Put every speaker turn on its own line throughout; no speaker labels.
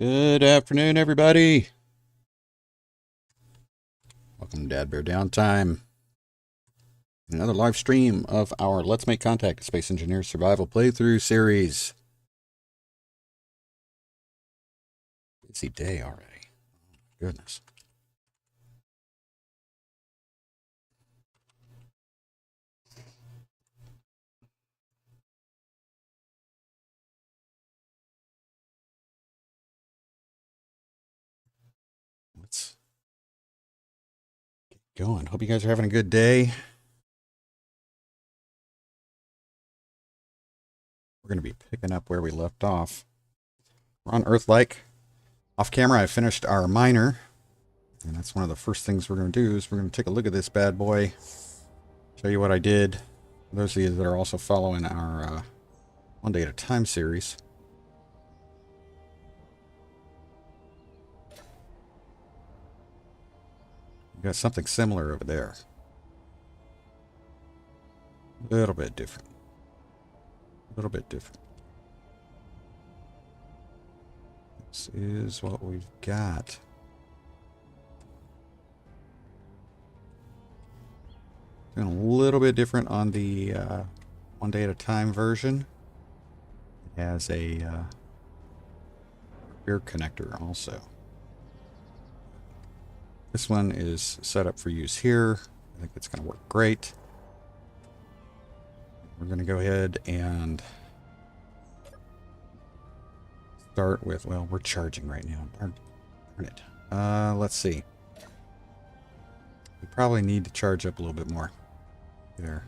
Good afternoon, everybody. Welcome to DADBEAR.Downtime. Another live stream of our Let's Make Contact Space Engineers Survival playthrough series. Busy day already. Goodness. Let's get going. Hope you guys are having a good day. We're going to be picking up where we left off. We're on Earth-like. Off camera, I finished our miner. And that's one of the first things we're going to do is we're going to take a look at this bad boy. Show you what I did. For those of you that are also following our One Day at a Time series. We've got something similar over there. A little bit different. A little bit different. This is what we've got. Doing a little bit different on the One Day at a Time version. It has a rear connector also. This one is set up for use here. I think it's going to work great. We're going to go ahead and start with, well, we're charging right now. Darn it. Let's see. We probably need to charge up a little bit more. There.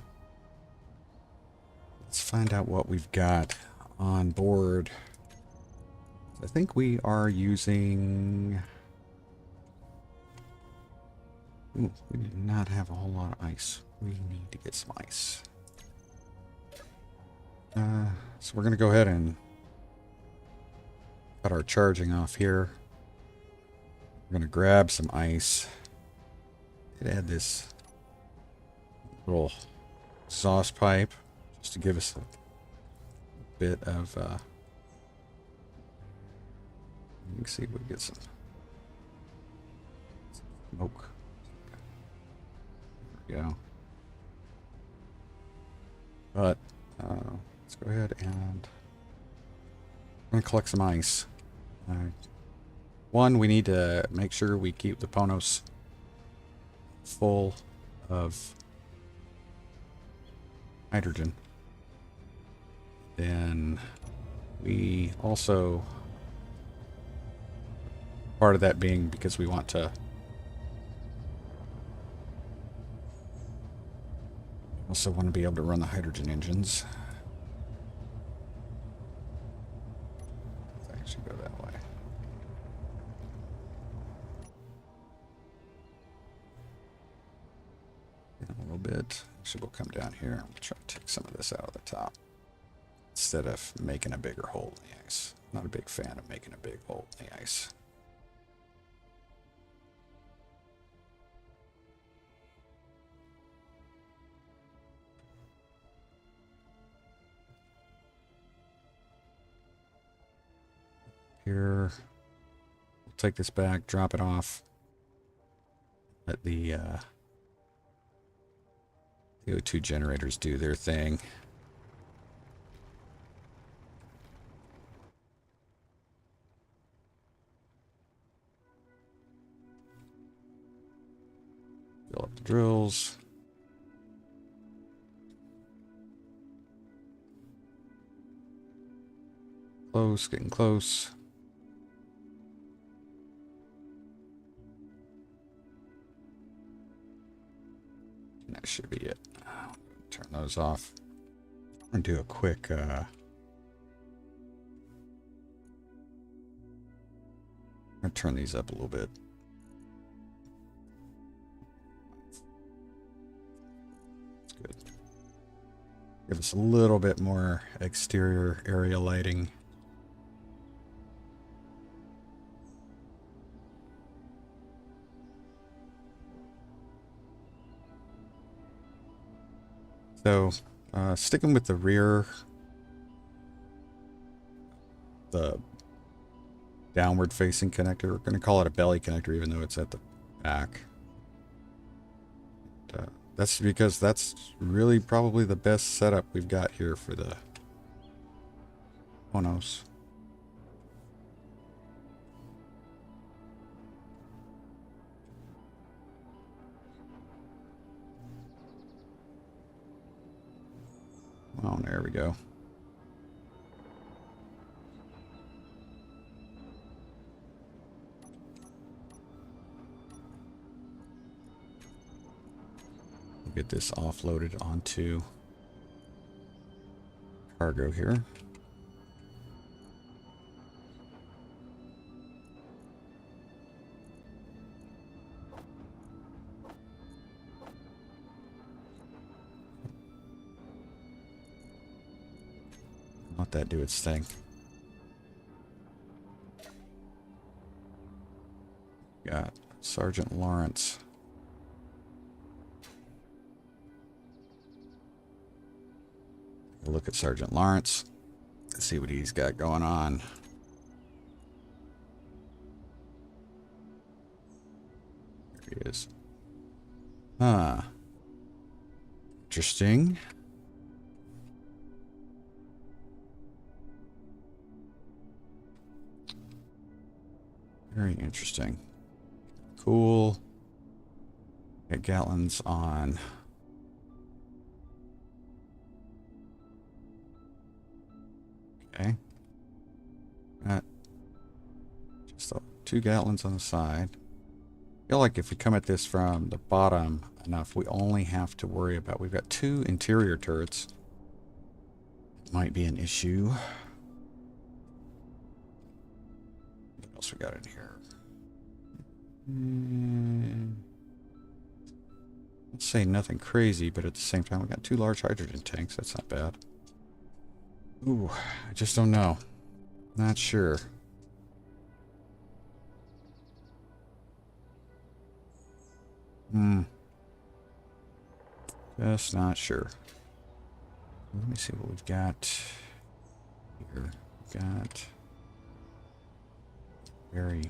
Let's find out what we've got on board. I think we are using... Ooh, we do not have a whole lot of ice. We need to get some ice. So we're going to go ahead and cut our charging off here. We're going to grab some ice. And add this little exhaust pipe just to give us a bit of you can see we get some smoke. There we go. But let's go ahead and I'm going to collect some ice. One, we need to make sure we keep the Ponos full of hydrogen. Then we also, part of that being because we want to also want to be able to run the hydrogen engines. Let's actually go that way. A little bit. Actually, we'll come down here and we'll try to take some of this out of the top instead of making a bigger hole in the ice. I'm not a big fan of making a big hole in the ice. Here, we'll take this back, drop it off. Let the O2 generators do their thing. Fill up the drills. Close, getting close. That should be it. Turn those off. I'm going to do a quick I'm going to turn these up a little bit. That's good. Give us a little bit more exterior area lighting. So, sticking with the rear, the downward facing connector. We're going to call it a belly connector even though it's at the back. That's because that's really probably the best setup we've got here for the Ponos. Oh, there we go. Get this offloaded onto cargo here. Let that do its thing. Got Sergeant Lawrence. Look at Sergeant Lawrence. Let's see what he's got going on. There he is. Interesting. Very interesting. Cool. Got Gatlin's on. Okay. Got just 2 Gatlins on the side. I feel like if we come at this from the bottom enough, we only have to worry about, we've got 2 interior turrets. Might be an issue. What else we got in here? Let's say nothing crazy, but at the same time, we got 2 large hydrogen tanks. That's not bad. Ooh, I just don't know. Not sure. Just not sure. Let me see what we've got here. We've got very,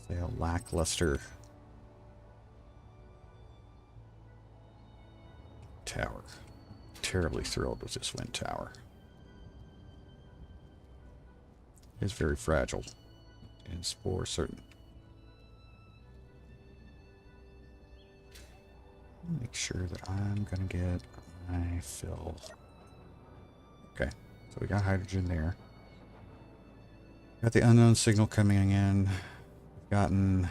say, a lackluster tower. Terribly thrilled with this wind tower. It's very fragile. It's for certain. Make sure that I'm gonna get my fill. Okay, so we got hydrogen there. Got the unknown signal coming in. We've gotten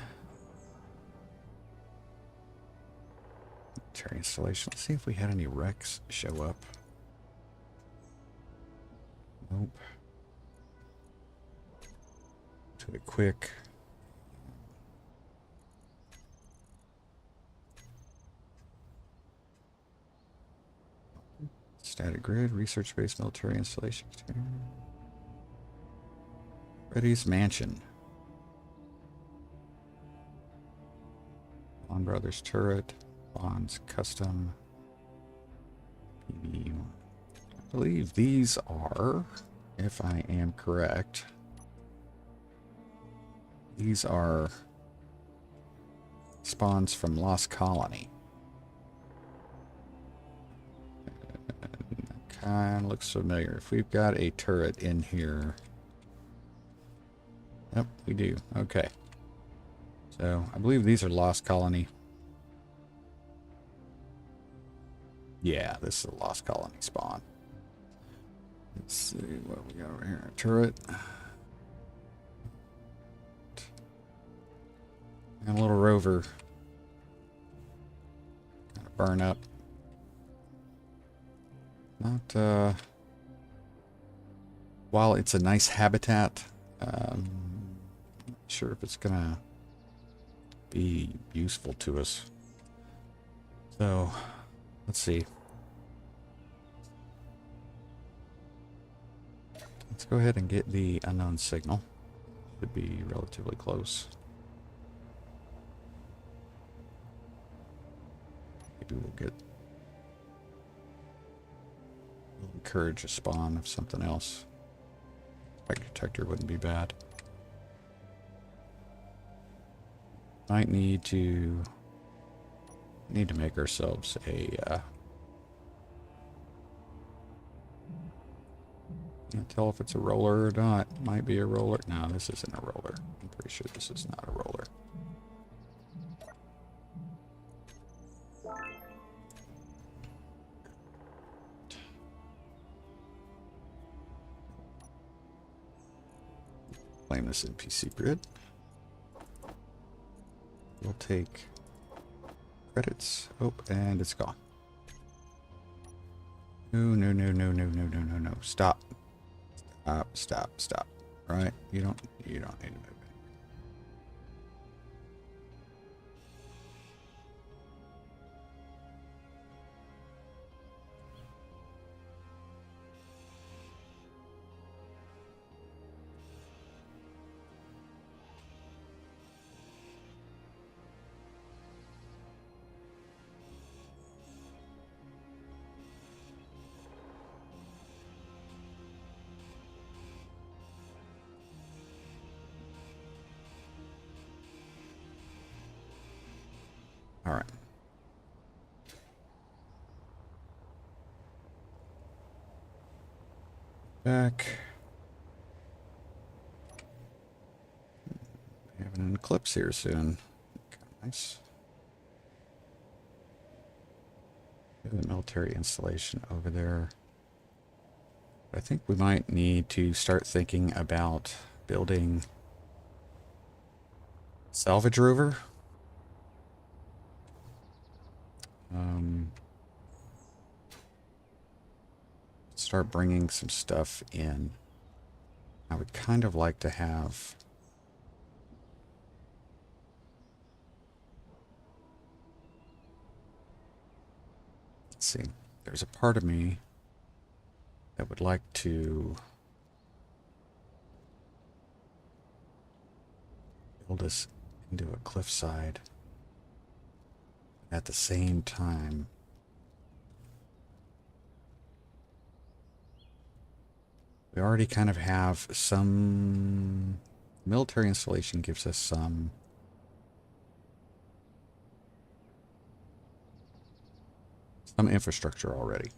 military installation. Let's see if we had any wrecks show up. Nope. To it quick. Static grid, research-based military installation. Reddy's Mansion. Bond Brothers turret. Bonds custom. PB. I believe these are, if I am correct, these are spawns from Lost Colony. Kind of looks familiar. If we've got a turret in here. Yep, we do. Okay. So, I believe these are Lost Colony. Yeah, this is a Lost Colony spawn. Let's see what we got over here. A turret. And a little rover. Kind of burn up. Not, while it's a nice habitat, not sure if it's gonna be useful to us. So, let's see. Let's go ahead and get the unknown signal. Should be relatively close. Maybe we'll get... We'll encourage a spawn of something else. Impact detector wouldn't be bad. Might need to make ourselves a can't tell if it's a roller or not. Might be a roller. No, this isn't a roller. I'm pretty sure this is not a roller. Claim this NPC grid. We'll take credits. Oh, and it's gone. No, no, no, no, no, no, no, no, no. Stop. Stop, stop, stop. Right? You don't need to move it. All right. Back. Having an eclipse here soon. Nice. The military installation over there. I think we might need to start thinking about building salvage rover. Start bringing some stuff in. I would kind of like to have let's see. There's a part of me that would like to build us into a cliffside. At the same time, we already kind of have some military installation gives us some infrastructure already.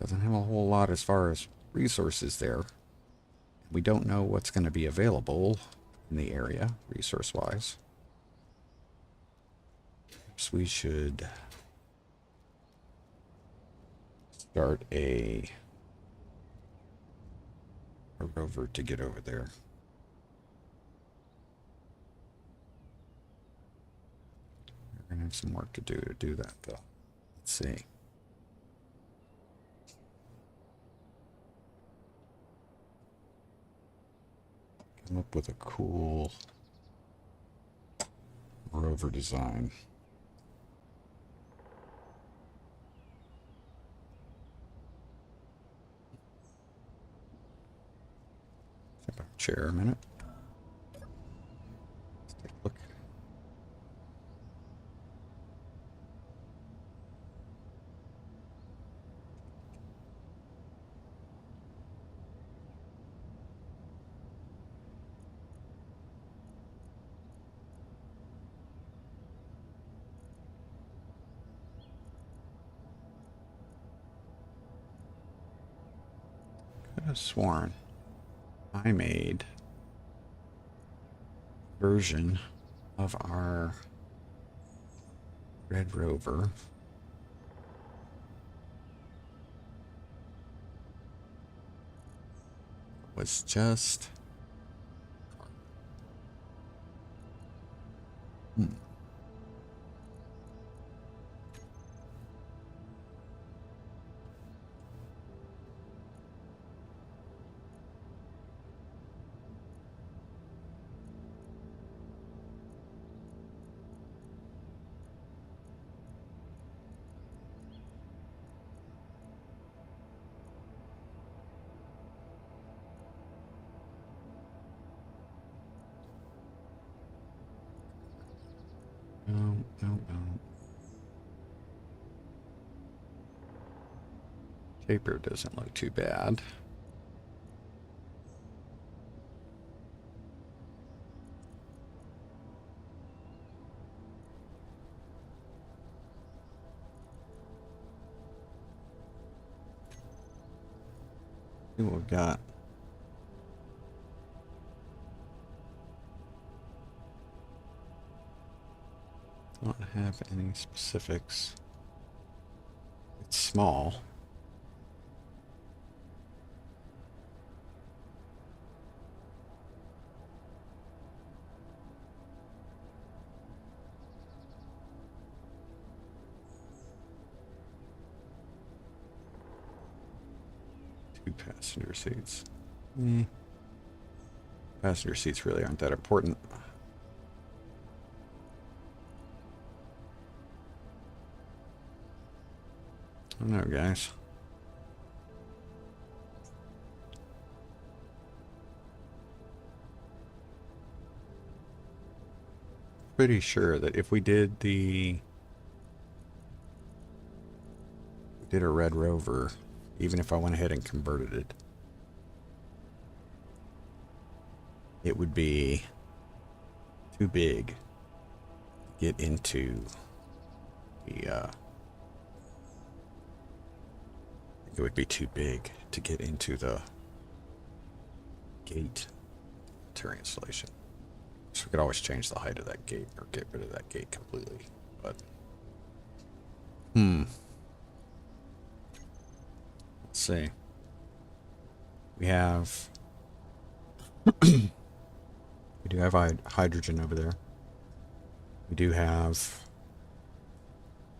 Doesn't have a whole lot as far as resources there. We don't know what's going to be available in the area, resource-wise. Perhaps we should start a rover to get over there. We're going to have some work to do that, though. Let's see. Come up with a cool rover design. Step up chair a minute. Let's take a look. Could have sworn I made a version of our Red Rover was just no. Paper doesn't look too bad. See what we've got. Don't have any specifics. It's small. Two passenger seats. Passenger seats really aren't that important. I don't know, guys. Pretty sure that if we did a Red Rover, even if I went ahead and converted it, it would be too big to get into the it would be too big to get into the gate interior installation. So we could always change the height of that gate or get rid of that gate completely. But let's see. We have we do have hydrogen over there. We do have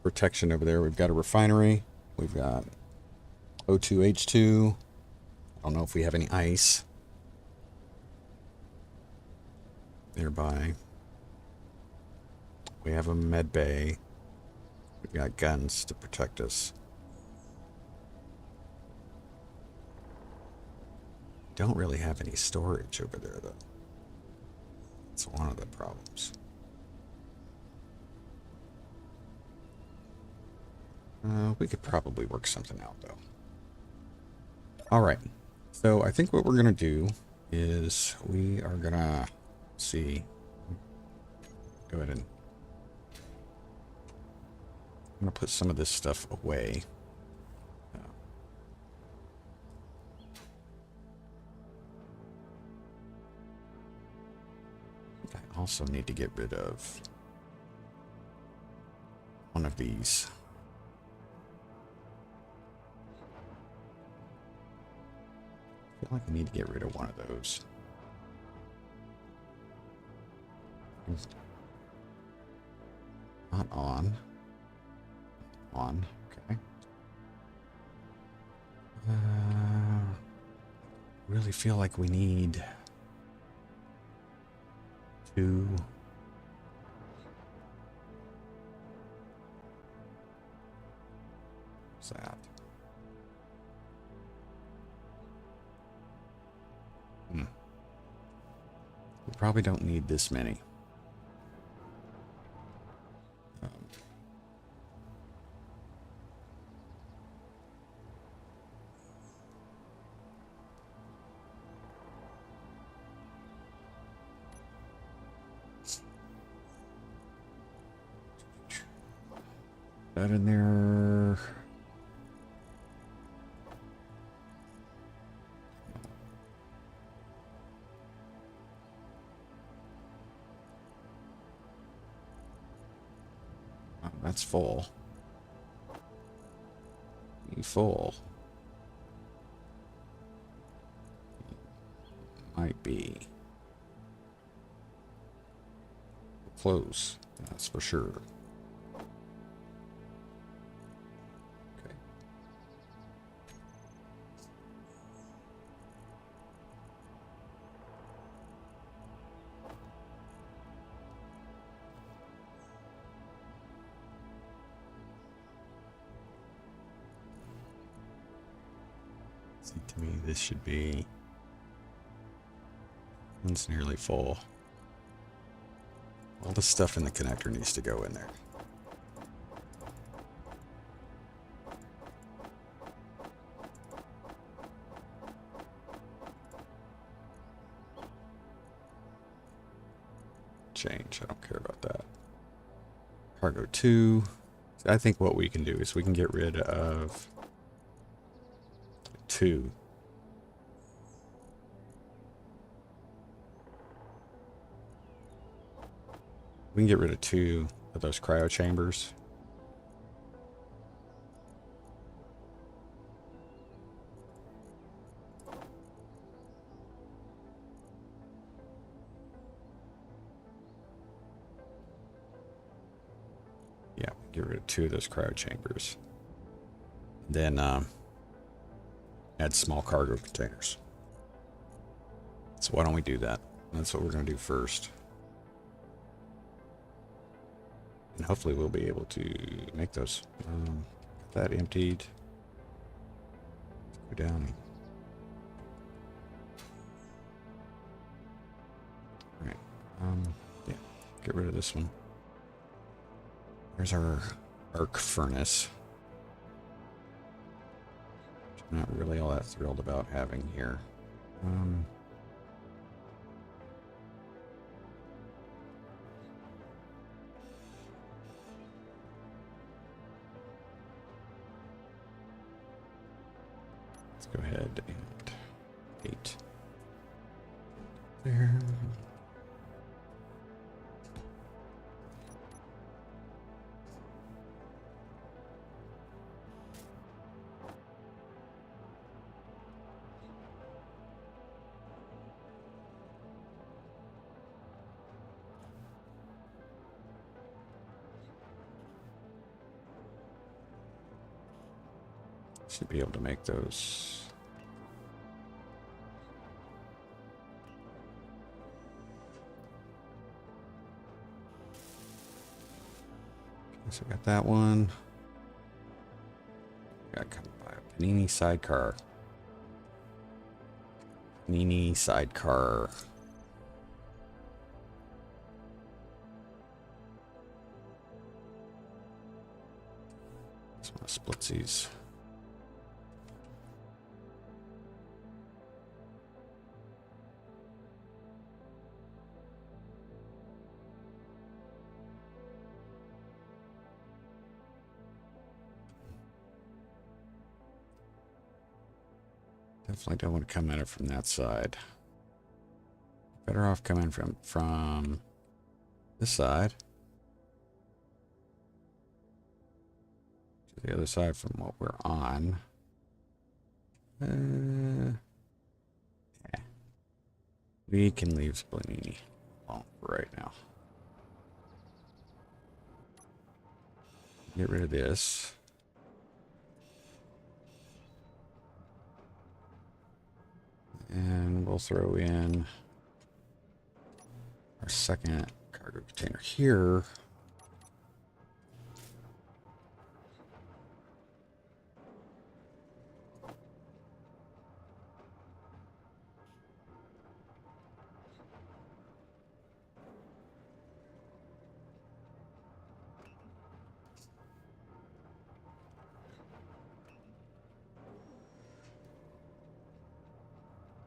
protection over there. We've got a refinery. We've got O2H2. I don't know if we have any ice nearby. We have a med bay. We've got guns to protect us. Don't really have any storage over there, though. That's one of the problems. We could probably work something out, though. All right. So I think what we're going to do is we are going to see. Go ahead and I'm going to put some of this stuff away. I also need to get rid of one of these. I feel like I need to get rid of one of those. Not on. On. Okay. Really feel like we need to what's that? We probably don't need this many. That in there. Oh, that's full. Full. Might be close. That's for sure. Okay. See, to me, this should be. One's nearly full. All the stuff in the connector needs to go in there. change. I don't care about that. Cargo 2. I think what we can do is we can get rid of 2. We can get rid of 2 of those cryo chambers. Yeah, get rid of 2 of those cryo chambers. Then add small cargo containers. So why don't we do that? That's what we're going to do first. And hopefully we'll be able to make those. Get that emptied. Go down. All right. Yeah. Get rid of this one. There's our arc furnace. Which I'm not really all that thrilled about having here. Let's go ahead and 8 there. Should be able to make those. Okay, so we got that one. Got to buy a panini sidecar. Panini sidecar. Just want to split these. Definitely don't want to come at it from that side. Better off coming from this side to the other side from what we're on. Yeah. We can leave Splanini alone for right now. Get rid of this. And we'll throw in our second cargo container here.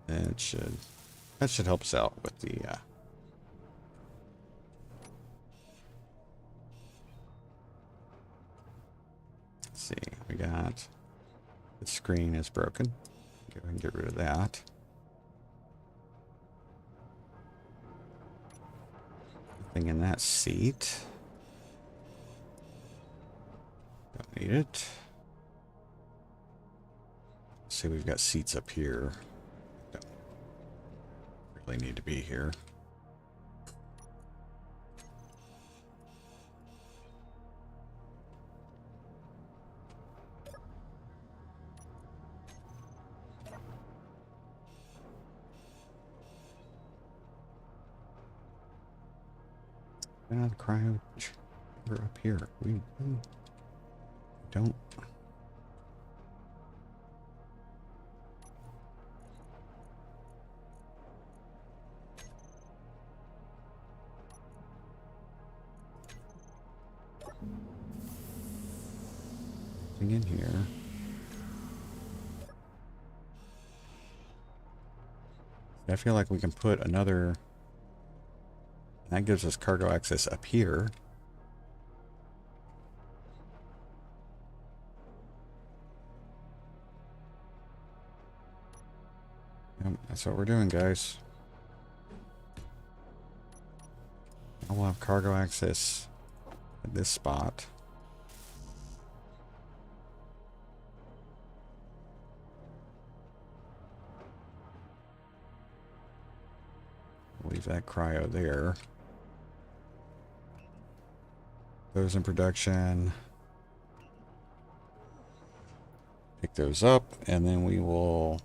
And that should help us out with the let's see, we got the screen is broken. Go ahead and get rid of that. Nothing in that seat. Don't need it. Let's see, we've got seats up here. Really need to be here. The cryo chamber up here. We don't. In here. I feel like we can put another That gives us cargo access up here. Yep, that's what we're doing, guys. Now we'll have cargo access at this spot. Leave that cryo there. Those in production. Pick those up, and then we will...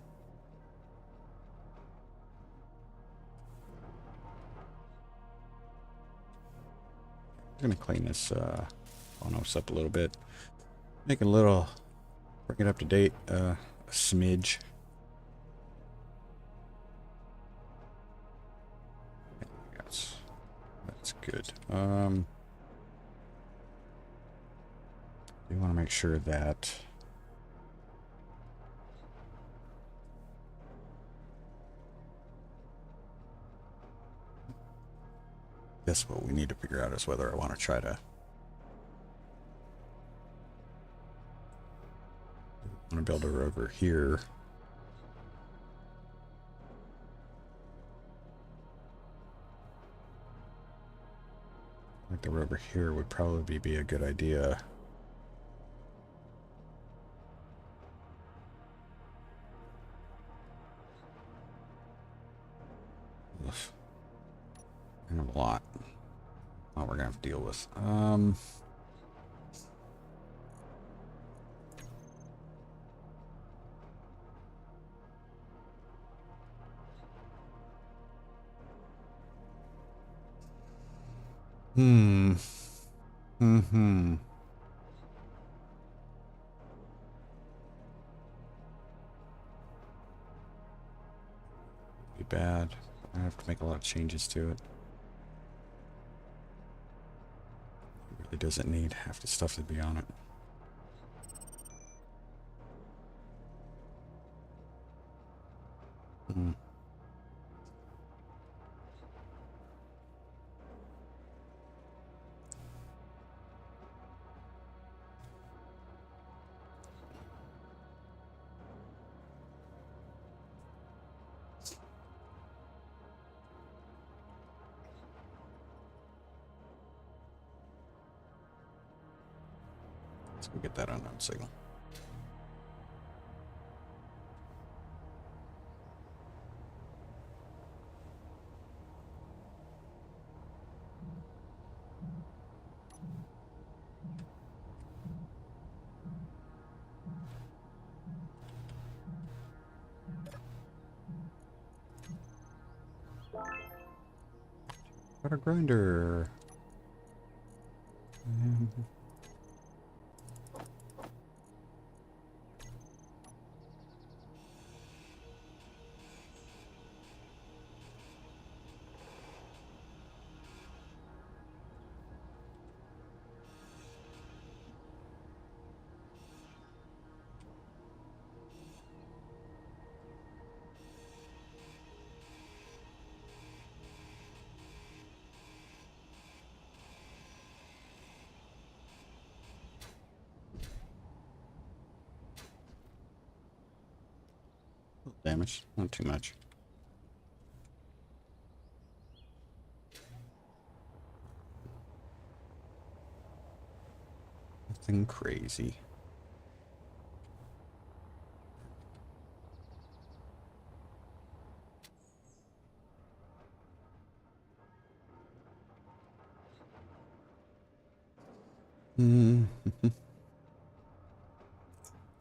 I'm going to clean this Phonos up a little bit. Make it a little... Bring it up to date a smidge. Yes, that's good. You want to make sure that guess what we need to figure out is whether I want to try to build a rover here. I think the rover here would probably be a good idea. And a lot. We're gonna have to deal with. Be bad. I have to make a lot of changes to it. It doesn't need half the stuff to be on it. Let's go get that unknown signal. Got a grinder. Damage, not too much. Nothing crazy.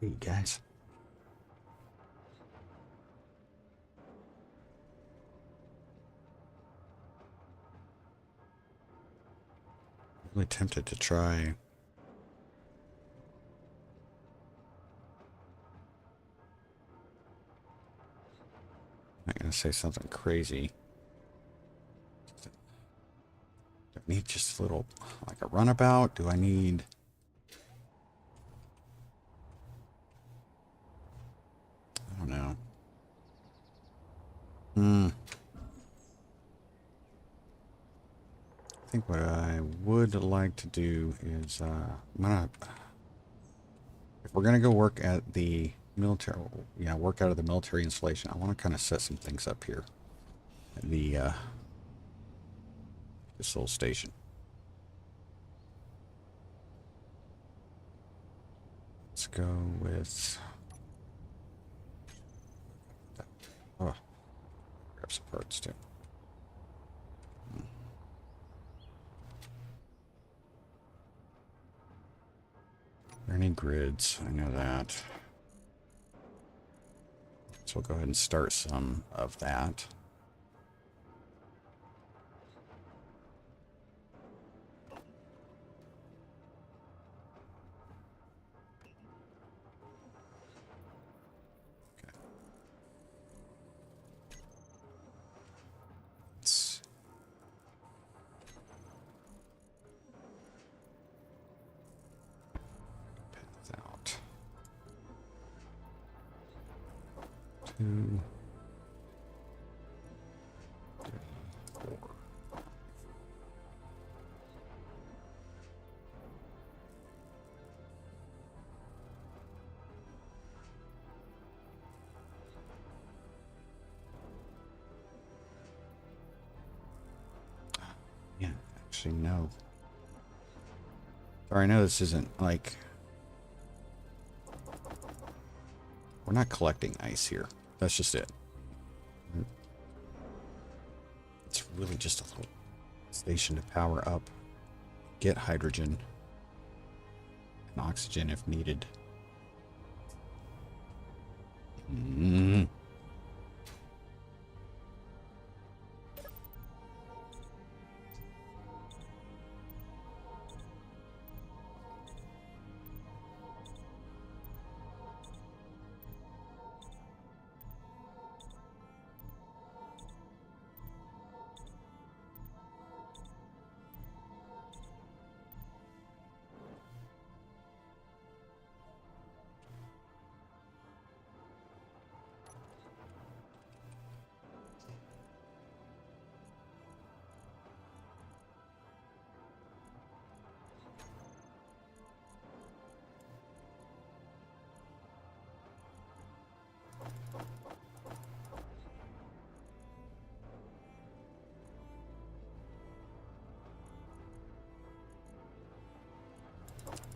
Hey guys. Really tempted to try. I'm not gonna say something crazy. Do I need just a little, like a runabout? Do I need... I don't know. I think what I would like to do is, if we're gonna go work at the military, work out of the military installation, I want to kind of set some things up here at this little station. Let's go with, oh, grab some parts too. Are there any grids? I know that. So we'll go ahead and start some of that. Okay. Let's path out. 2, 3, 4. Yeah, actually, no. Sorry, I know this isn't like, we're not collecting ice here. That's just it. It's really just a little station to power up, get hydrogen and oxygen if needed.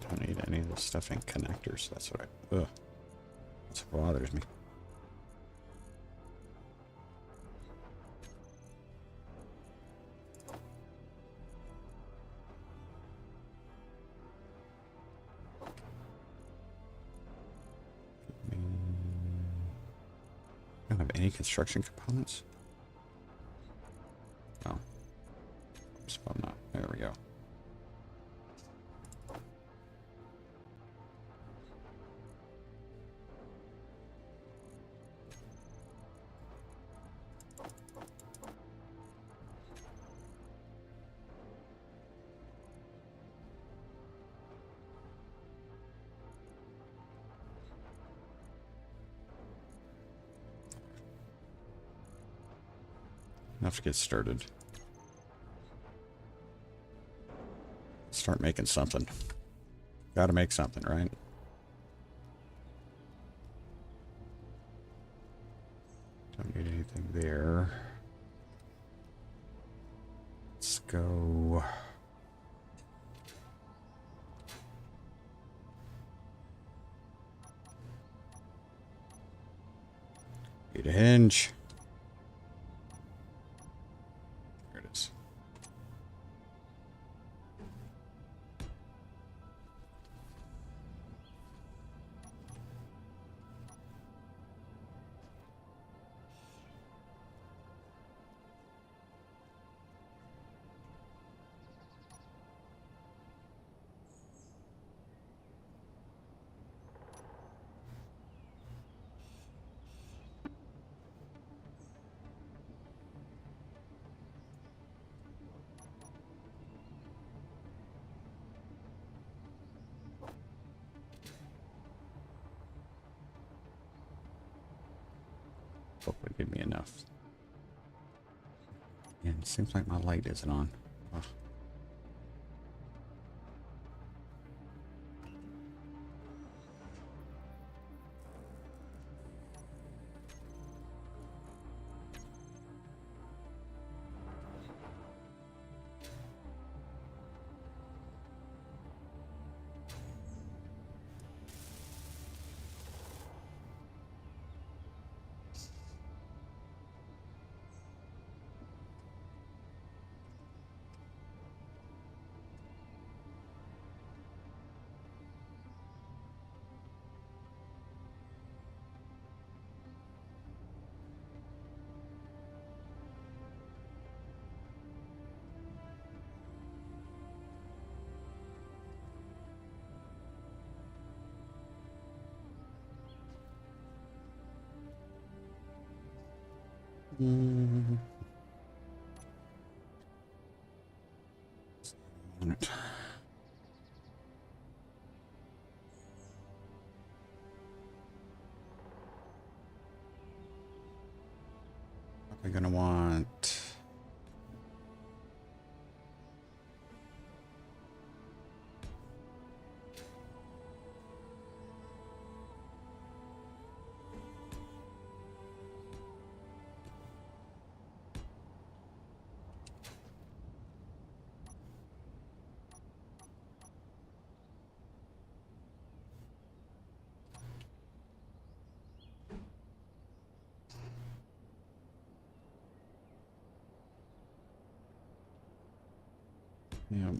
Don't need any of this stuff in connectors. That's what that's what bothers me. I don't have any construction components. Oh, spell not. There we go. Enough to get started. Start making something. Gotta make something, right? Don't need anything there. Let's go. Need a hinge. There it is. Hopefully give me enough. And it seems like my light isn't on. Ugh. Mm. We're gonna want yeah.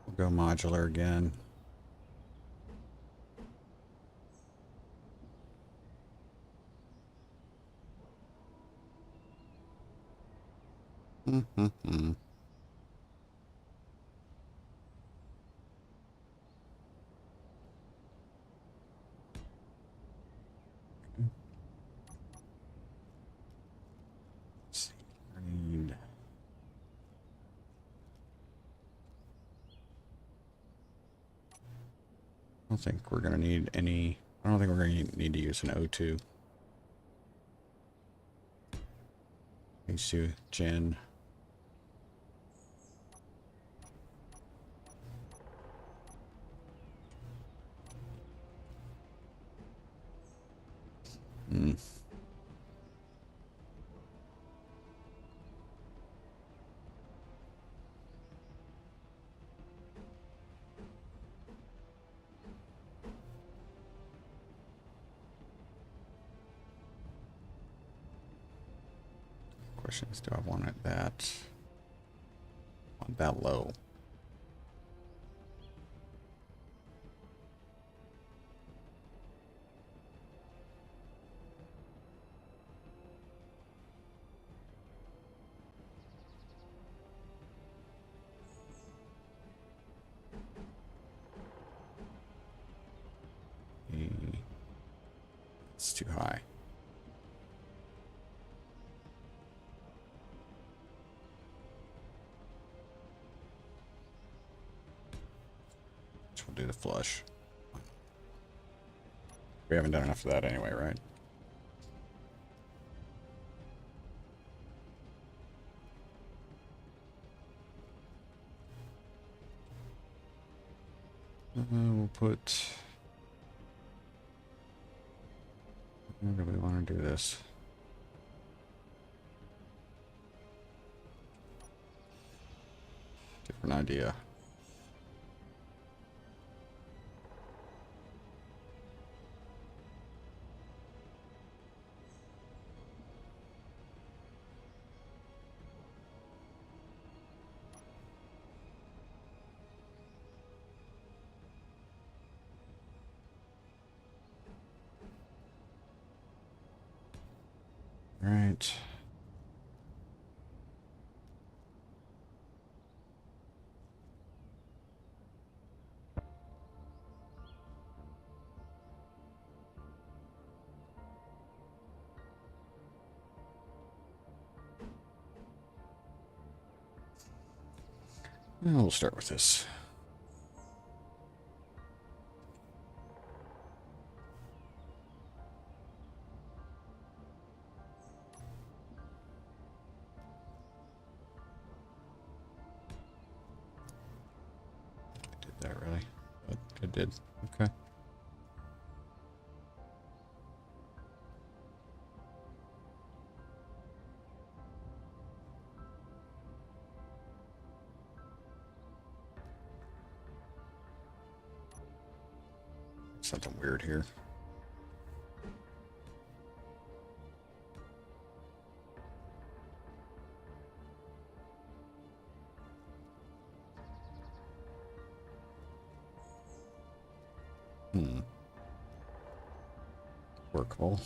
We'll go modular again. Mm-hmm. Let's see. I need. I don't think we're gonna need any. I don't think we're gonna need to use an O2. Thanks to Jen. Hmm. Question is, do I want it that low? It's too high. So we'll do the flush. We haven't done enough of that anyway, right? We'll put... Where do we want to do this? Different idea. All right. We'll start with this. Did that really? It did. Okay. Something weird here. Workable.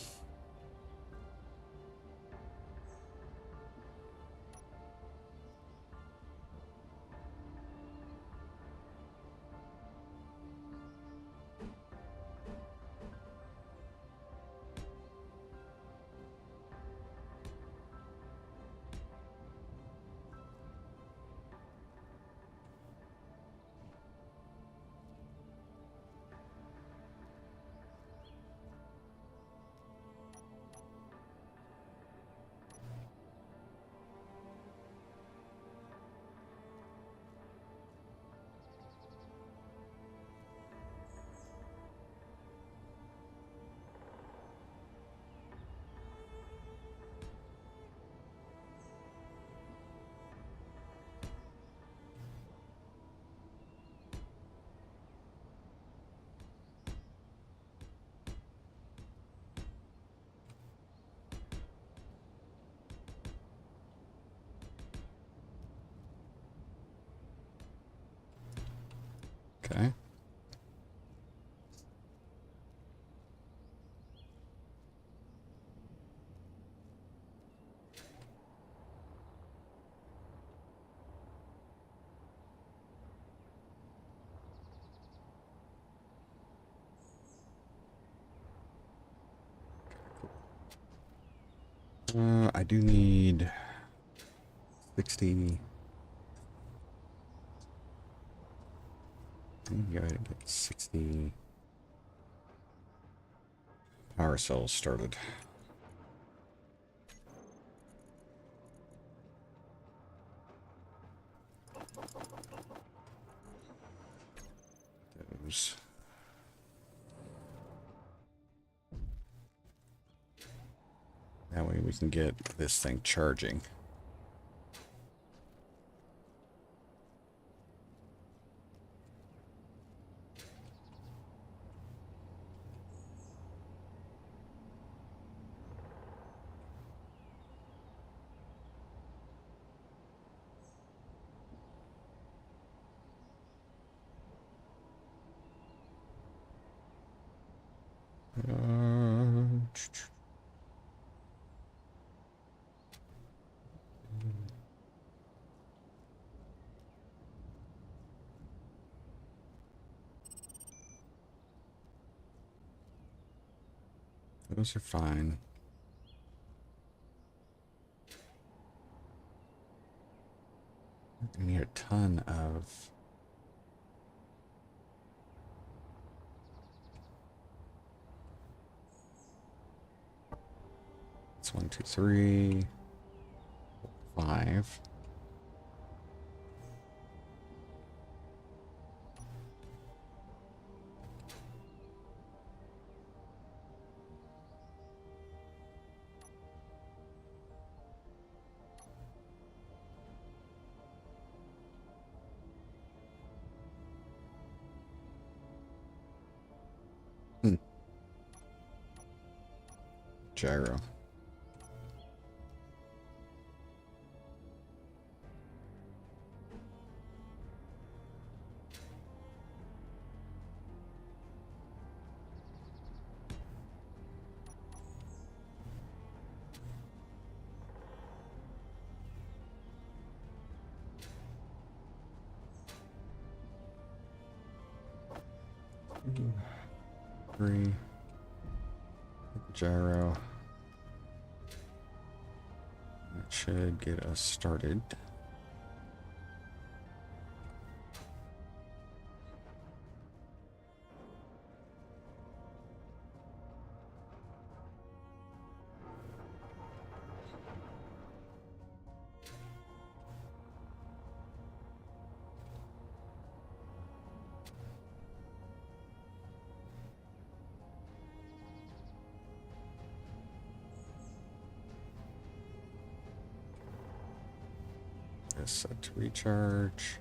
Okay. I do need 60. Go ahead and get 60 power cells started. Those. That way we can get this thing charging. Those are fine. I need a ton of... It's 1, 2, 3, 5. Gyro. Three. Gyro. That should get us started. Set to recharge.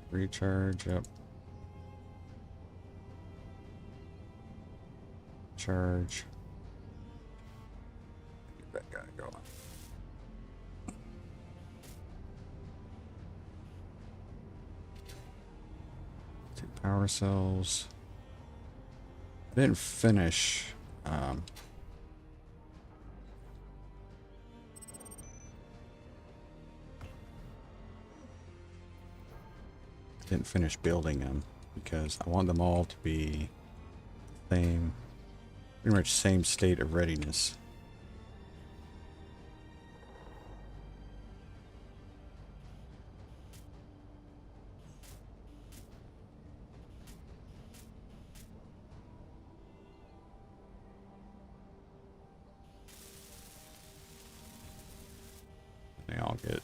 Recharge, yep. Charge. Get that guy going. Two power cells. I didn't finish. Didn't finish building them because I want them all to be same, pretty much same state of readiness. They all get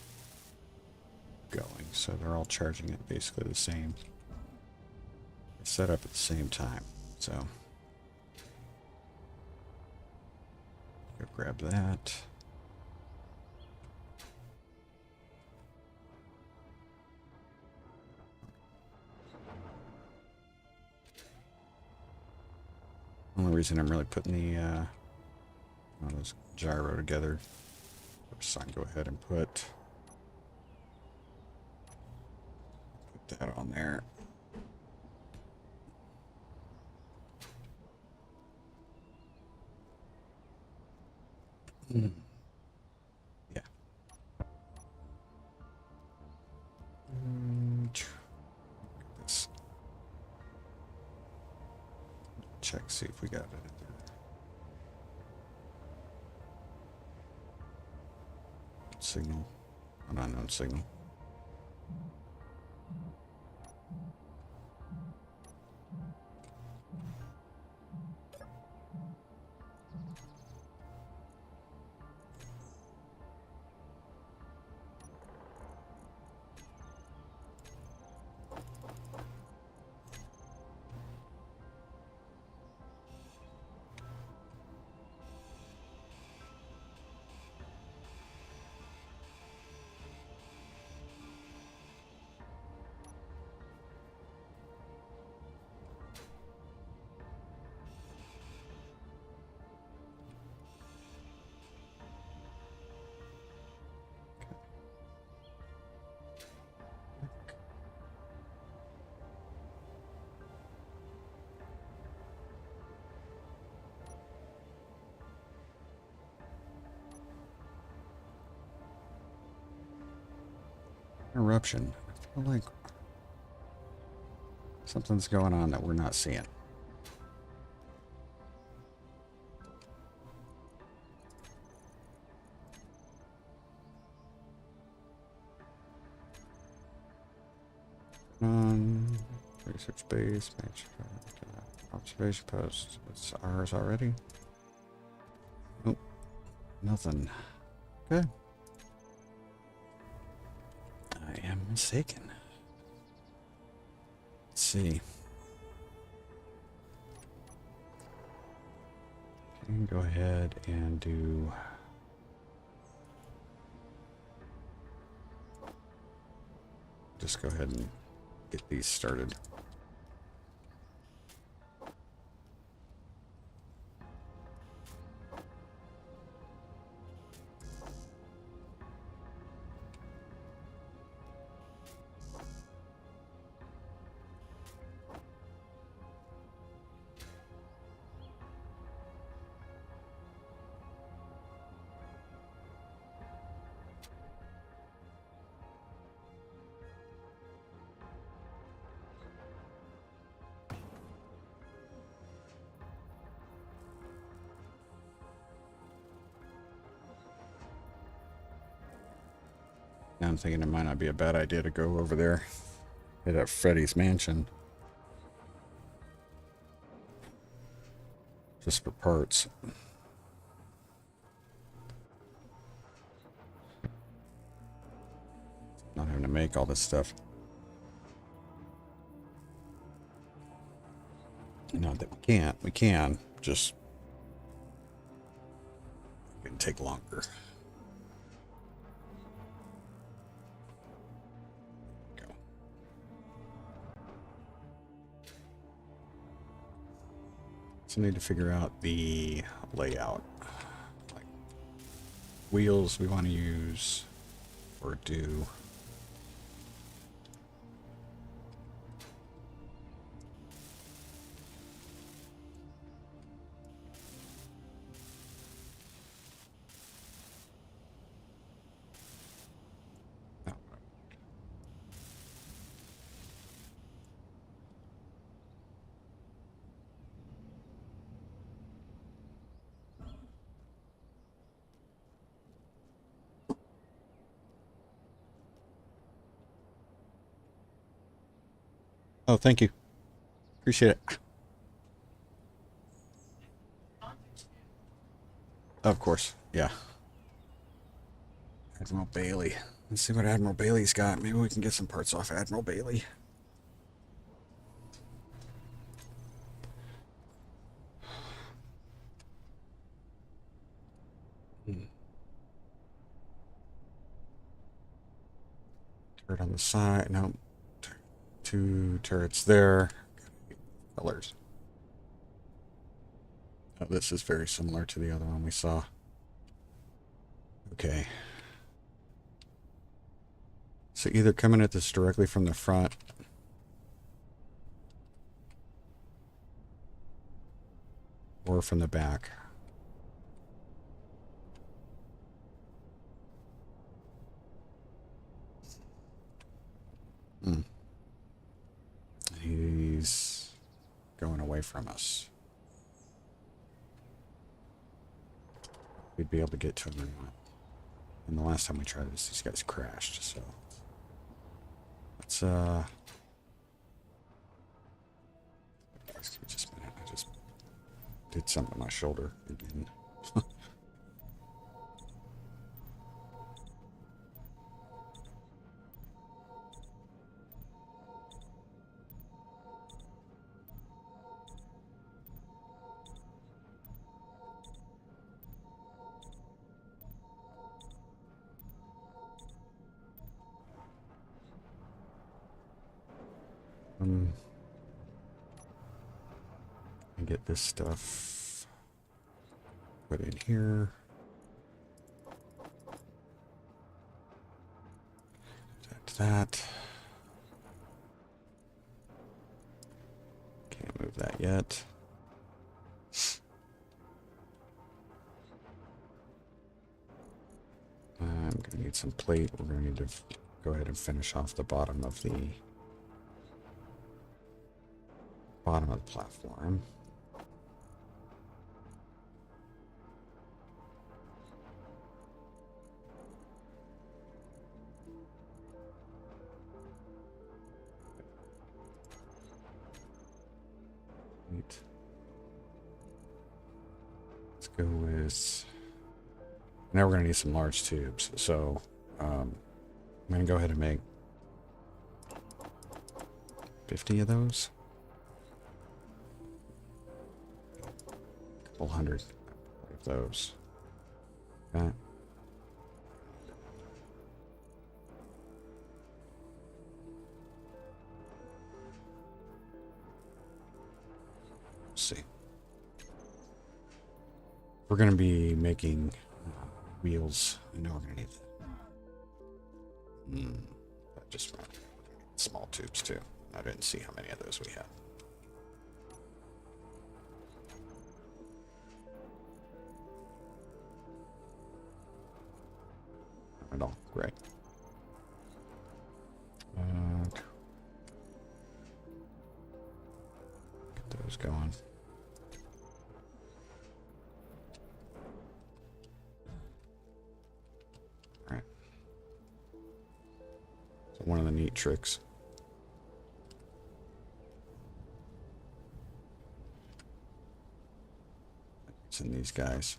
going, so they're all charging at basically the same. They're set up at the same time, so go grab that. Only reason I'm really putting the those gyro together, so I can go ahead and put that on there. Yeah. This. Check, see if we got it. Signal. An unknown signal. Eruption. I feel like something's going on that we're not seeing. Research base, observation post. It's ours already. Nope, nothing. Good. I am mistaken. Let's see. Okay, go ahead and do. Just go ahead and get these started. Now I'm thinking it might not be a bad idea to go over there. Hit up Freddy's mansion. Just for parts. Not having to make all this stuff. Not that we can't. We can. Just it can take longer. So I need to figure out the layout. Like wheels we want to use or do. Oh, thank you. Appreciate it. Of course, yeah. Admiral Bailey. Let's see what Admiral Bailey's got. Maybe we can get some parts off Admiral Bailey. Turret on the side. No. Two turrets there. Colors. Oh, this is very similar to the other one we saw. Okay. So either coming at this directly from the front or from the back. He's going away from us. We'd be able to get to him or not. And the last time we tried this, these guys crashed, so let's guys, give me just a minute. I just did something to my shoulder again. And get this stuff put in here. That. Can't move that yet. I'm going to need some plate. We're going to need to go ahead and finish off the bottom of the platform. Right. Let's go with... Now we're going to need some large tubes, so I'm going to go ahead and make 50 of those. A couple hundred of those. Okay. Let's see. We're going to be making wheels. I know we're going to need that. Just small tubes too. I didn't see how many of those we had. At all. Great. Get those going. All right. So one of the neat tricks. It's in these guys.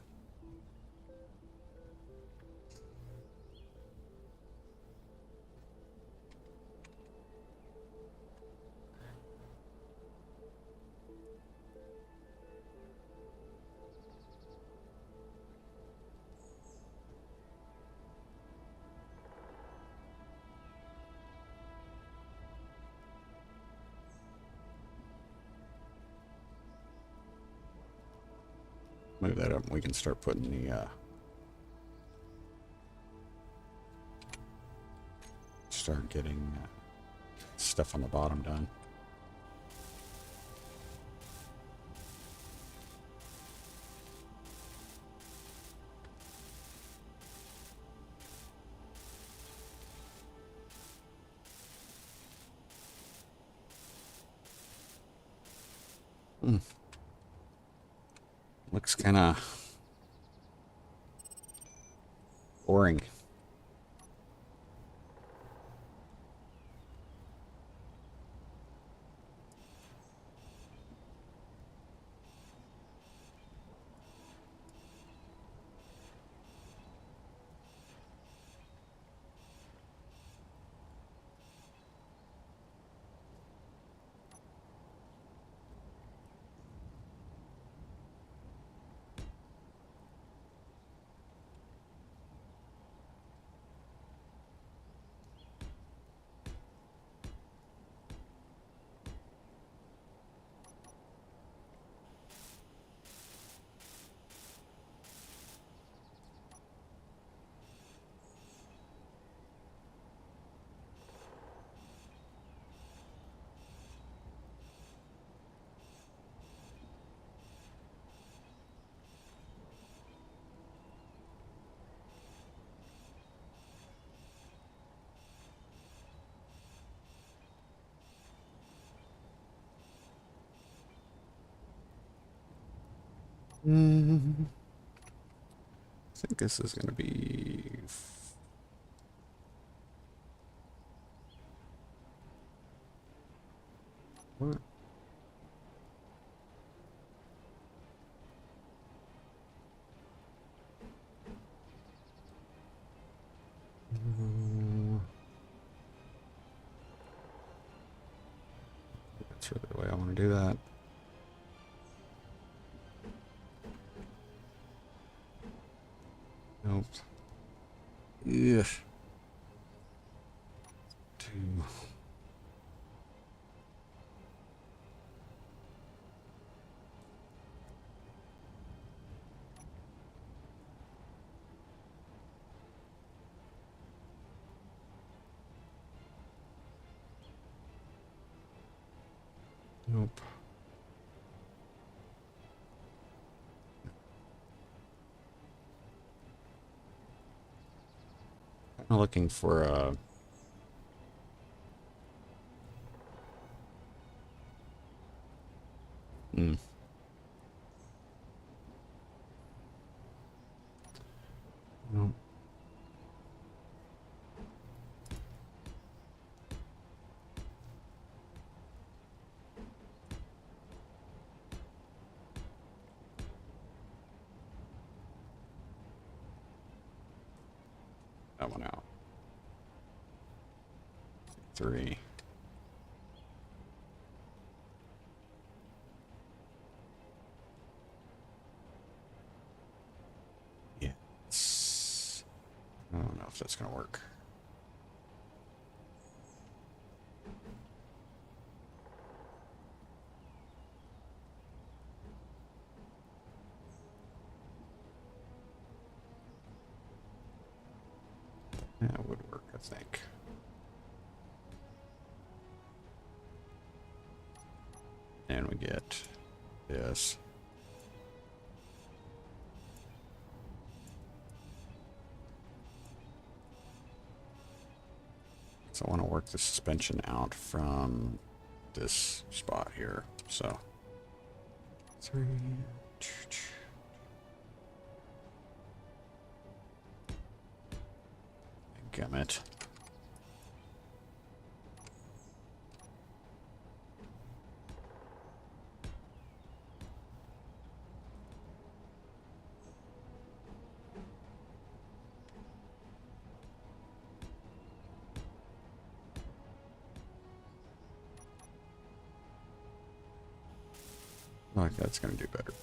Move that up and we can start putting the start getting stuff on the bottom done. Looks kind of boring. I think this is going to be... What? That's really the way I want to do that. Nope. Ugh. 2. Nope. I'm looking for a... Nope. That one out. 3. Yes. I don't know if that's going to work. That would work, I think. And we get this. So I want to work the suspension out from this spot here. So 3. Gummit. Like that's going to do better.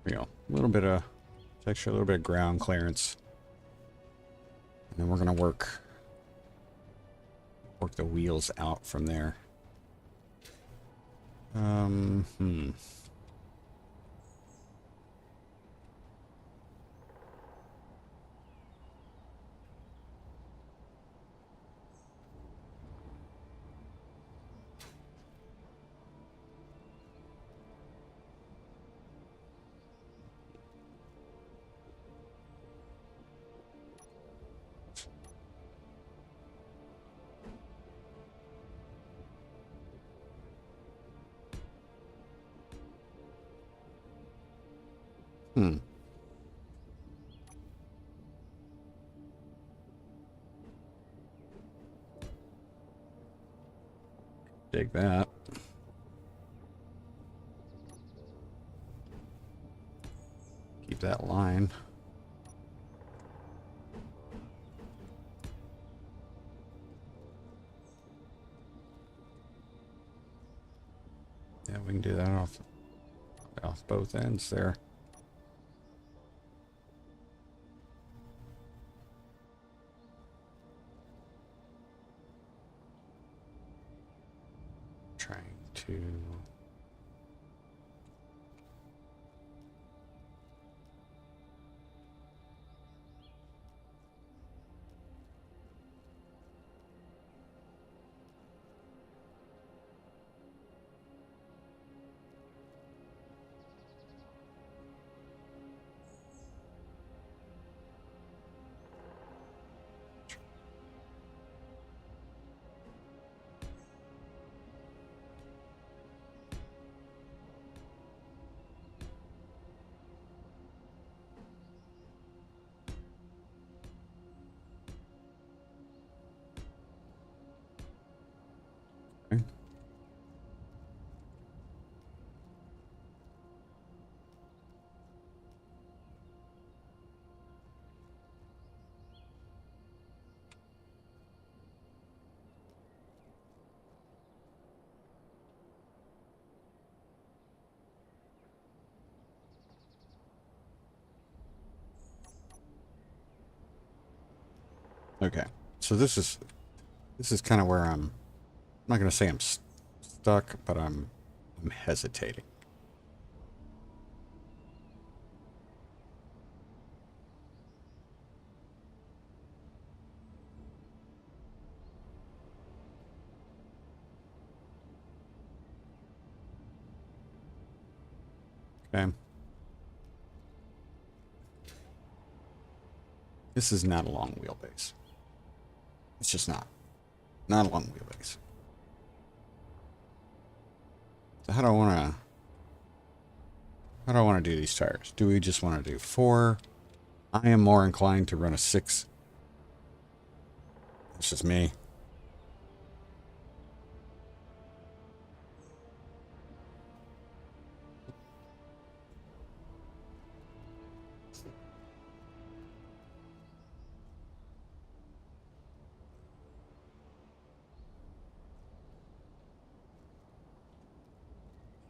There we go. A little bit of texture, a little bit of ground clearance. And then we're going to work the wheels out from there. Dig that. Keep that line. Yeah, we can do that off both ends there. Trying to Okay, so this is kind of where I'm not going to say I'm stuck, but I'm hesitating. Okay. This is not a long wheelbase. It's just not. Not a long wheelbase. So how do I want to do these tires? Do we just want to do 4? I am more inclined to run a 6. It's just me.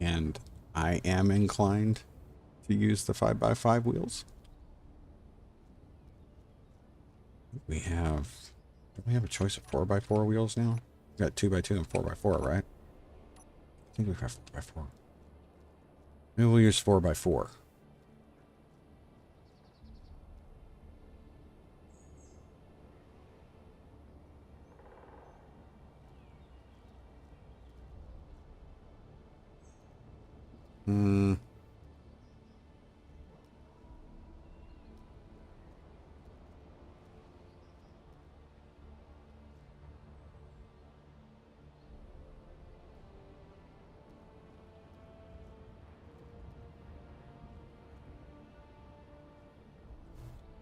And I am inclined to use the 5x5 wheels. Don't we have a choice of 4x4 wheels now? We got 2x2 and 4x4, right? I think we have 4x4. Maybe we'll use 4x4.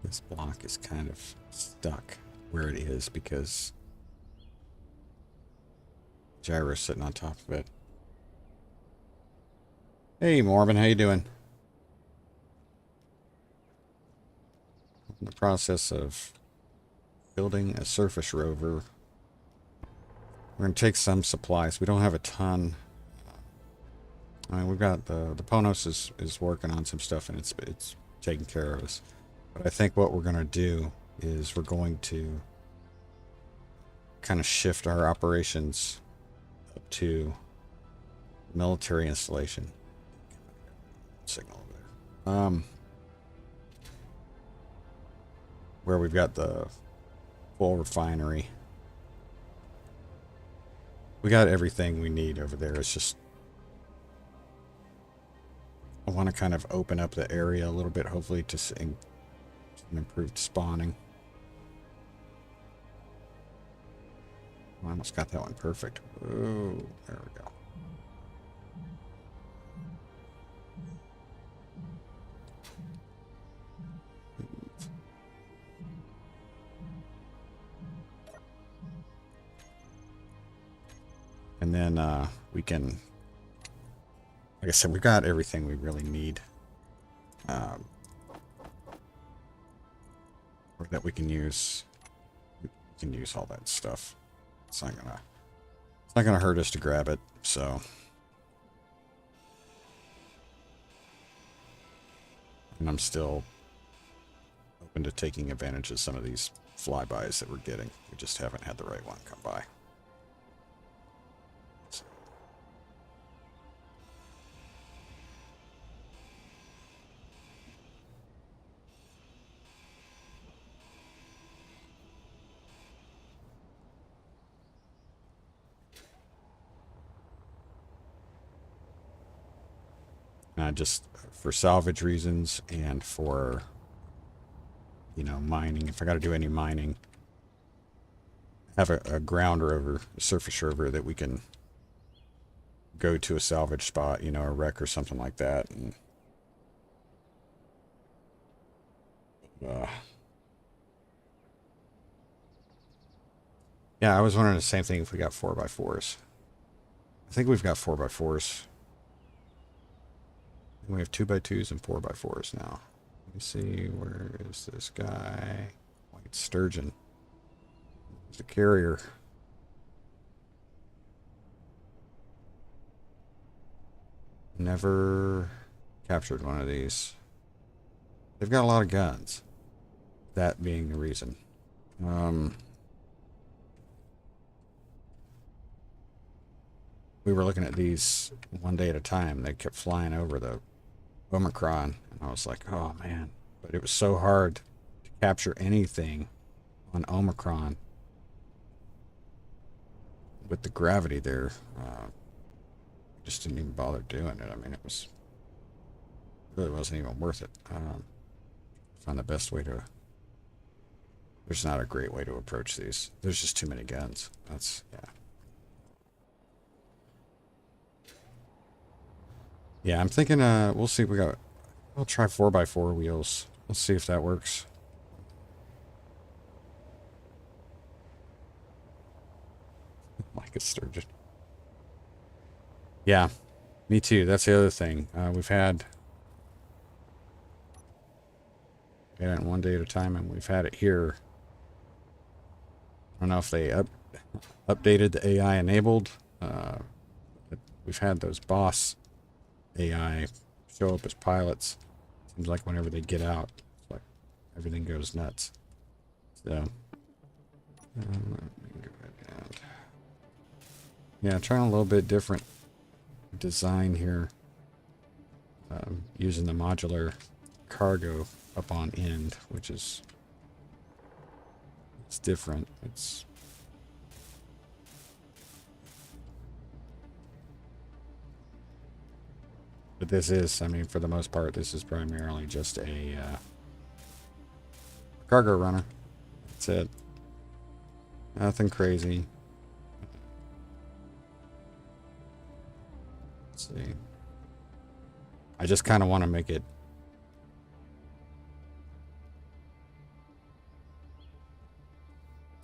This block is kind of stuck where it is because gyro's sitting on top of it. Hey, Morbin, how you doing? In the process of building a surface rover. We're going to take some supplies. We don't have a ton. I mean, we've got the Ponos is working on some stuff, and it's taking care of us. But I think what we're going to do is we're going to kind of shift our operations up to military installation. Signal over there. Where we've got the full refinery. We got everything we need over there. It's just I want to kind of open up the area a little bit, hopefully to some improved spawning. I almost got that one perfect. Oh, there we go. And then we can, like I said, we've got everything we really need. Or that we can use. We can use all that stuff. It's not gonna hurt us to grab it, so. And I'm still open to taking advantage of some of these flybys that we're getting. We just haven't had the right one come by. So. Just for salvage reasons and for, you know, mining. If I got to do any mining, have a ground rover, a surface rover that we can go to a salvage spot, you know, a wreck or something like that. And, yeah, I was wondering the same thing if we got 4x4s. I think we've got 4x4s. We have 2x2s and 4x4s now. Let me see, where is this guy? White sturgeon. There's a carrier. Never captured one of these. They've got a lot of guns. That being the reason. we were looking at these one day at a time. They kept flying over the Omicron, and I was like, oh man. But it was so hard to capture anything on Omicron with the gravity there. Just didn't even bother doing it. I mean, it really wasn't even worth it. Find the best way to. There's not a great way to approach these. There's just too many guns. That's, yeah. Yeah, I'm thinking, we'll see. We'll try 4x4 wheels. Let's see if that works. Like a sturgeon. Yeah, me too. That's the other thing. We've had it one day at a time, and we've had it here. I don't know if they updated the AI enabled. But we've had those boss AI show up as pilots. Seems like whenever they get out, it's like everything goes nuts. So, let me go ahead. Yeah, trying a little bit different design here. Using the modular cargo up on end, which is different. But this is, I mean, for the most part, this is primarily just a cargo runner. That's it. Nothing crazy. Let's see. I just kind of want to make it.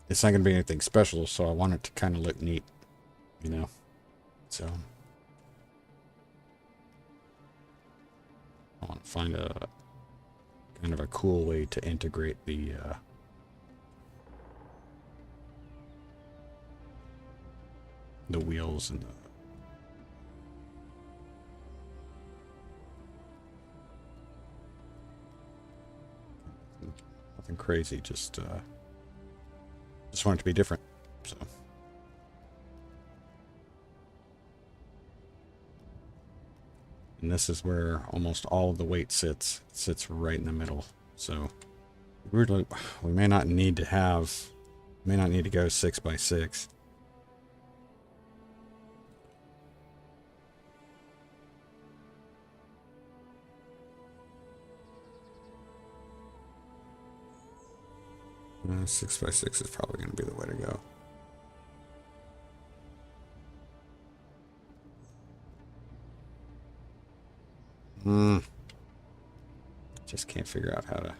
It's not going to be anything special, so I want it to kind of look neat, you know. So I want to find a kind of a cool way to integrate the wheels and the nothing crazy, just want it to be different. So and this is where almost all of the weight sits. It sits right in the middle. So weirdly, we may not need to go 6x6. No, 6x6 is probably going to be the way to go. Just can't figure out how to.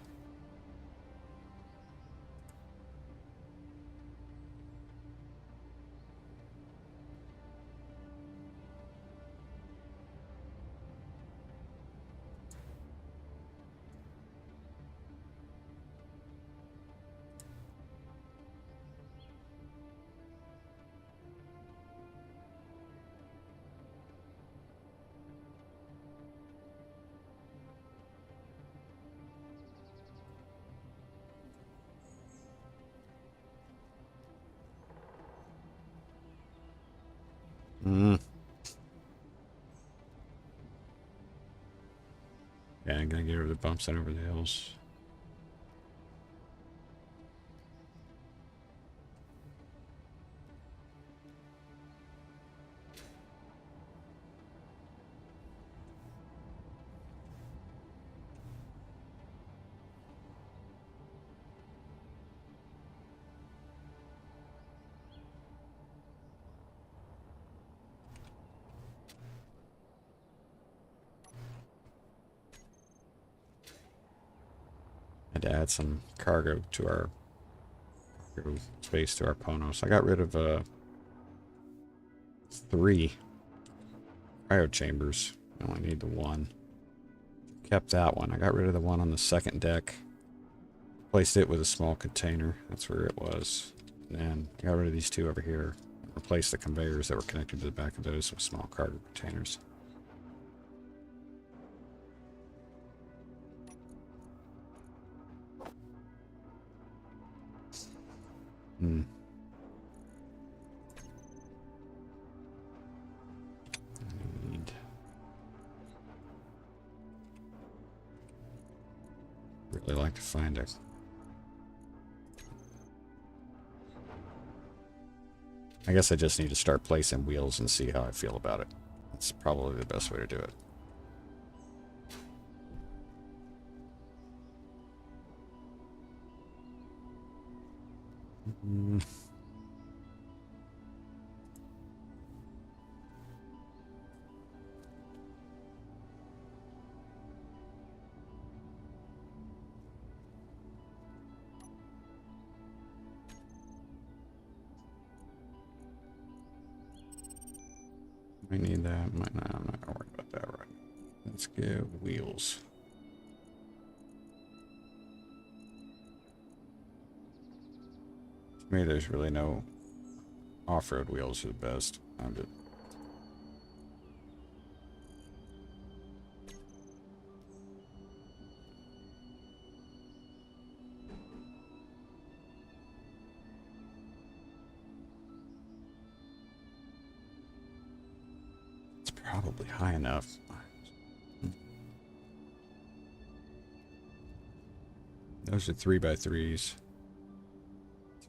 Yeah, I'm gonna get rid of the bumps and over the hills. Had to add some cargo space to our Ponos. I got rid of 3 cryo chambers. I only need the 1. Kept that one. I got rid of the one on the second deck. Replaced it with a small container. That's where it was. And then I got rid of these 2 over here. Replaced the conveyors that were connected to the back of those with small cargo containers. Really like to find it. I guess I just need to start placing wheels and see how I feel about it. That's probably the best way to do it. Might need that. Might not. I'm not gonna worry about that right now. Let's get wheels. To me, there's really no off-road wheels are the best. I'm just... It's probably high enough. Those are 3x3s.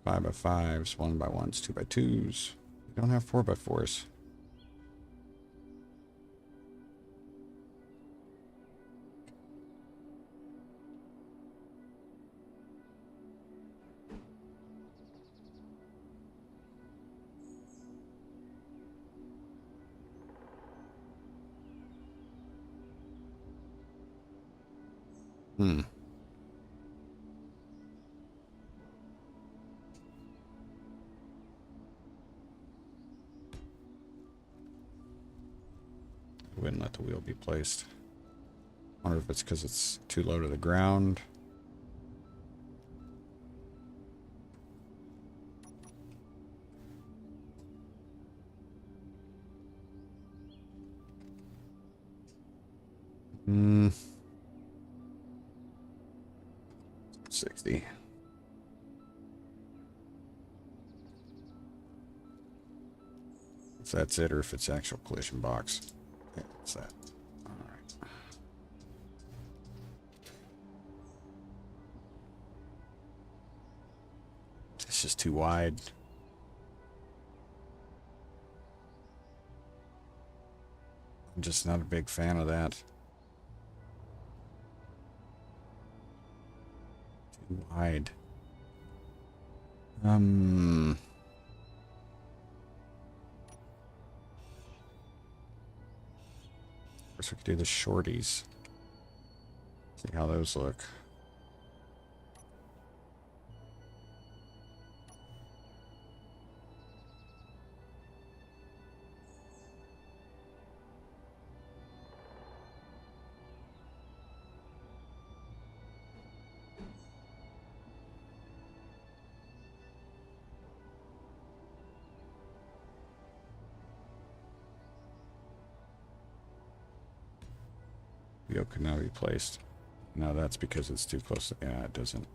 5x5s, 1x1s, 2x2s. We don't have 4x4s. Hmm. Wouldn't let the wheel be placed. Wonder if it's because it's too low to the ground. Hmm. 60. If that's it, or if it's actual collision box. Yeah, it's that. All right. It's just too wide. I'm just not a big fan of that. Too wide. Of course, we could do the shorties. See how those look. Wheel could now be placed. No, that's because it's too close. Yeah, it doesn't.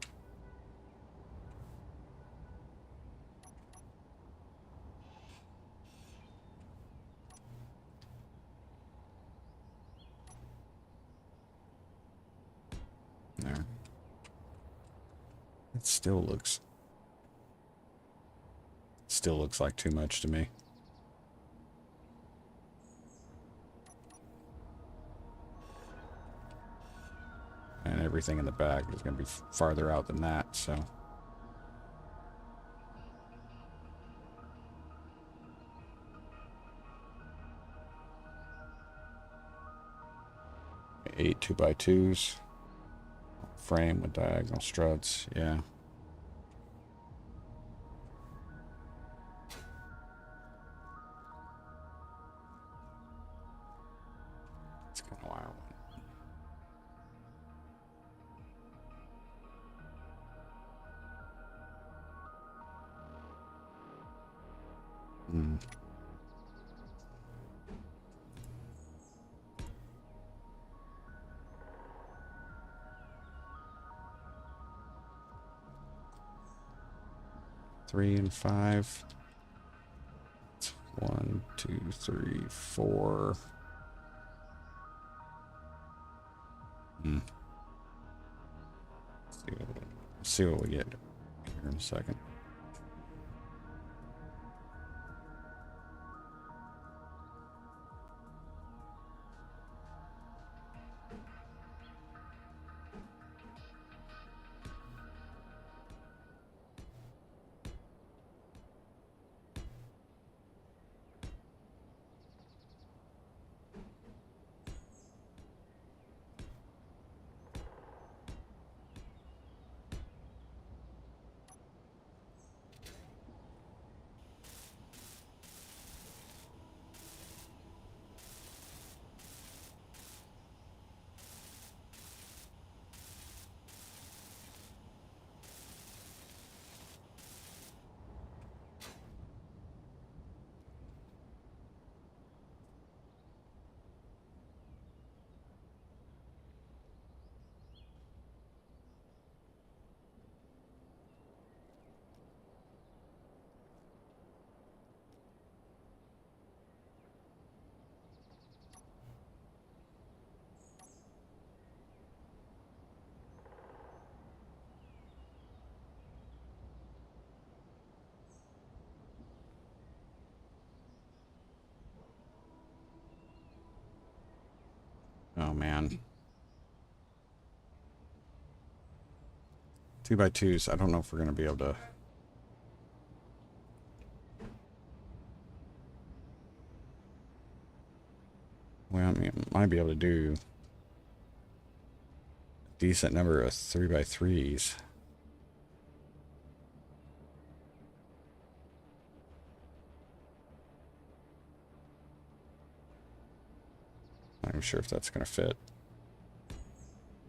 There. It still looks like too much to me. And everything in the back is going to be farther out than that, so. Eight 2x2s. Frame with diagonal struts, yeah. It's kind of wild. Hmm. Three and five. It's 1, 2, 3, 4. Hmm. See what we get here in a second. Oh man. 2x2s. I don't know if we're gonna be able to. Well, I mean, might be able to do a decent number of 3x3s. Not even sure if that's gonna fit.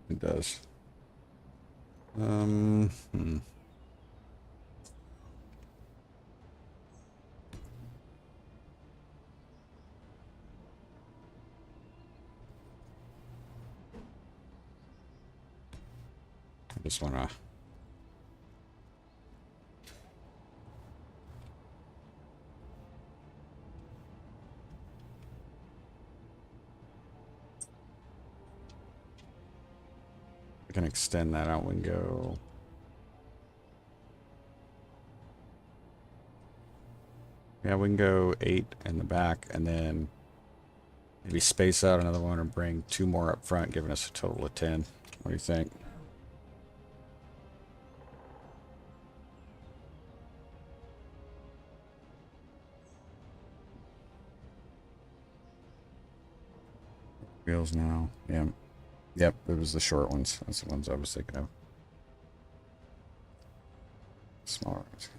It does. I just wanna. We can extend that out. We can go. Yeah, we can go 8 in the back and then maybe space out another one or bring 2 more up front, giving us a total of 10. What do you think? Wheels now. Yeah. Yep, it was the short ones. That's the ones I was thinking of. Smaller ones.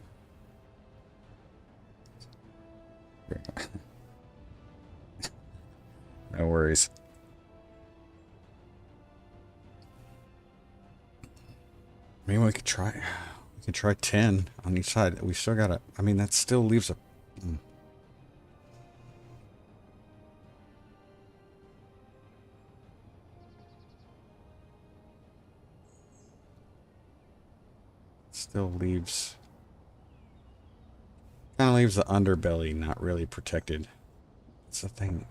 No worries. I mean, we could try 10 on each side. We still gotta, I mean, that still leaves a... Still leaves... Kind of leaves the underbelly not really protected. That's the thing.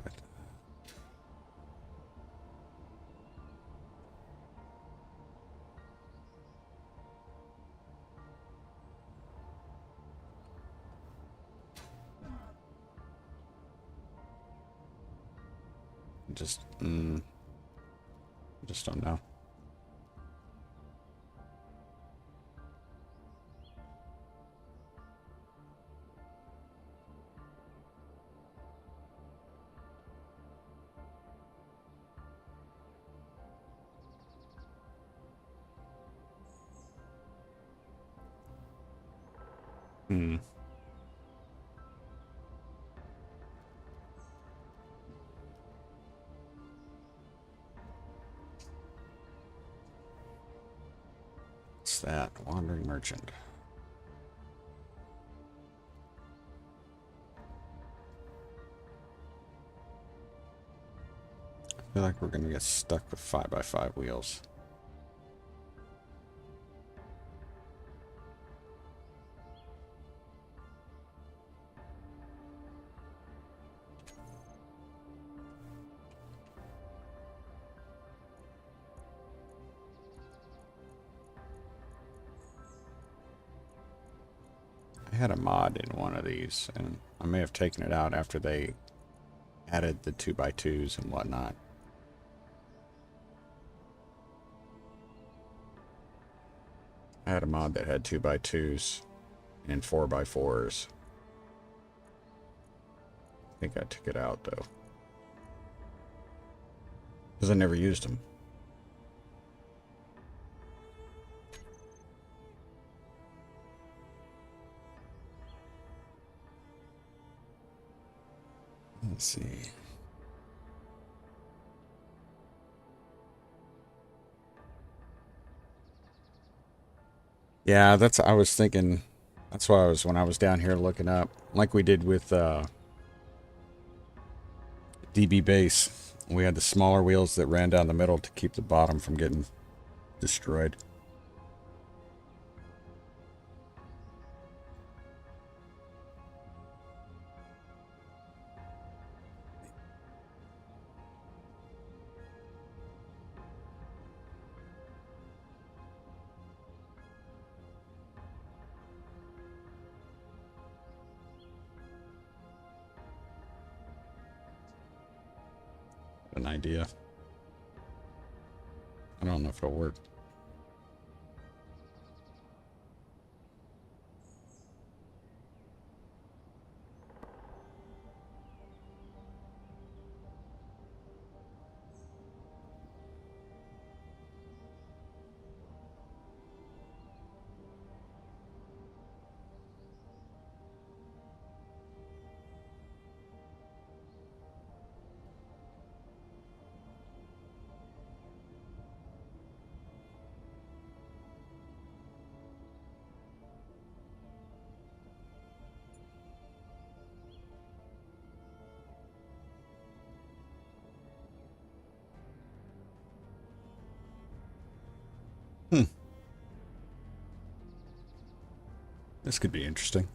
Just don't know. What's that? Wandering merchant. I feel like we're gonna get stuck with 5x5 wheels. I had a mod in one of these, and I may have taken it out after they added the 2x2s and whatnot. I had a mod that had 2x2s and 4x4s. I think I took it out though, because I never used them. Let's see. Yeah, I was thinking, that's why when I was down here looking up, like we did with DB base, we had the smaller wheels that ran down the middle to keep the bottom from getting destroyed. An idea. I don't know if it'll work. This could be interesting.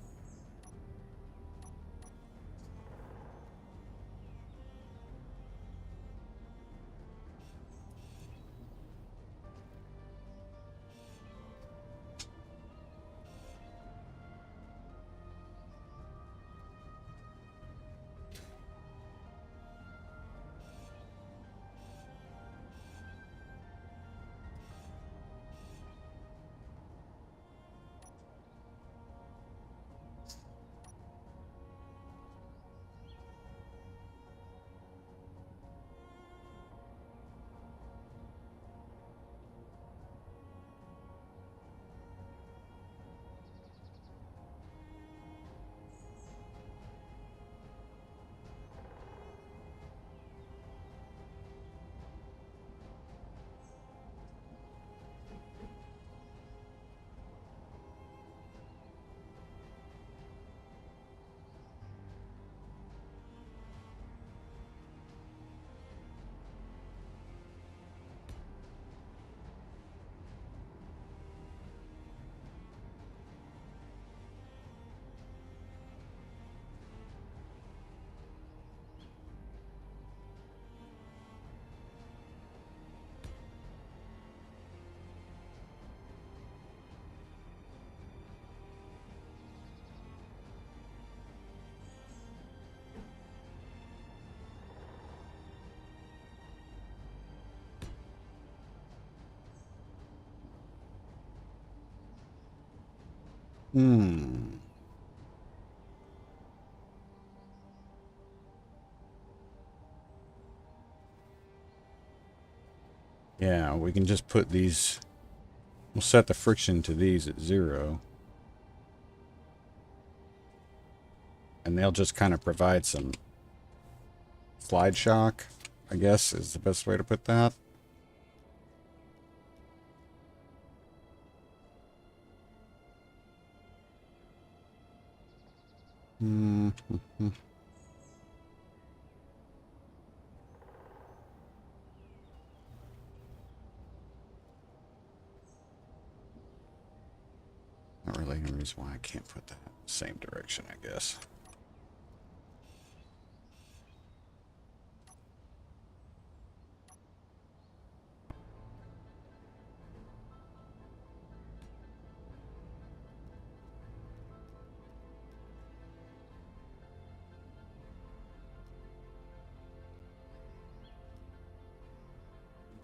Yeah, we can just put these, we'll set the friction to these at 0. And they'll just kind of provide some slide shock, I guess is the best way to put that. Not really any reason why I can't put that in the same direction, I guess.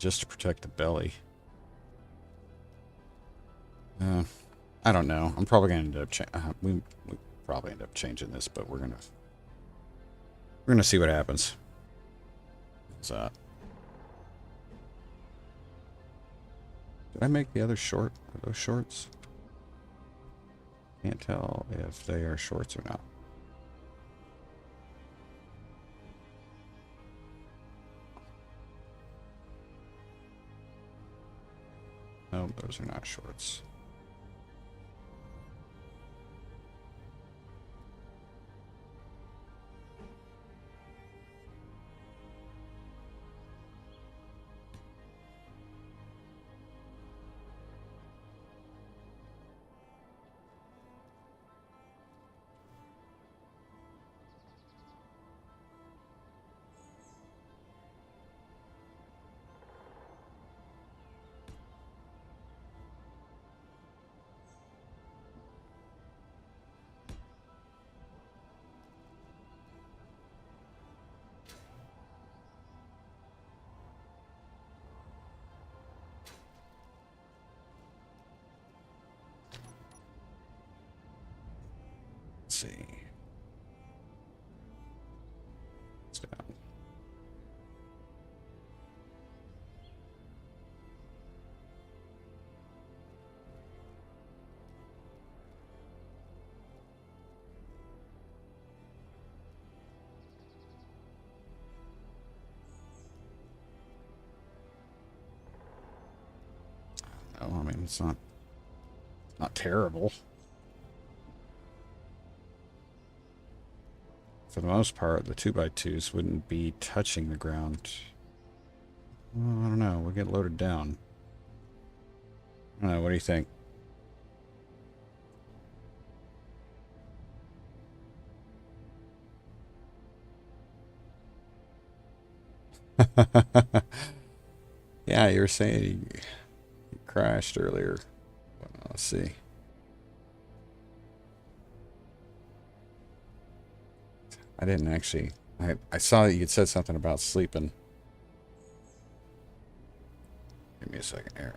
just to protect the belly. I don't know. I'm probably gonna end up we probably end up changing this, but we're gonna see what happens. What's that? Did I make the other short? Are those shorts? Can't tell if they are shorts or not. No, those are not shorts. See. It's down. No, I mean it's not terrible. For the most part, the 2x2s wouldn't be touching the ground. Well, I don't know. We'll get loaded down. I don't know. What do you think? Yeah, you were saying you crashed earlier. Well, let's see. I didn't actually. I saw that you had said something about sleeping. Give me a second here.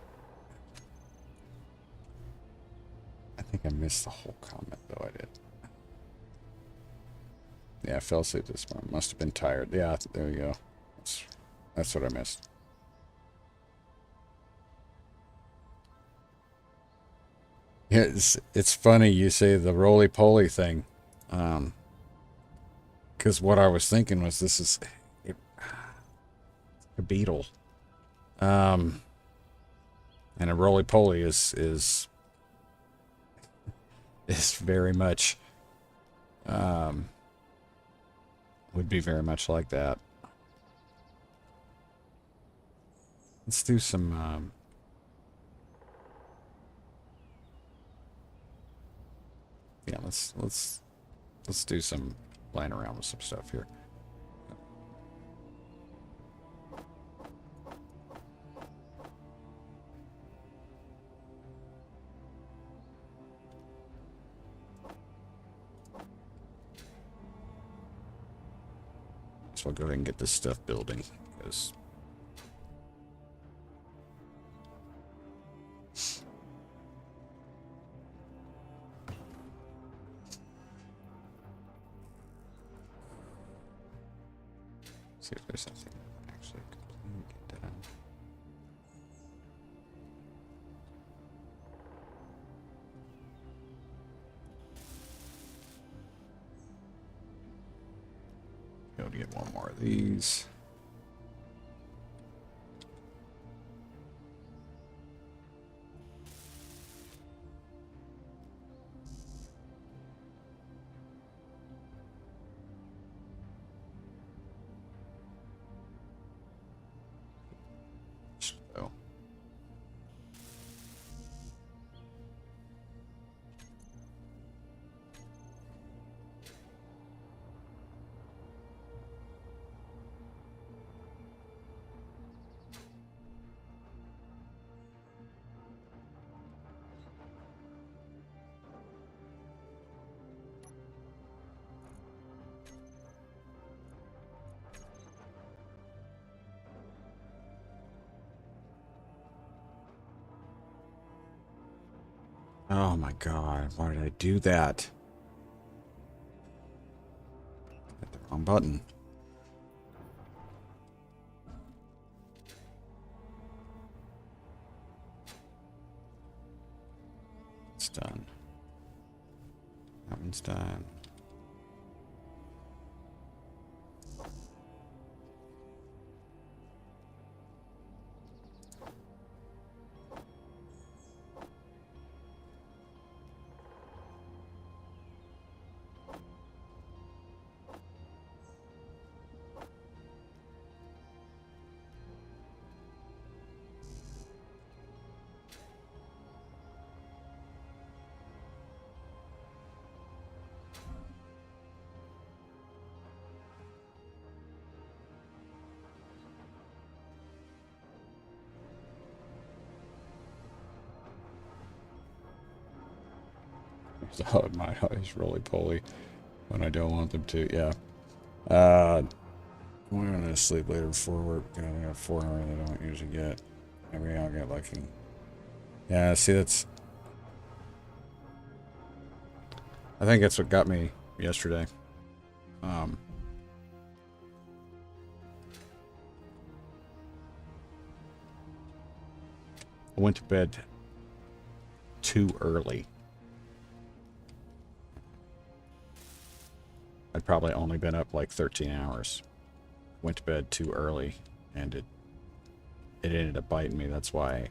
I think I missed the whole comment, though. I did. Yeah, I fell asleep this morning. Must have been tired. Yeah, there you go. That's what I missed. Yeah, it's funny you say the roly-poly thing. Because what I was thinking was this is a beetle. And a roly-poly is very much would be very much like that. Let's do some yeah, let's do some playing around with some stuff here. So I'll go ahead and get this stuff building, because see if there's something actually completely get done. Be able to get one more of these. So. Oh my god, why did I do that? Hit the wrong button. It's done. That one's done. Oh, my eyes really pulley when I don't want them to. Yeah. We're gonna sleep later before work. I got 4 hours I don't usually get. Maybe I'll get lucky. Yeah, see, that's. I think that's what got me yesterday. I went to bed too early. I'd probably only been up like 13 hours. Went to bed too early, and it ended up biting me. That's why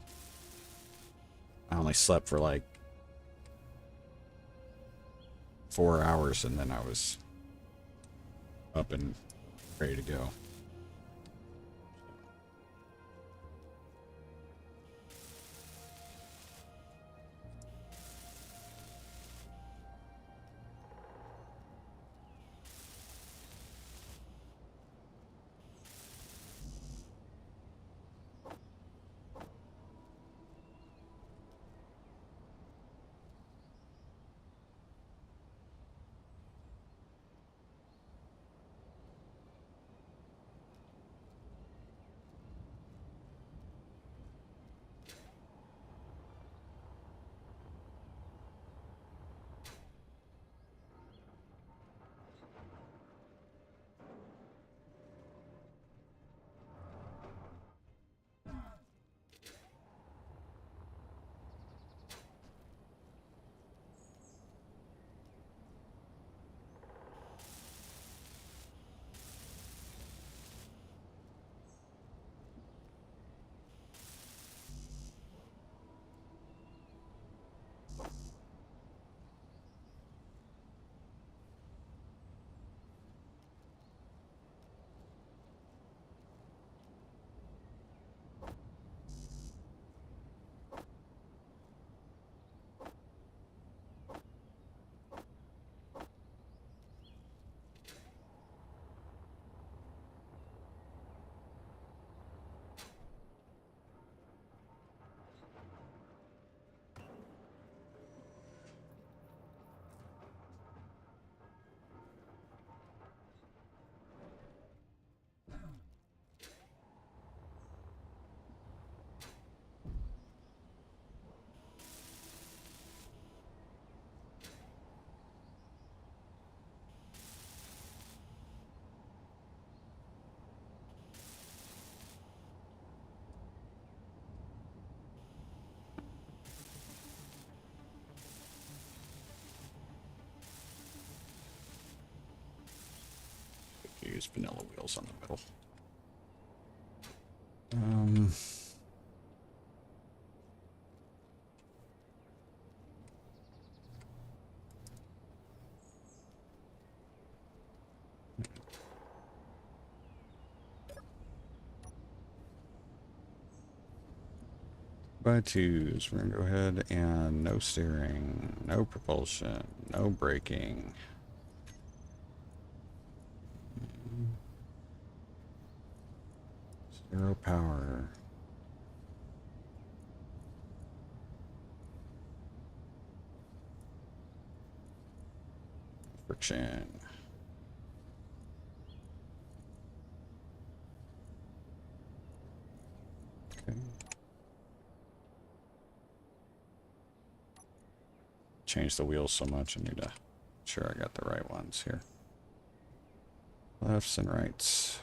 I only slept for like 4 hours, and then I was up and ready to go. Use vanilla wheels on the middle. By twos, we're gonna go ahead and no steering, no propulsion, no braking. Zero power. Friction. Okay. changed the wheels so much. I need to make sure I got the right ones here. Lefts and rights.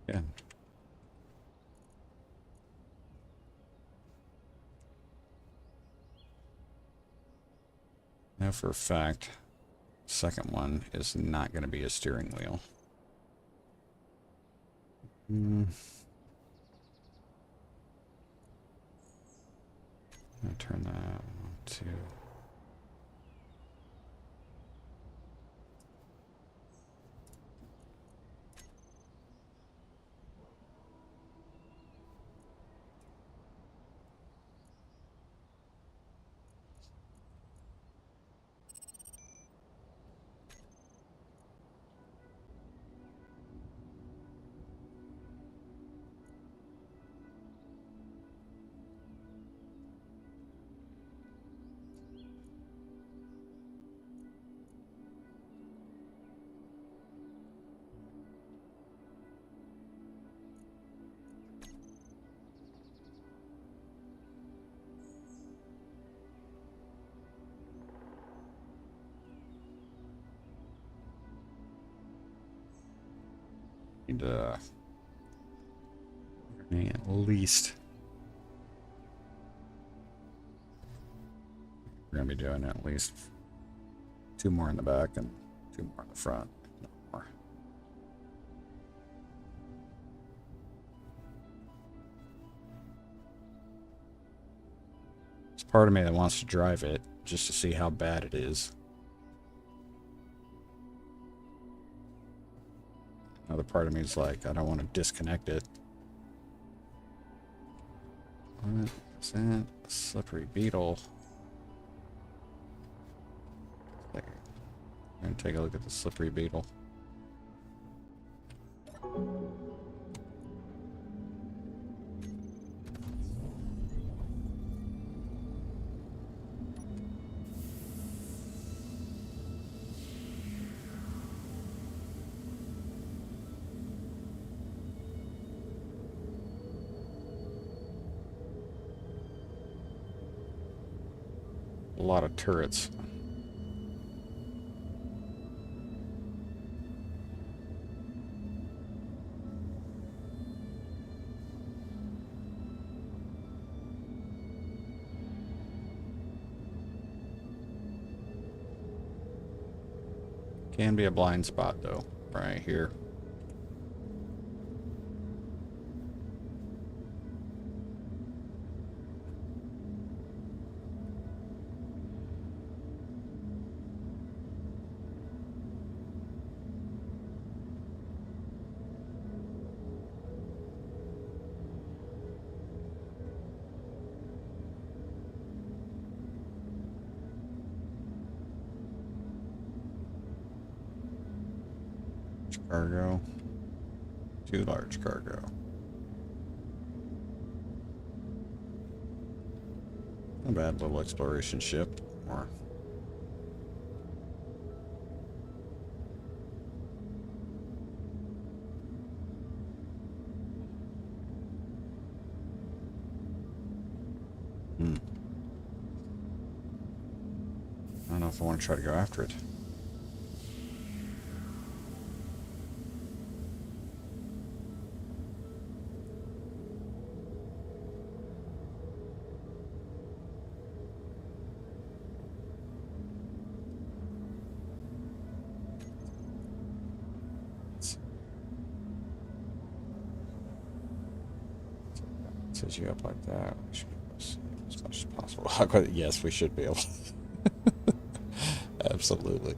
Yeah. Now for a fact, second one is not going to be a steering wheel. I'll turn that on to... Need at least... We're going to be doing at least 2 more in the back and 2 more in the front. No more. There's part of me that wants to drive it just to see how bad it is. Another part of me is like, I don't want to disconnect it. What is that? Slippery beetle. I'm going to take a look at the slippery beetle. A lot of turrets. Can be a blind spot though, right here. Cargo. Too large cargo. Not a bad little exploration ship. Or I don't know if I want to try to go after it. Says you up like that. We should be able to see as much as possible. Yes, we should be able to. Absolutely.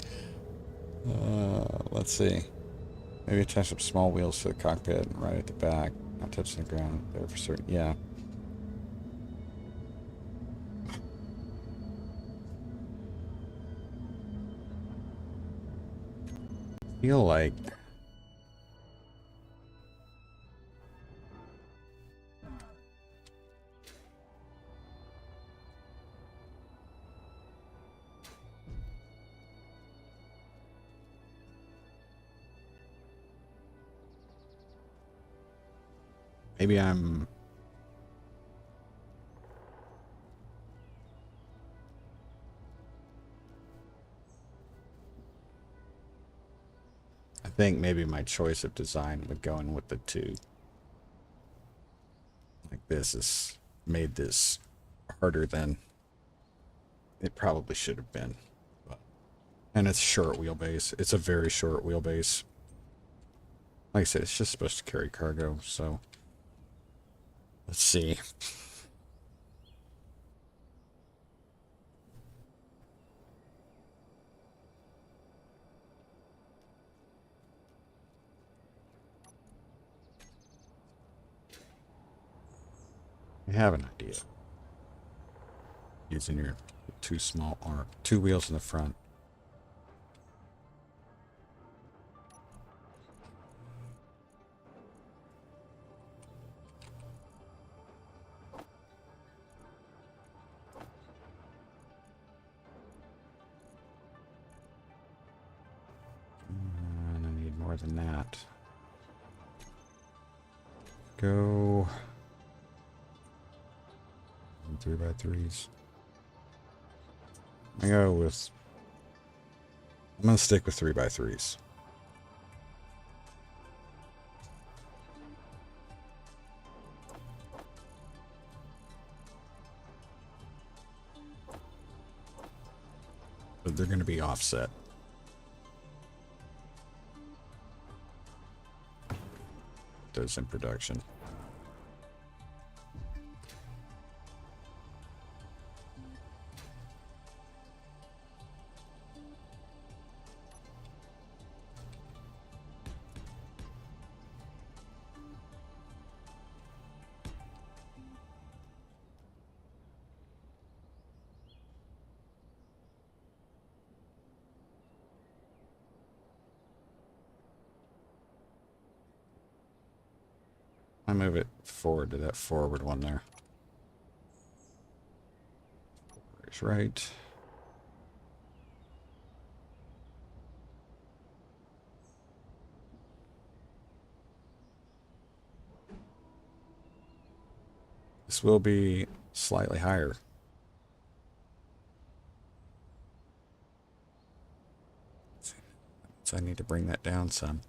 Let's see. Maybe attach some small wheels to the cockpit and right at the back. Not touching the ground there for certain. Yeah. I feel like Maybe I'm... I think maybe my choice of design with going with the two like this has made this harder than it probably should have been. But, and it's short wheelbase. It's a very short wheelbase. Like I said, it's just supposed to carry cargo, so let's see. I have an idea. Using your two small arm, two wheels in the front. And I need more than that. Go 3x3s. I'm gonna stick with 3x3s. But they're gonna be offset. Those in production. I move it forward to that forward one there. It's right. This will be slightly higher. So I need to bring that down some.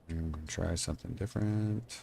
I'm going to try something different.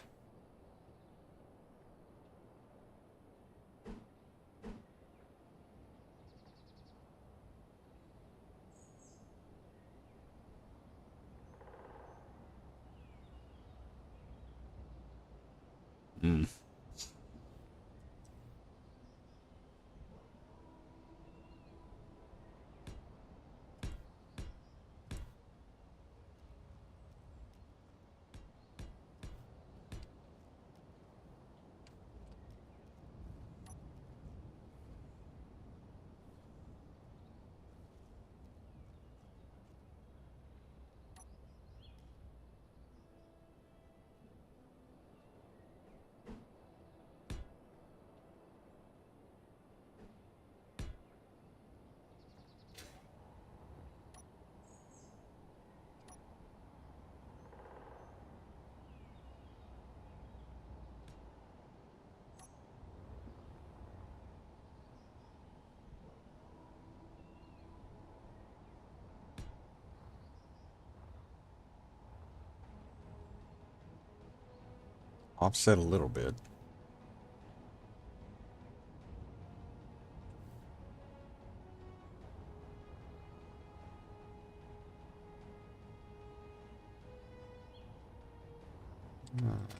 Offset a little bit.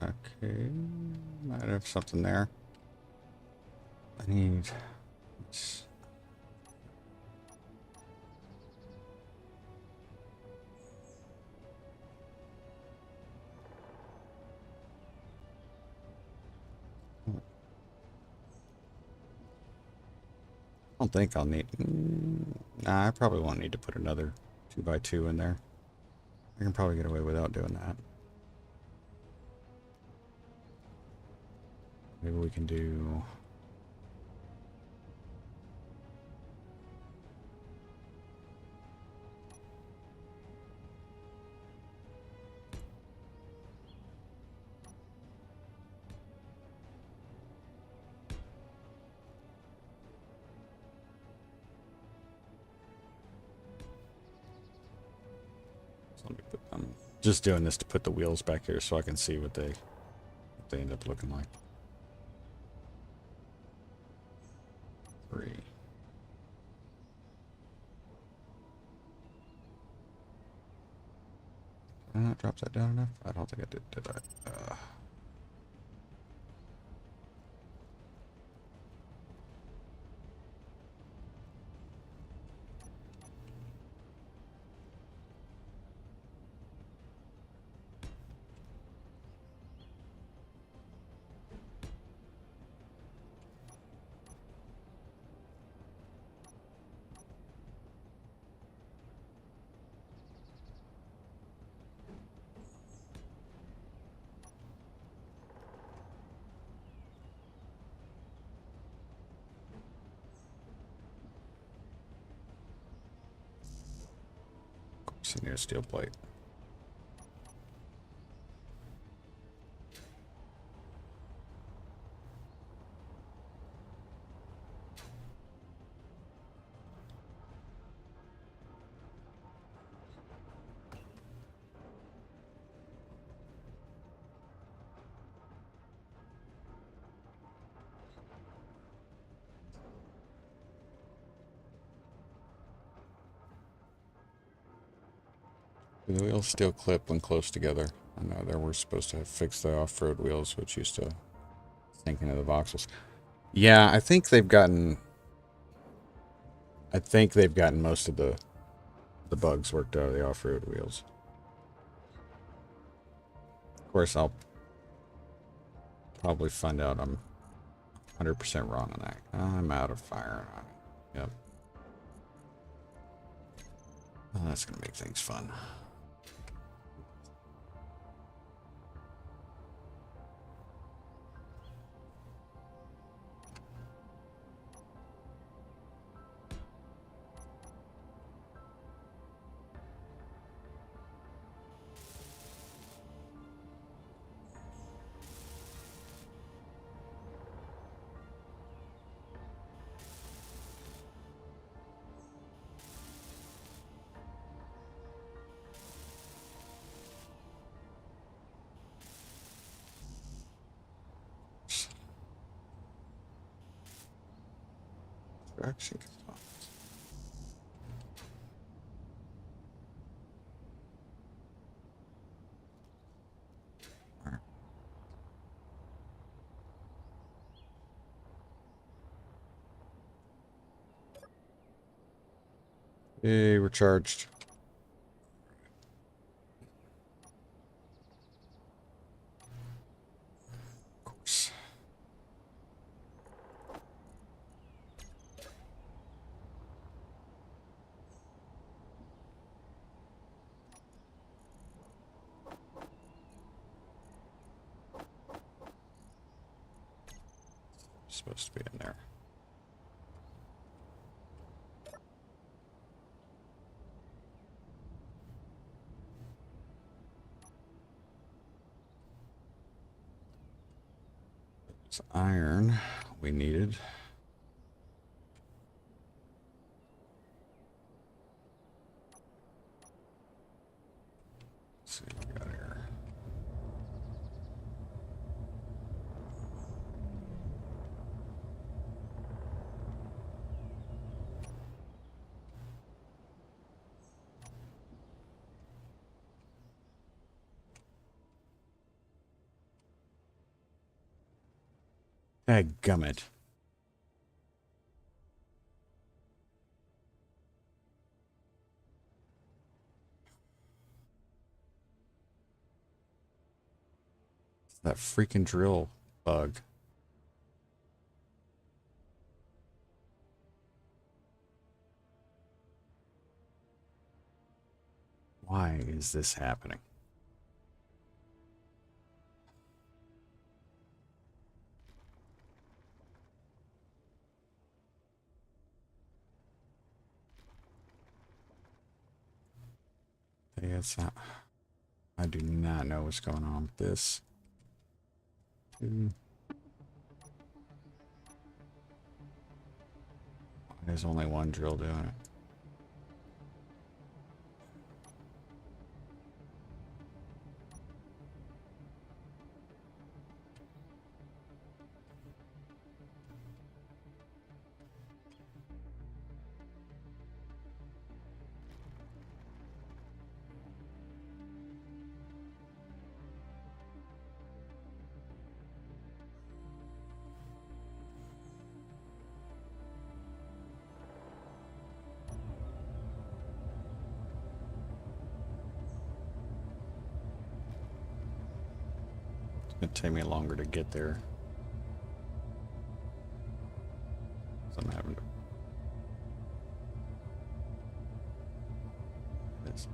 Okay, might have something there. I need... I don't think I'll need... Nah, I probably won't need to put another 2x2 in there. I can probably get away without doing that. Maybe we can do... I'm just doing this to put the wheels back here so I can see what they end up looking like. 3. Did I not drop that down enough? I don't think I did I? So I need a steel plate. Do the wheels still clip when close together? I know that we're supposed to fix the off-road wheels, which used to sink into the voxels. Yeah, I think they've gotten most of the bugs worked out of the off-road wheels. Of course, I'll probably find out I'm 100% wrong on that. I'm out of fire on it. Yep. Well, that's gonna make things fun. Traction components. All right. Hey, we're charged. Of course. Supposed to be in there. It's iron we needed. Let's see what we got here. Dadgummit. That freaking drill bug. Why is this happening? It's not. I do not know what's going on with this. There's only one drill doing it. It'd take me longer to get there. So I'm having to... This.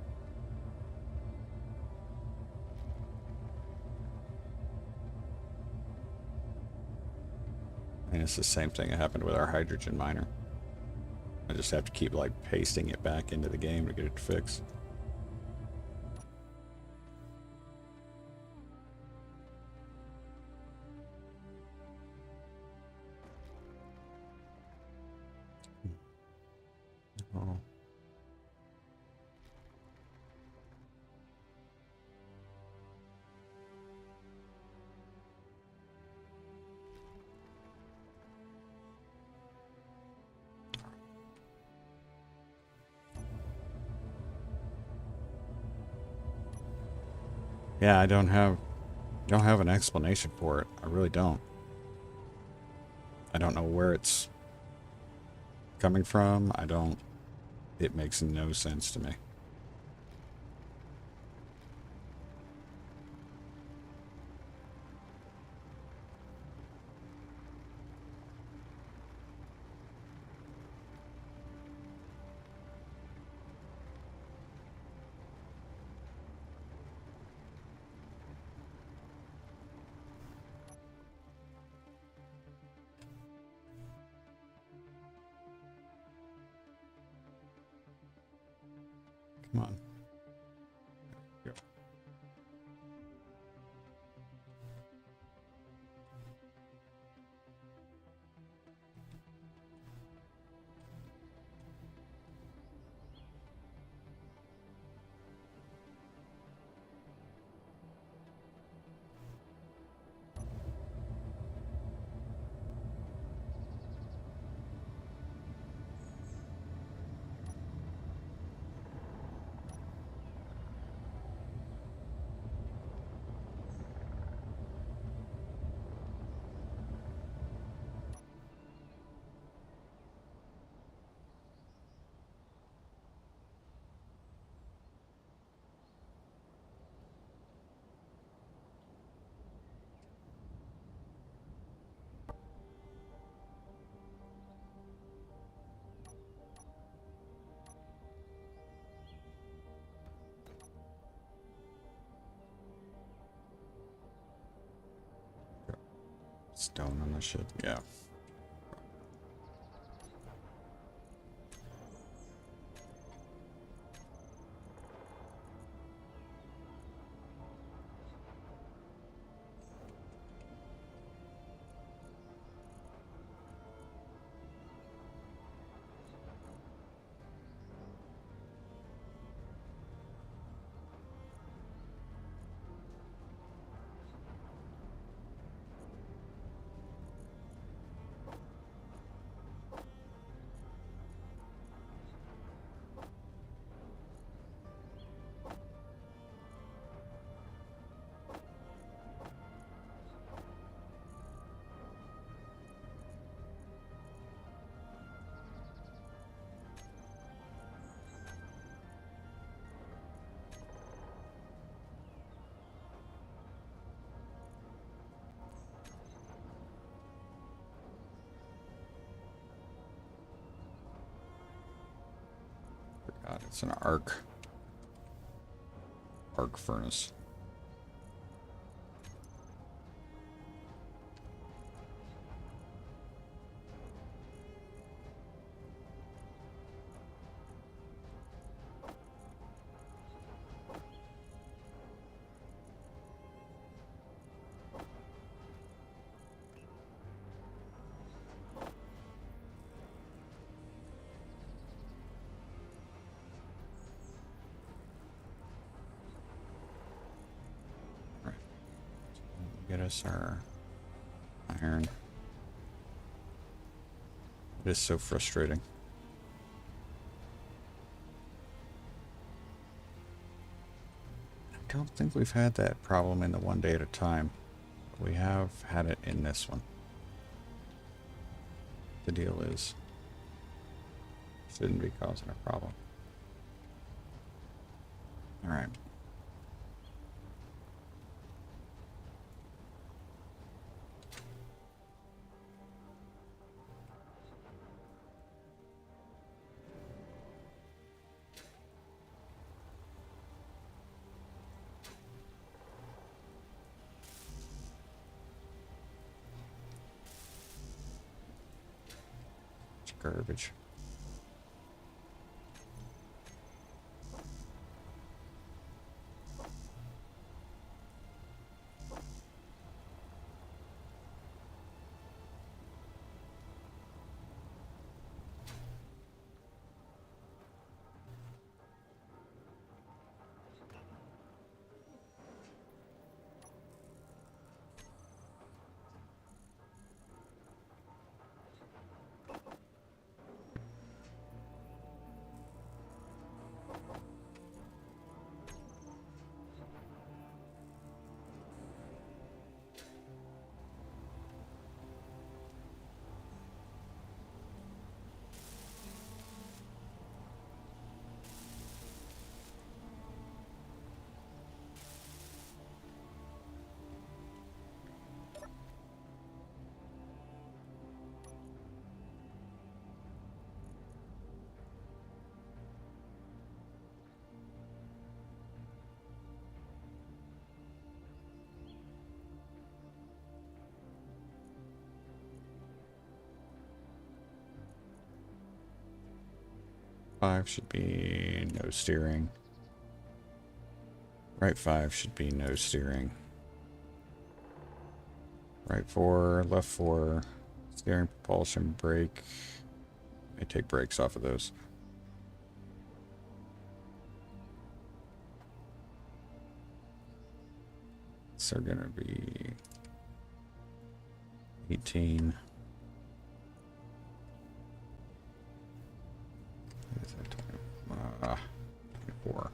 And it's the same thing that happened with our hydrogen miner. I just have to keep like pasting it back into the game to get it fixed. Oh. Yeah, I don't have an explanation for it. I really don't. I don't know where it's coming from. It makes no sense to me. Come on. Go. Stone on the ship. Yeah. God, it's an arc furnace. Get us our iron. It is so frustrating. I don't think we've had that problem in the 1 day at a time. But we have had it in this one. The deal is, shouldn't be causing a problem. All right. garbage. Five should be no steering. Right 5 should be no steering. Right 4, left 4, steering, propulsion, brake. I take brakes off of those. So they're gonna be 18. What is that? 24.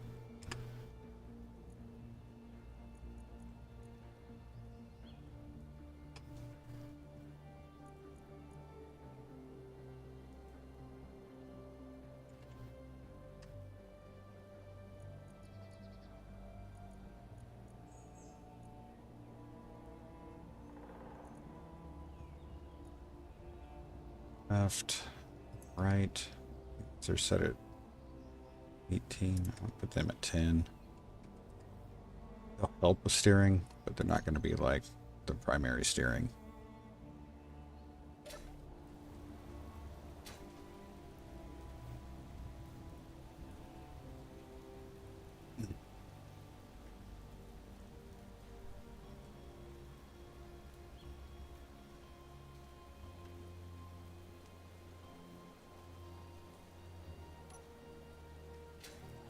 Left, right. So set it 18. I'll put them at 10. They'll help with steering, but they're not going to be like the primary steering.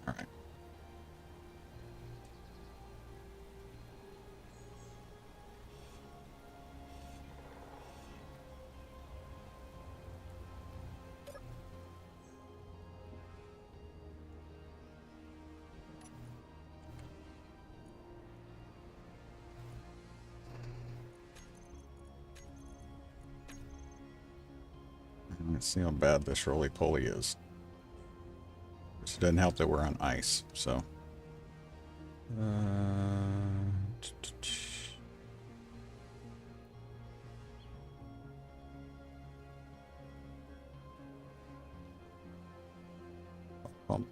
All right. Let's see how bad this roly-poly is. It doesn't help that we're on ice, so. Pump.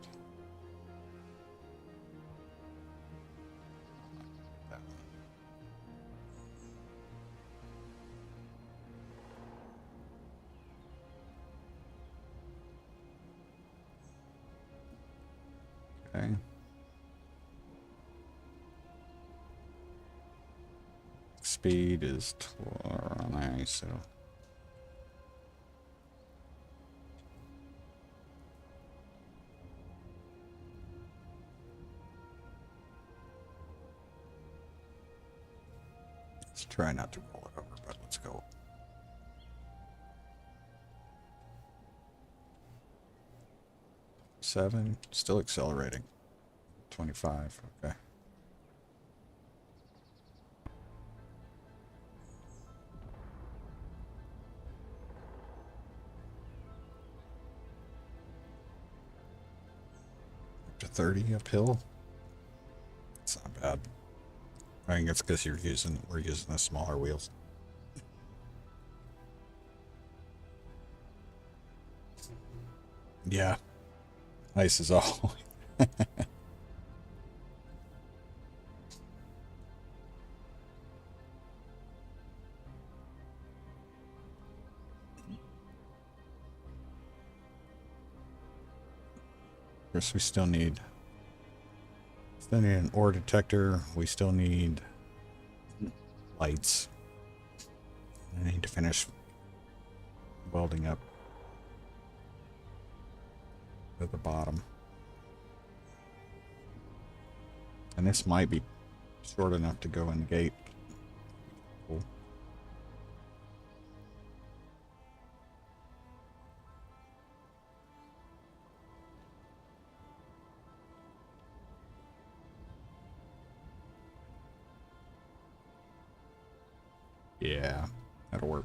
Okay. Speed is 12 on ice, so. Let's try not to roll it over, but let's go. Seven, still accelerating. 25, okay. Up to 30 uphill. It's not bad. I think it's because we're using the smaller wheels. Yeah. Ice is all. course, we still need an ore detector. We still need lights. I need to finish welding up at the bottom. And this might be short enough to go in the gate. Cool. Yeah, that'll work.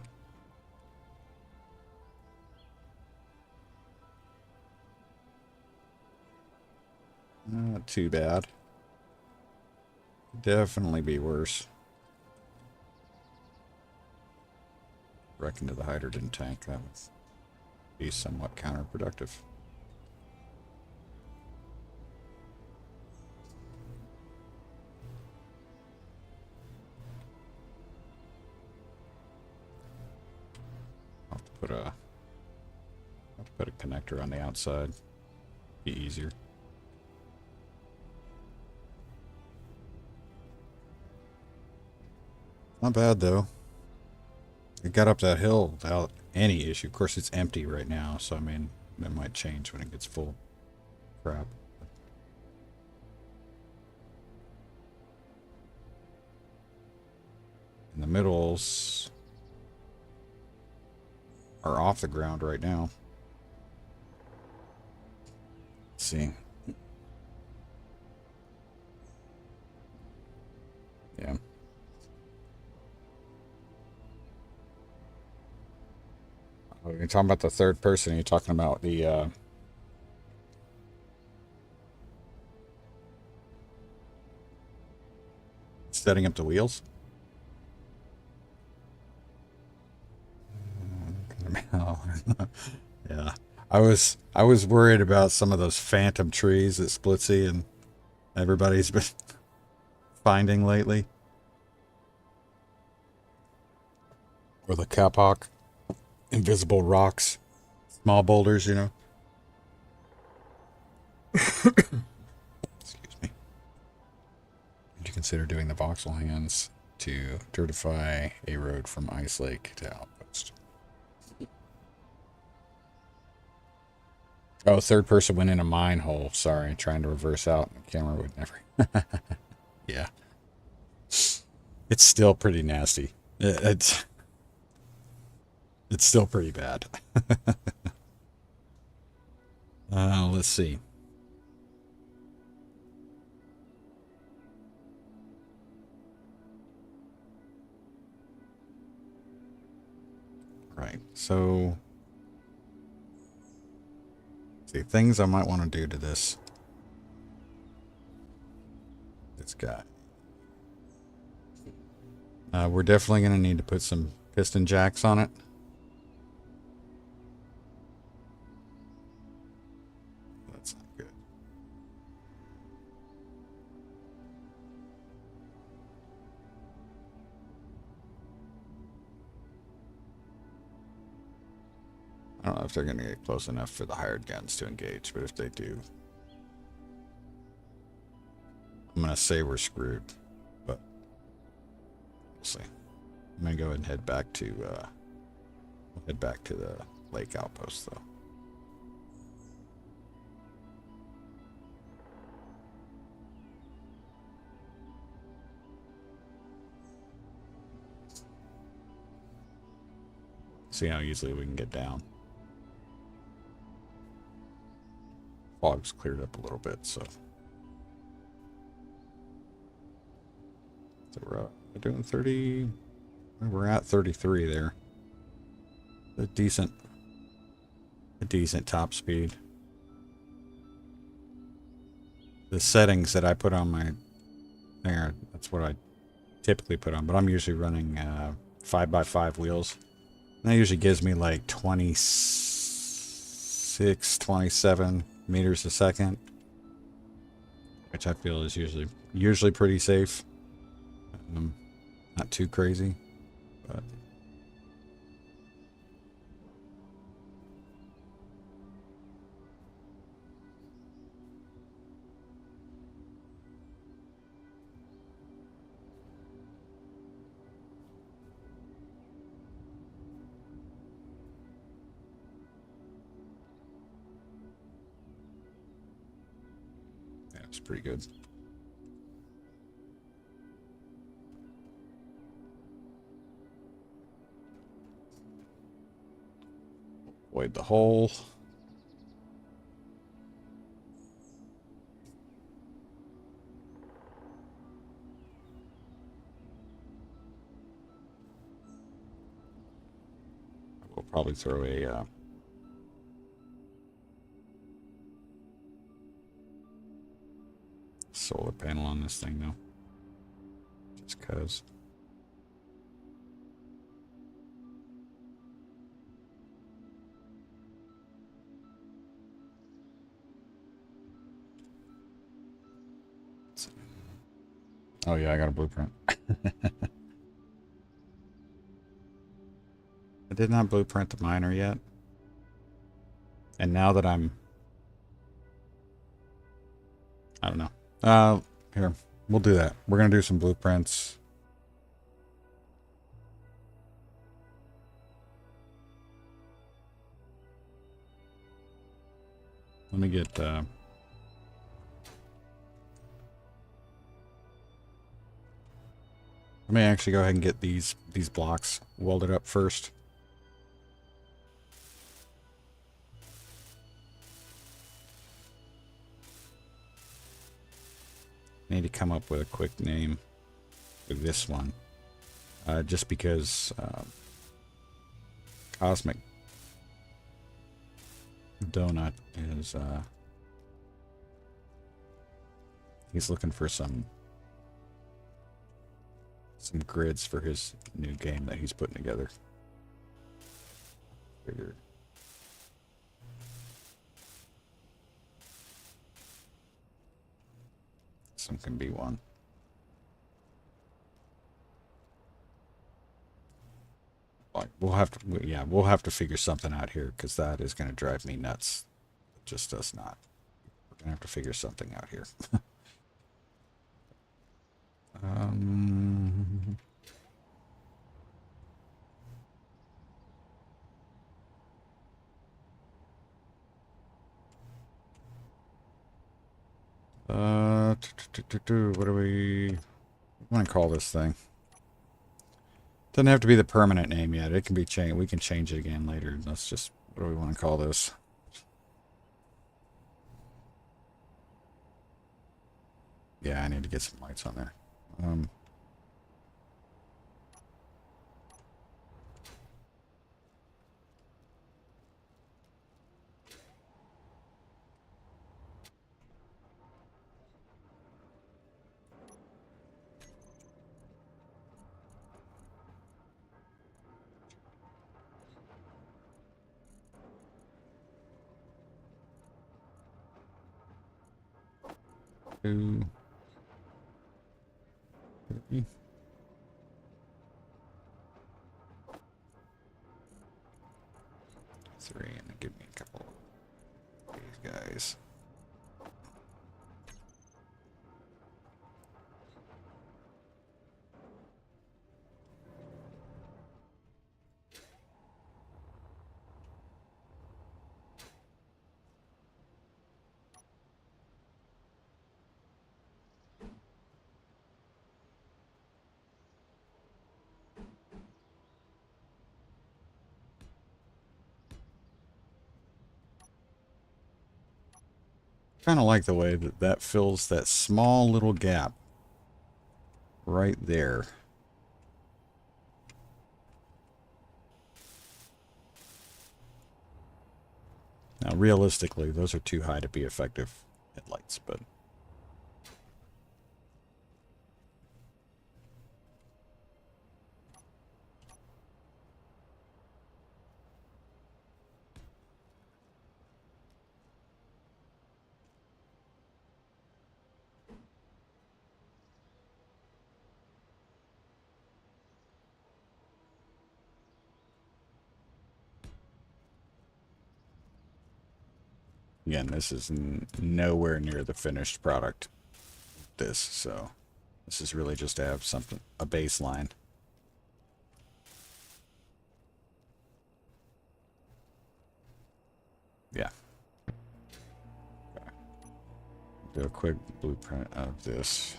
Not too bad. Definitely be worse. Wreck into the hydrogen tank. That would be somewhat counterproductive. I'll have to put a connector on the outside. Be easier. Not bad though. It got up that hill without any issue. Of course, it's empty right now, so I mean, that might change when it gets full. Crap. And the middles are off the ground right now. Let's see. Yeah. Oh, you're talking about the third person. You're talking about the setting up the wheels. Yeah, I was worried about some of those phantom trees that Splitsy and everybody's been finding lately, or the Kapok invisible rocks, small boulders, you know. Excuse me. Would you consider doing the voxel hands to dirtify a road from Ice Lake to Outpost? Oh, third person went in a mine hole. Sorry, trying to reverse out. The camera would never. Yeah. It's still pretty nasty. It's still pretty bad. Let's see. Right, so... see, things I might want to do to this guy. We're definitely going to need to put some piston jacks on it. That's not good. I don't know if they're going to get close enough for the hired guns to engage, but if they do, I'm going to say we're screwed, but we'll see. I'm going to go ahead and head back to the lake outpost, though. See how easily we can get down. Fog's cleared up a little bit, so we're doing 30. We're at 33 there. A decent top speed. The settings that I put on my there, that's what I typically put on, but I'm usually running 5x5 wheels. And that usually gives me like 26, 27 meters a second, which I feel is usually pretty safe. Not too crazy, but It's pretty good. Avoid the hole. We'll probably throw a solar panel on this thing though, just cause. Oh yeah, I got a blueprint. I did not blueprint the miner yet. And now that I don't know. Here, we'll do that. We're going to do some blueprints. Let me get, let me actually go ahead and get these blocks welded up first. I need to come up with a quick name for this one. Just because Cosmic Donut is he's looking for some grids for his new game that he's putting together. Figured. Some can be one. Like we'll have to figure something out here because that is going to drive me nuts. It just does not. We're going to have to figure something out here. What do we want to call this thing? Doesn't have to be the permanent name yet. It can be changed. We can change it again later. Let's just, what do we want to call this? Yeah, I need to get some lights on there. Two, three. Three, and give me a couple of these guys. Kind of like the way that fills that small little gap right there. Now, realistically, those are too high to be effective headlights, but again, this is nowhere near the finished product. So this is really just to have something, a baseline. Yeah. Okay. Do a quick blueprint of this.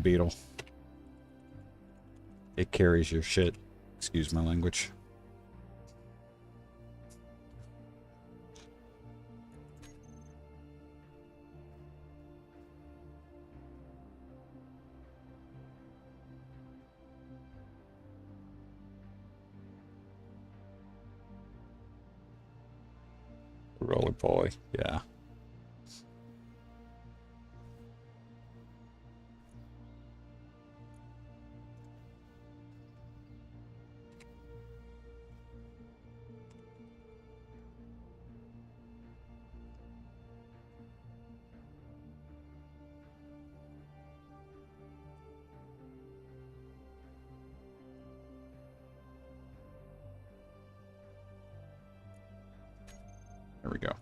Beetle. It carries your shit. Excuse my language. Roly poly, yeah. There we go.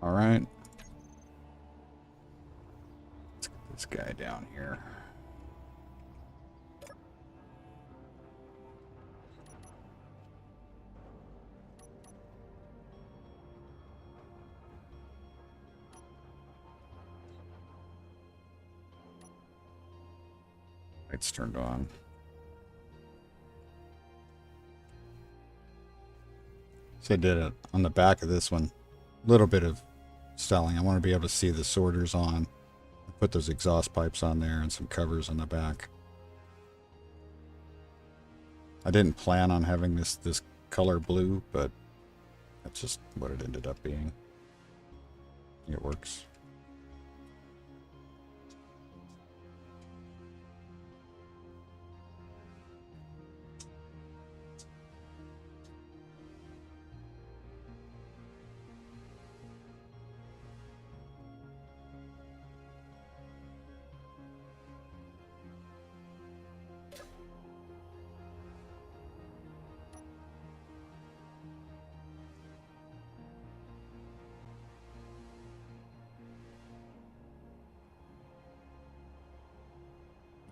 All right. Let's get this guy down here. Lights turned on. So I did it on the back of this one. A little bit of styling. I want to be able to see the sorters on. Put those exhaust pipes on there and some covers on the back. I didn't plan on having this color blue, but that's just what it ended up being. It works.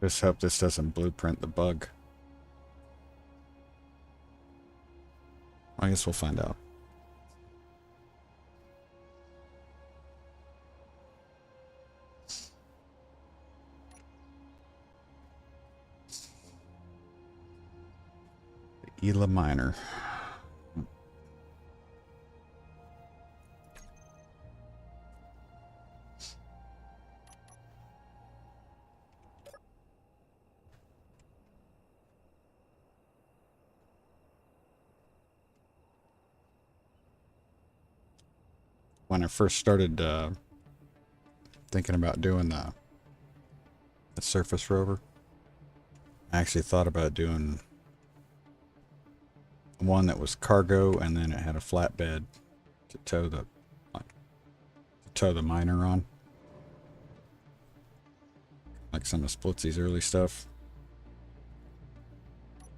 Just hope this doesn't blueprint the bug. I guess we'll find out. The Ela Miner. When I first started thinking about doing the surface rover, I actually thought about doing one that was cargo and then it had a flatbed to tow the miner on, like some of Splitsy's early stuff.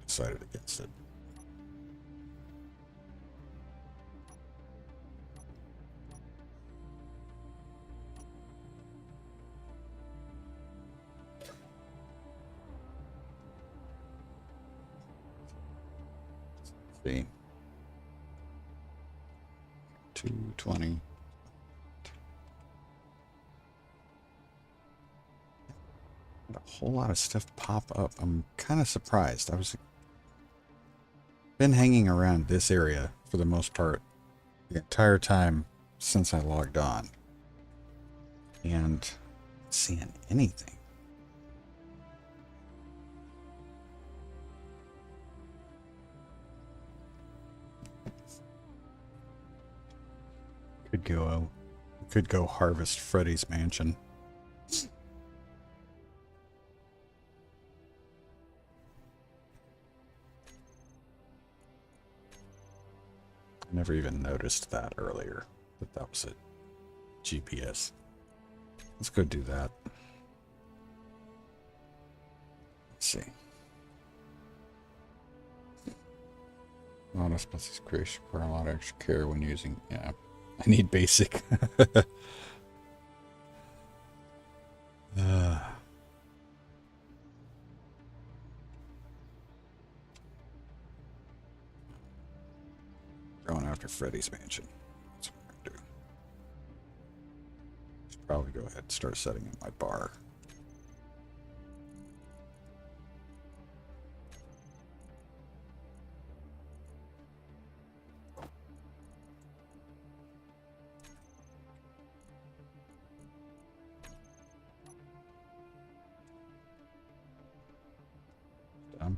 Decided against it. See, 220. A whole lot of stuff pop up. I'm kind of surprised. I was been hanging around this area for the most part the entire time since I logged on, and not seeing anything. Could go harvest Freddy's mansion. I never even noticed that earlier, that was it. GPS. Let's go do that. Let's see. A lot of species creation require a lot of extra care when using. Yeah, I need basic. Going after Freddy's mansion. That's what I'm gonna do. Should probably go ahead and start setting in my bar. Done.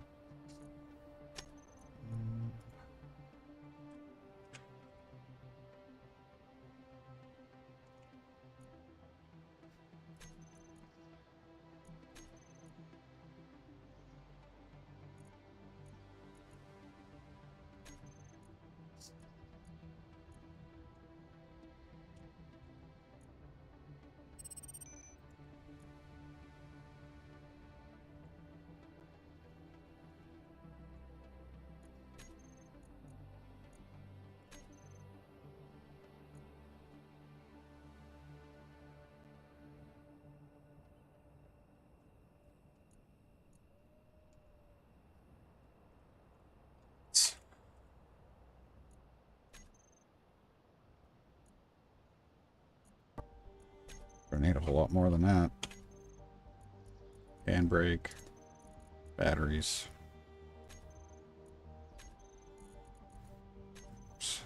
I need a whole lot more than that. Handbrake, batteries. Oops.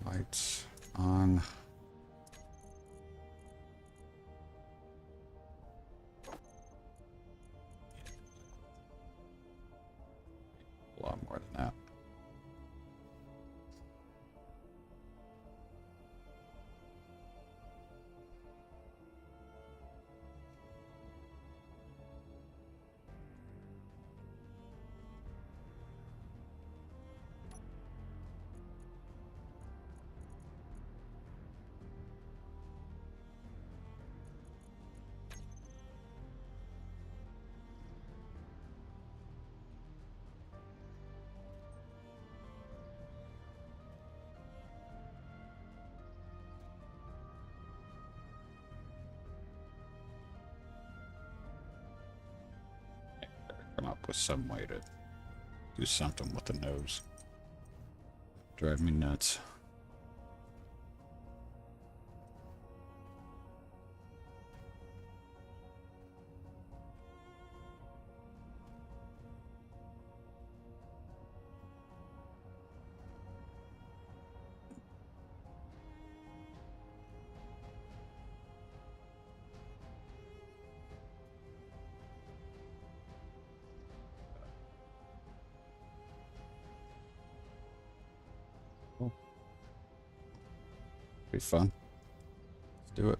Lights on. A lot more than that. Come up with some way to do something with the nose. Drive me nuts. Be fun. Let's do it.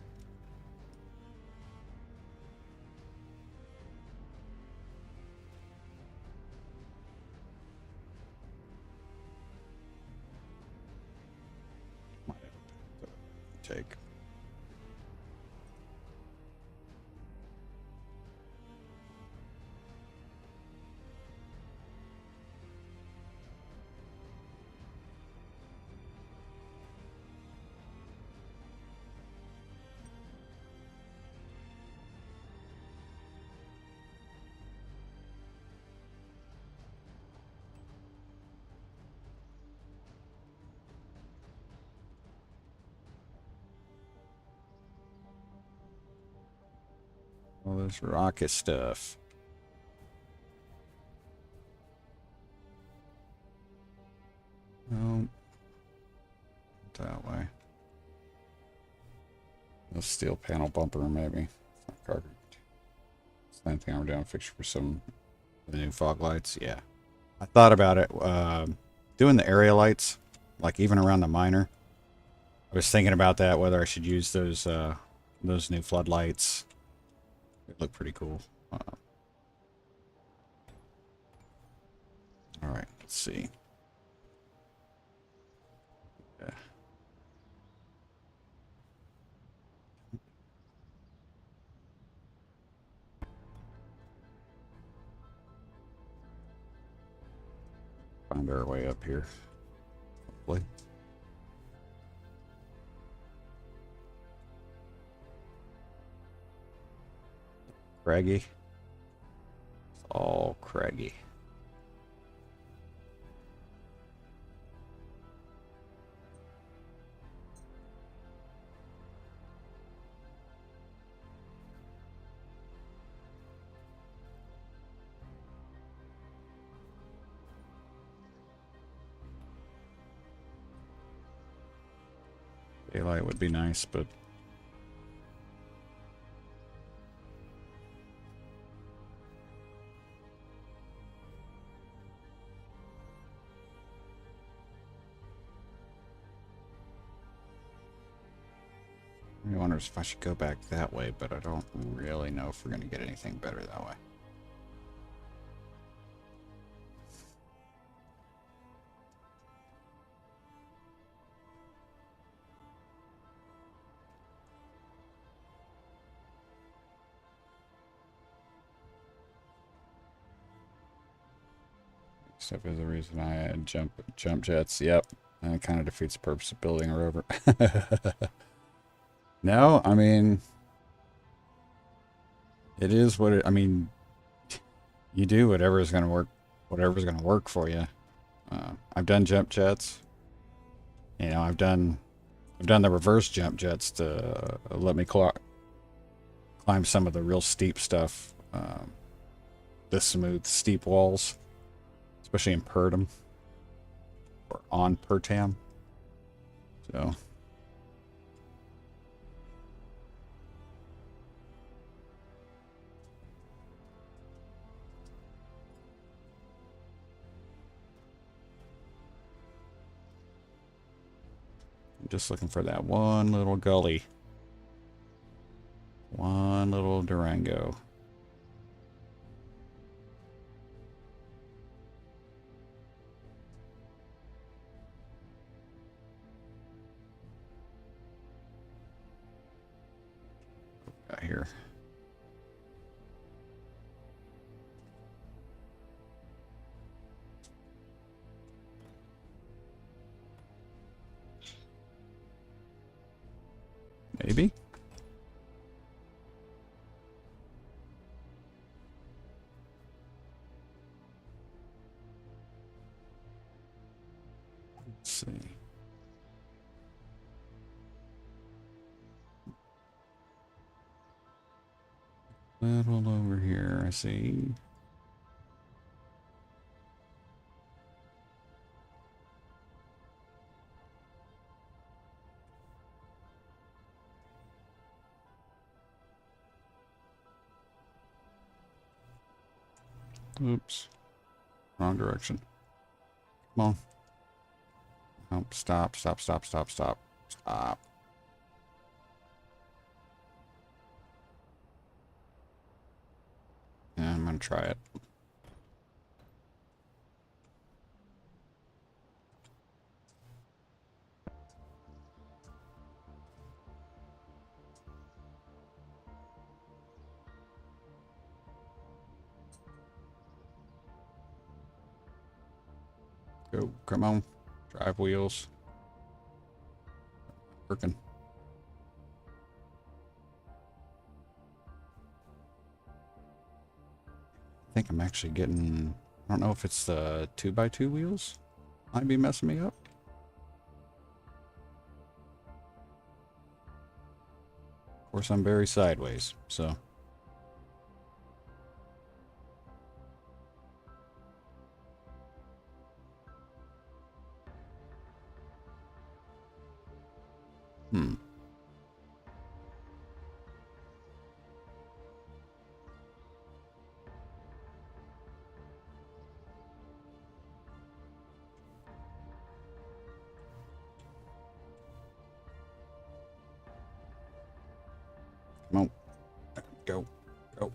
Might have to take. All this rocket stuff. No. That way. A steel panel bumper, maybe. It's not It's the thing I'm doing. Fixture for some of the new fog lights. Yeah. I thought about it. Doing the area lights, like even around the miner. I was thinking about that, whether I should use those new floodlights. They look pretty cool. All right, let's see. Yeah. Find our way up here. Hopefully. Craggy. It's all craggy. Daylight would be nice, but I wonder if I should go back that way, but I don't really know if we're going to get anything better that way. Except for the reason I had jump jets. Yep. And it kind of defeats the purpose of building a rover. No, I mean, it is what it, I mean, you do whatever's going to work for you. I've done jump jets. You know, I've done the reverse jump jets to let me climb some of the real steep stuff. The smooth, steep walls. Especially in Pertam. Or on Pertam. So. I'm just looking for that one little gully. One little Durango. Got here. Maybe. Let's see. Little over here, I see. Oops. Wrong direction. Come on. Oh, stop, stop, stop, stop, stop. Stop. Yeah, I'm gonna try it. Go, come on. Drive wheels. Working. I think I'm actually getting, I don't know if it's the 2x2 wheels. Might be messing me up. Of course, I'm very sideways, so. Come on. Go. Go.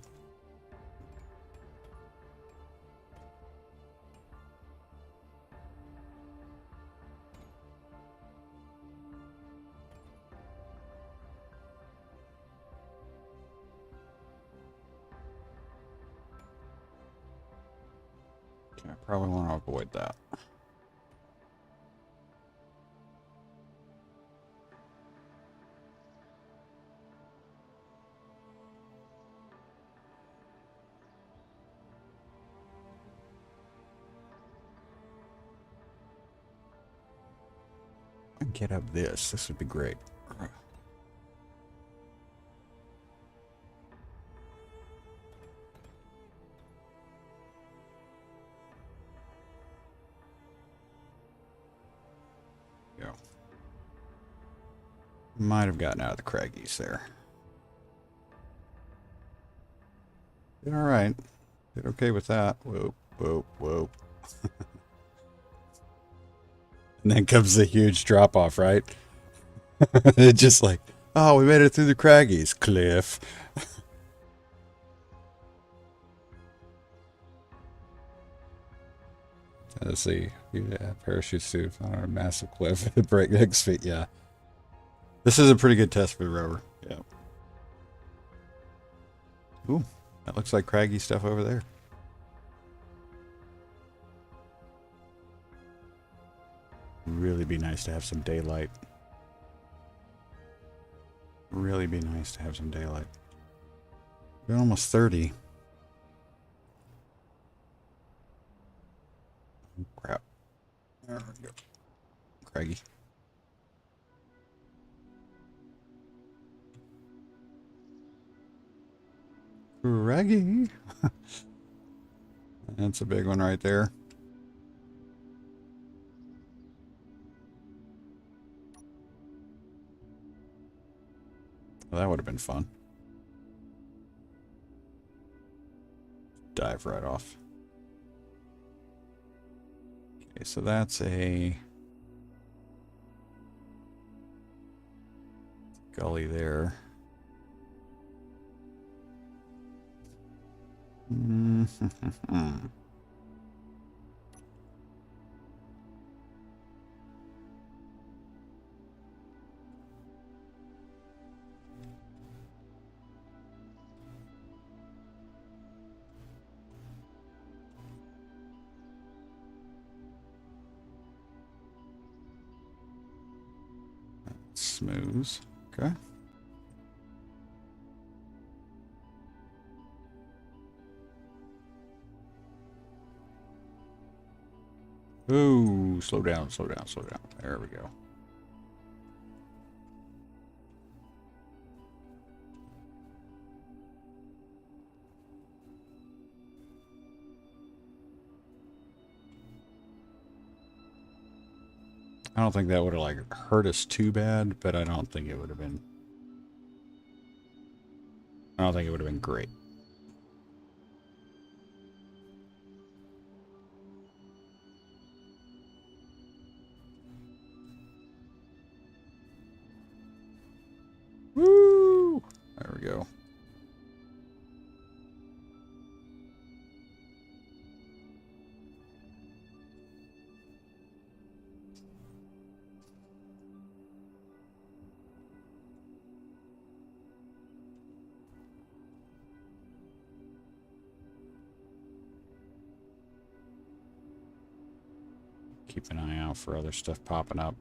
Okay, I probably want to avoid that. Get up this. This would be great. Go. Might have gotten out of the craggies there. Did all right. Did okay with that. Whoa, whoa, whoa. And then comes the huge drop off, right? It's just like, oh, we made it through the craggies, cliff. Let's see. Yeah, parachute suit on a massive cliff. Breakneck speed. Yeah. This is a pretty good test for the rover. Yeah. Ooh, that looks like craggy stuff over there. Really be nice to have some daylight. Really be nice to have some daylight. We're almost 30. Crap. There we go. Craggy. Craggy. That's a big one right there. Well, that would have been fun. Dive right off. Okay, so that's a gully there. Smooth. Okay. Ooh, slow down, slow down, slow down. There we go. I don't think that would have like hurt us too bad, but I don't think it would have been. I don't think it would have been great. Woo! There we go. Keep an eye out for other stuff popping up.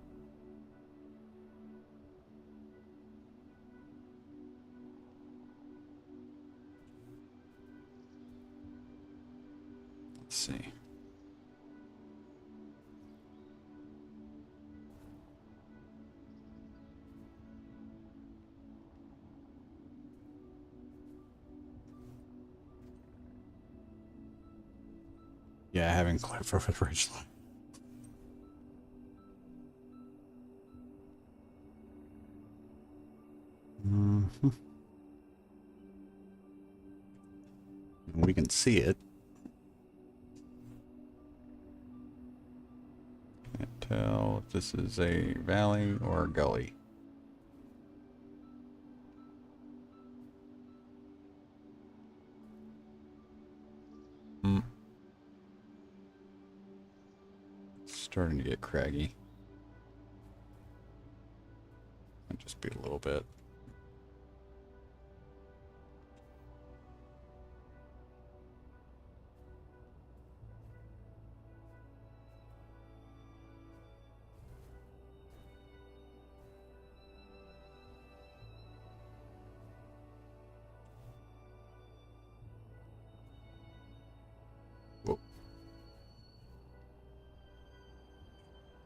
Let's see. Yeah, having cliff over the ridge line. We can see it. Can't tell if this is a valley or a gully. Starting to get craggy. Might just be a little bit. Whoa.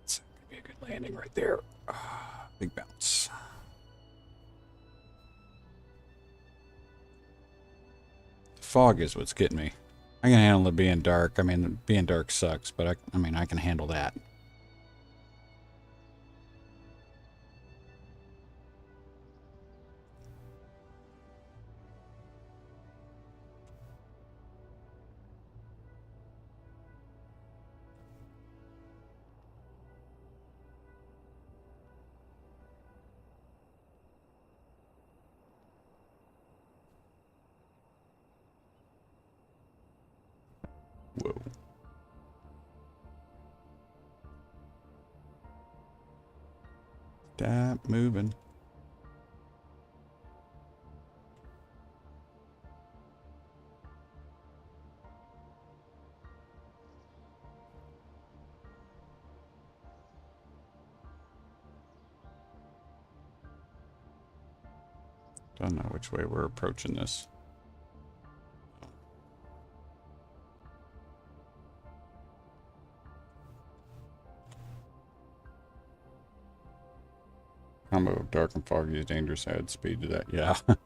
That's gonna be a good landing right there. Big bounce. Fog is what's getting me. I can handle it being dark. I mean, being dark sucks, but I mean, I can handle that. Whoa. Stop moving. Don't know which way we're approaching this. Combo of dark and foggy is dangerous. Add speed to that. Yeah. This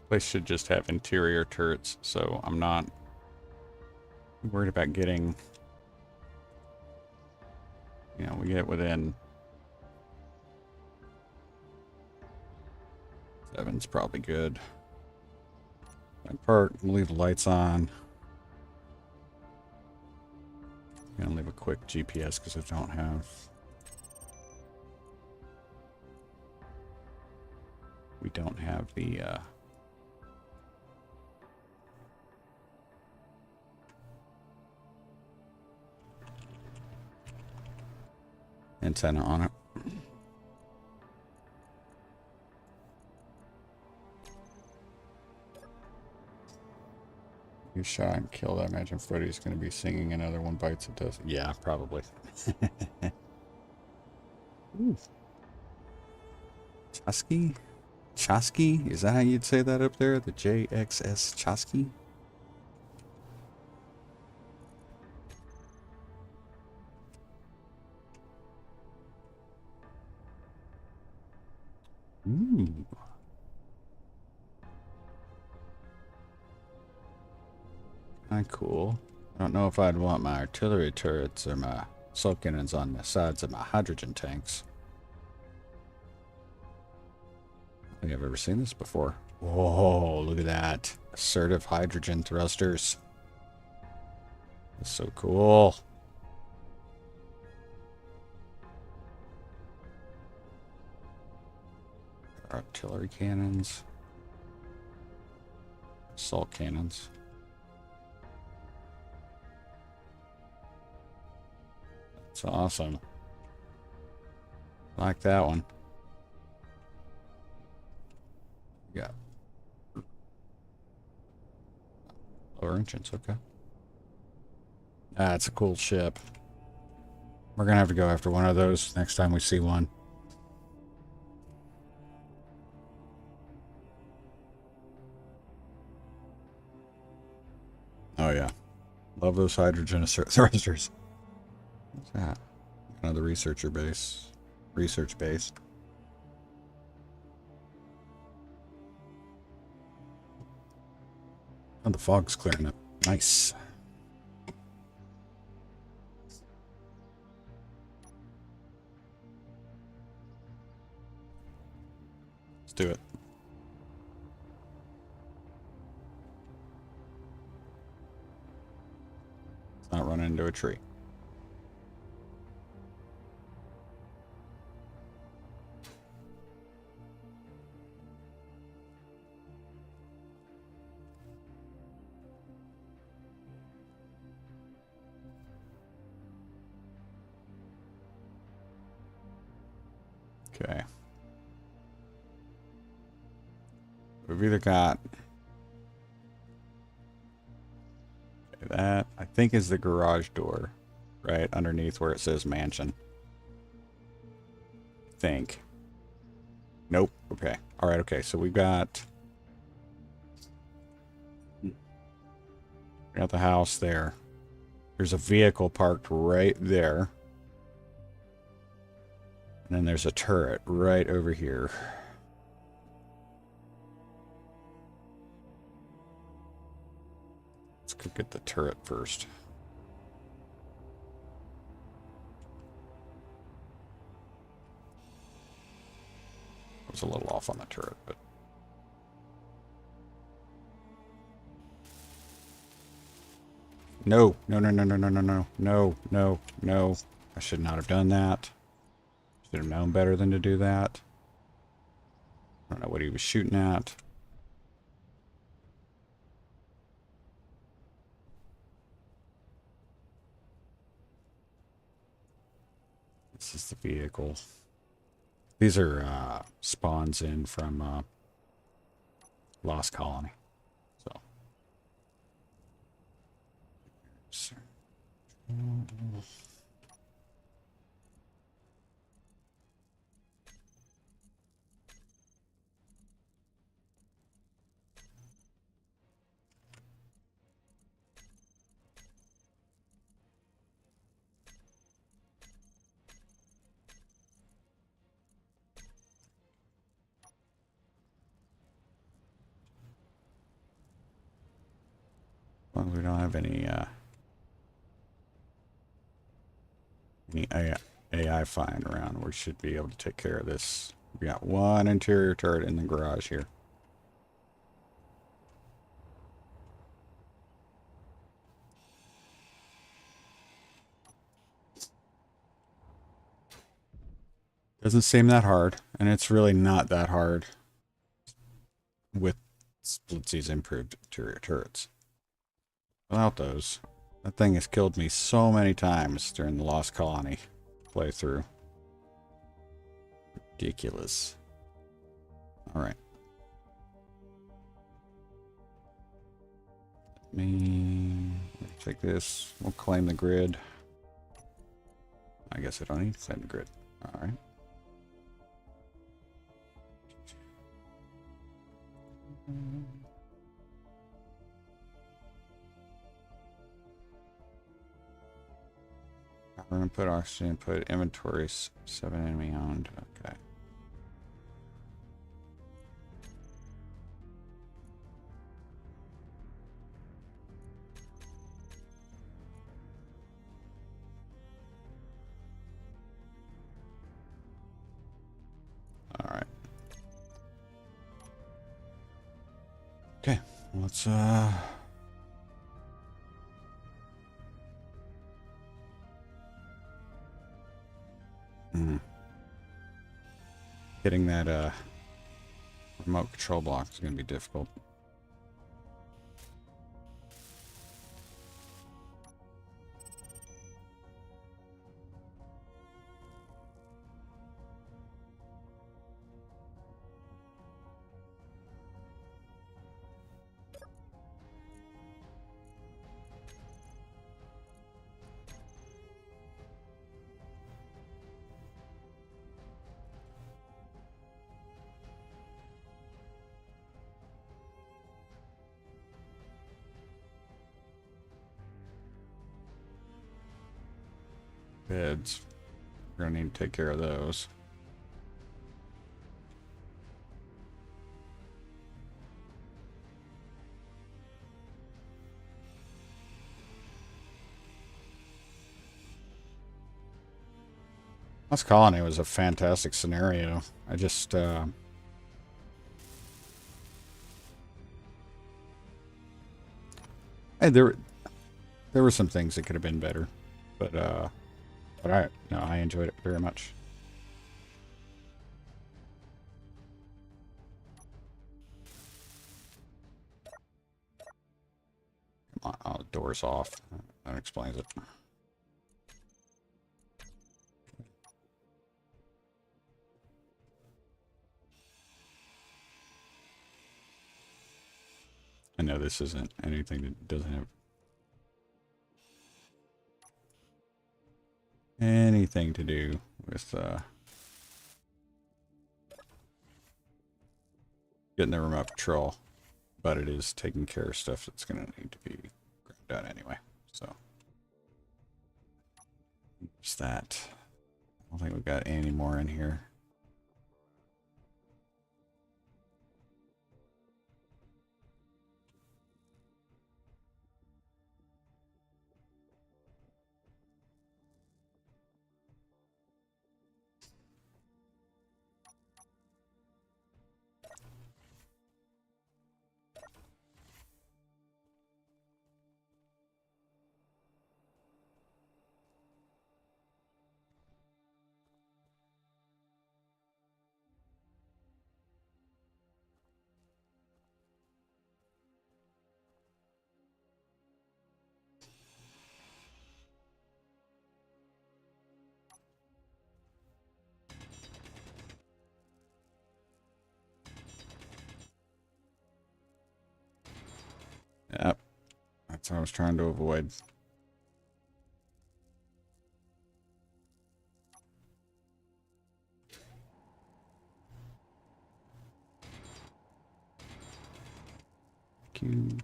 place should just have interior turrets, so I'm not worried about getting, you know, we get within 7's probably good. That part, we'll leave the lights on. I'm gonna leave a quick GPS because I don't have. We don't have the antenna on it. You shot and killed. I imagine Freddy's going to be singing another One Bites the Dust. Yeah, probably. Ooh. Chosky? Chosky? Is that how you'd say that up there? The JXS Chosky? Ooh. Kinda cool. I don't know if I'd want my artillery turrets or my assault cannons on the sides of my hydrogen tanks. I don't think I've ever seen this before. Whoa, look at that. Assertive hydrogen thrusters. That's so cool. Artillery cannons. Assault cannons. That's awesome. Like that one. Yeah. Lower engines, okay. That's a cool ship. We're gonna have to go after one of those next time we see one. Oh yeah. Love those hydrogen thrusters. What's that? Another researcher base. Research base. Oh, the fog's clearing up. Nice. Let's do it. Let's not run into a tree. Okay. We've either got... Okay, that, I think, is the garage door. Right underneath where it says mansion. I think. Nope. Okay. Alright, okay. So we've got... We got the house there. There's a vehicle parked right there. And then there's a turret right over here. Let's go get the turret first. I was a little off on the turret, but... No, no, no, no, no, no, no, no, no, no, no. I should not have done that. Should have known better than to do that. I don't know what he was shooting at. This is the vehicle. These are spawns in from Lost Colony. So. Well, we don't have any AI flying around. We should be able to take care of this. We got one interior turret in the garage here. Doesn't seem that hard, and it's really not that hard with Splitsy's improved interior turrets. Without those, that thing has killed me so many times during the Lost Colony playthrough. Ridiculous. Alright. Let me take this. We'll claim the grid. I guess I don't need to claim the grid. Alright. We're going to put oxygen, put inventory, 7 enemy owned. Okay. Alright. Okay, let's Hitting that remote control block is going to be difficult. Beds. We're going to need to take care of those. Lost Colony was a fantastic scenario. I just hey, there were some things that could have been better, but I enjoyed it very much. Come on, oh, the door's off. That explains it. know this isn't anything that doesn't have anything to do with getting the remote control, but it is taking care of stuff that's going to need to be ground out anyway. So there's that. I don't think we've got any more in here. Yep, that's what I was trying to avoid. Q.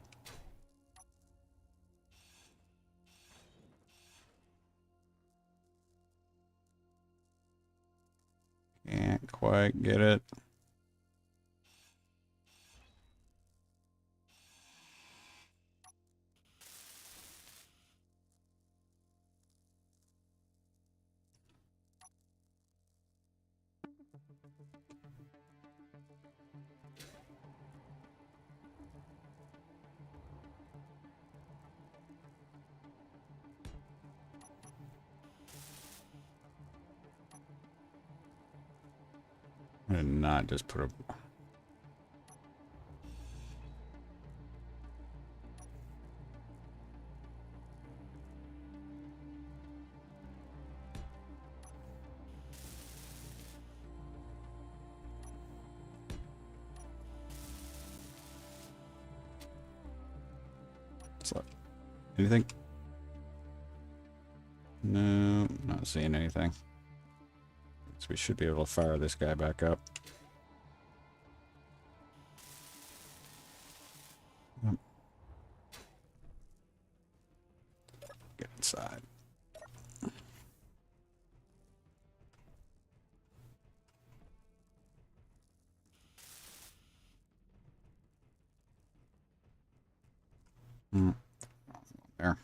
Can't quite get it. I did not just put a... So, anything? No, not seeing anything. So we should be able to fire this guy back up. Yep. Get inside. There.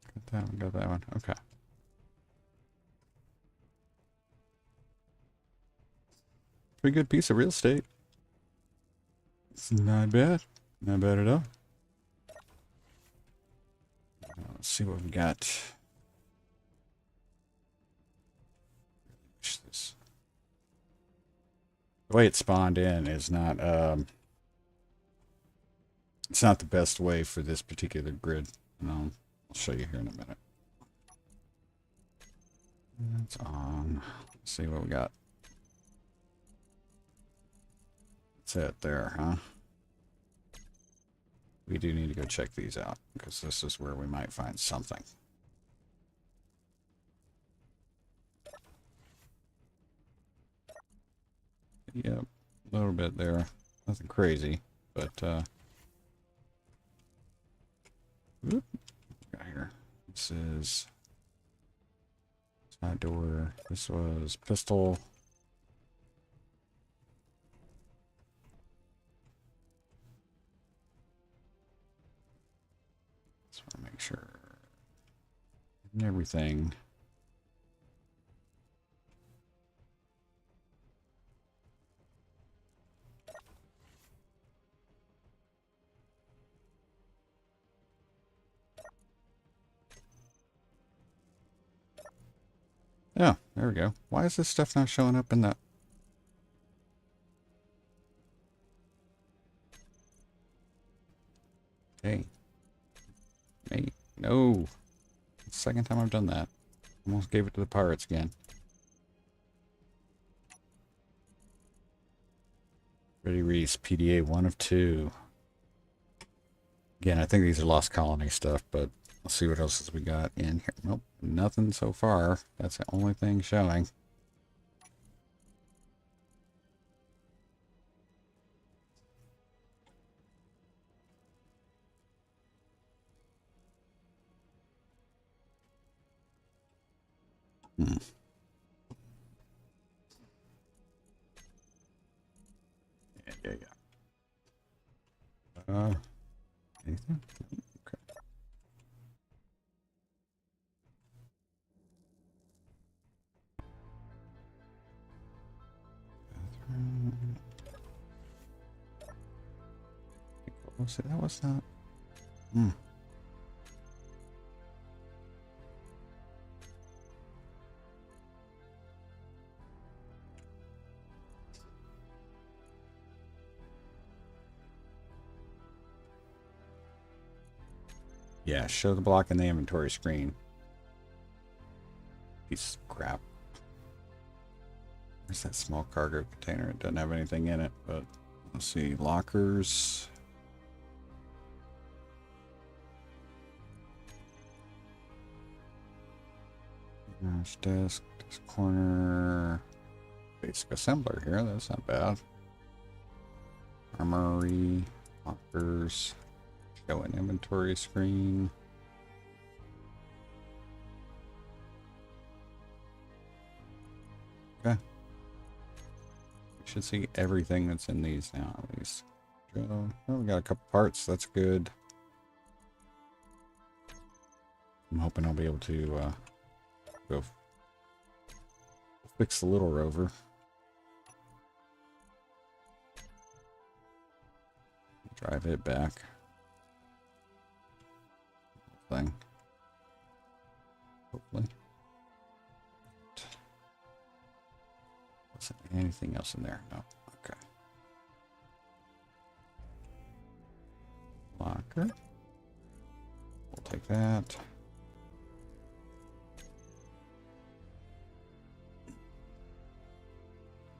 Got that one, got that one. Okay. Pretty good piece of real estate. It's not bad. Not bad at all. Let's see what we got. The way it spawned in is not, it's not the best way for this particular grid. I'll show you here in a minute. It's on. Let's see what we got. That's it there, huh? We do need to go check these out because this is where we might find something. Yep, a little bit there. Nothing crazy, but whoop, got here. This is side door. This was pistol. Just want to make sure and everything. Yeah, there we go. Why is this stuff not showing up in that? Hey. Hey. No. It's the second time I've done that. Almost gave it to the pirates again. Ready Reese, PDA 1 of 2. Again, I think these are Lost Colony stuff, but let's see what else we got in here. Nope, nothing so far. That's the only thing showing. Hmm. Yeah. Anything? Okay. What was it? That was not. Hmm. Yeah, show the block in the inventory screen. Piece of crap. There's that small cargo container. It doesn't have anything in it, but let's see. Lockers. Desk, this corner. Basic assembler here. That's not bad. Armory. Lockers. Show an inventory screen. Okay. You should see everything that's in these now, at least. Oh, we got a couple parts. That's good. I'm hoping I'll be able to go fix the little rover. Drive it back. Thing. Hopefully. Was there anything else in there? No. Okay. Locker. We'll take that.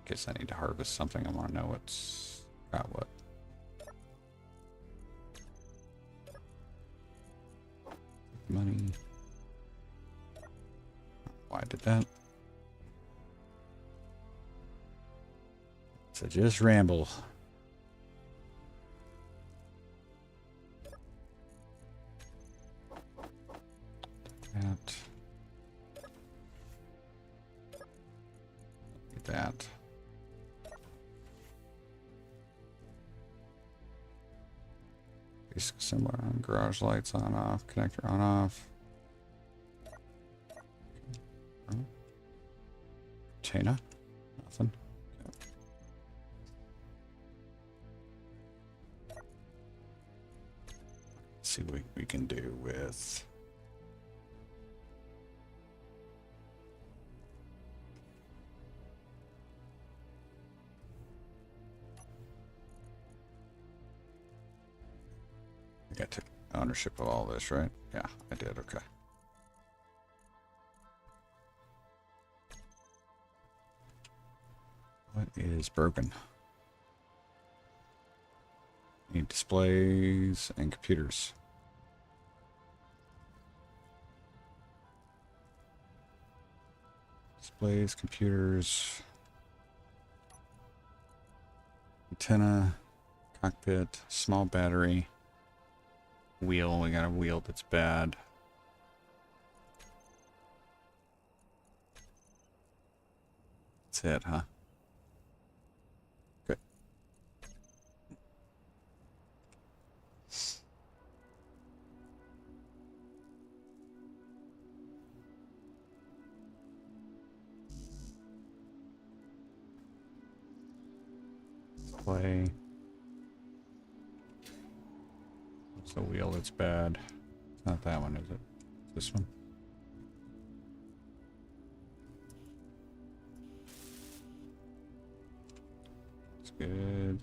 Guess I need to harvest something. I want to know what's got what. Money. Why did that? So just ramble. That. Get that. Basic assembler on, garage lights on off, connector on off. China? Nothing. Okay. Let's see what we can do with I took ownership of all this, right? Yeah, I did. Okay. What is broken? Need displays and computers. Displays, computers, antenna, cockpit, small battery. Wheel, we got a wheel that's bad. That's it, huh? Good. Play. It's the wheel that's bad. It's not that one, is it? This one? It's good.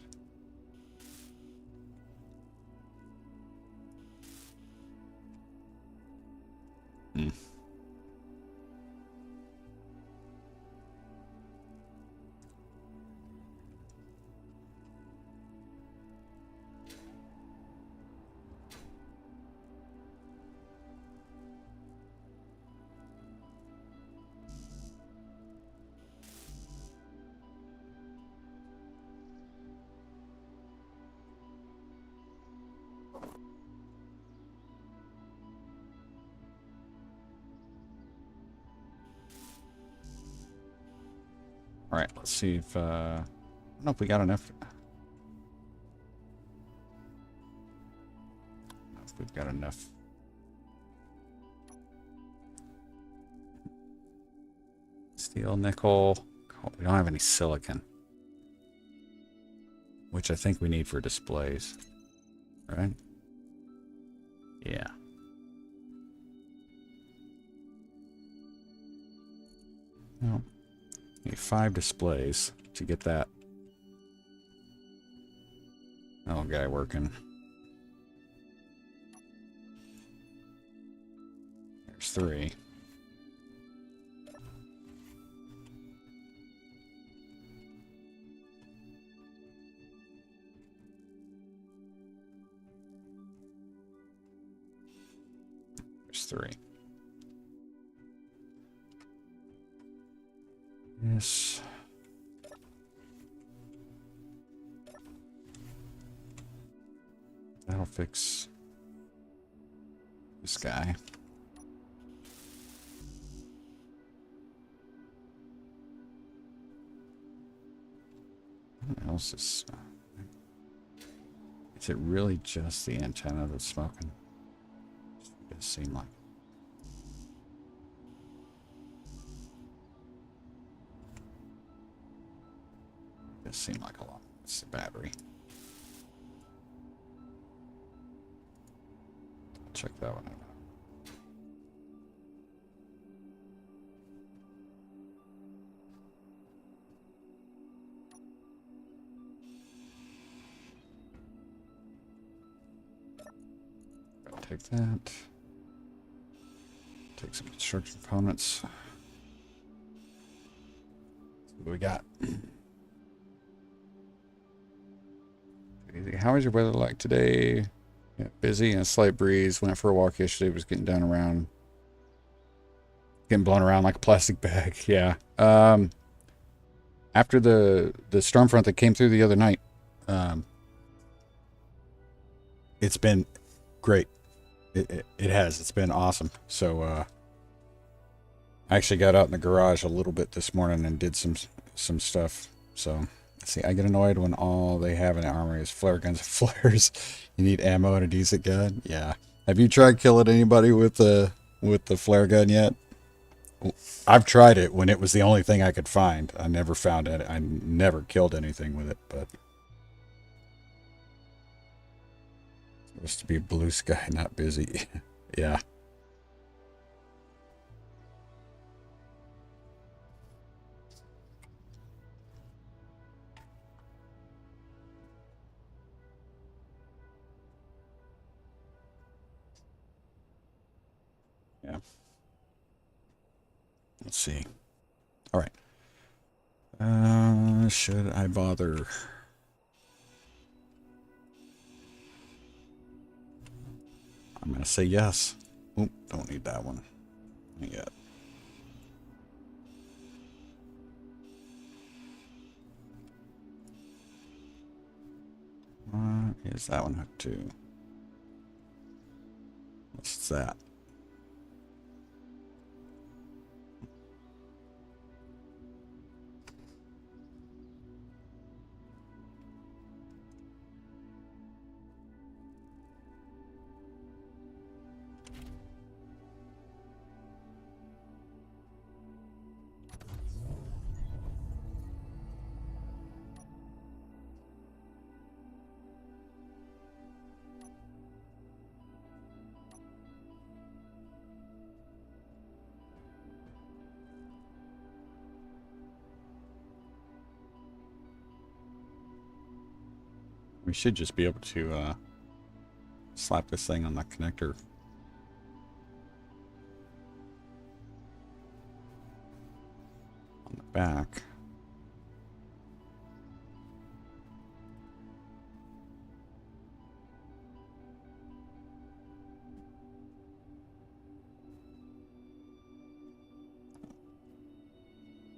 All right, let's see if I don't know if we got enough. I don't know if we've got enough. Steel, nickel. Oh, we don't have any silicon, which I think we need for displays, right? Yeah. Well, need 5 displays to get that little guy working. There's 3. There's 3. Yes. That'll fix this guy. What else is... Is it really just the antenna that's smoking? It does seem like. It does seem like a lot. It's the battery. Check that one out. I'll take that. Take some construction components. See what we got. How is your weather like today? Yeah, busy and a slight breeze. Went for a walk yesterday. Was getting down around, getting blown around like a plastic bag. Yeah. After the storm front that came through the other night, it's been great. It has. It's been awesome. So I actually got out in the garage a little bit this morning and did some stuff. So. See, I get annoyed when all they have in the armory is flare guns and flares. You need ammo and a decent gun. Yeah. Have you tried killing anybody with the flare gun yet? I've tried it when it was the only thing I could find. I never found it. I never killed anything with it, but it's supposed to be blue sky, not busy. Yeah. Yeah. Let's see. All right. Should I bother? I'm going to say yes. Oop, don't need that one. Not yet. Is that one hooked to? What's that? We should just be able to slap this thing on the connector. On the back.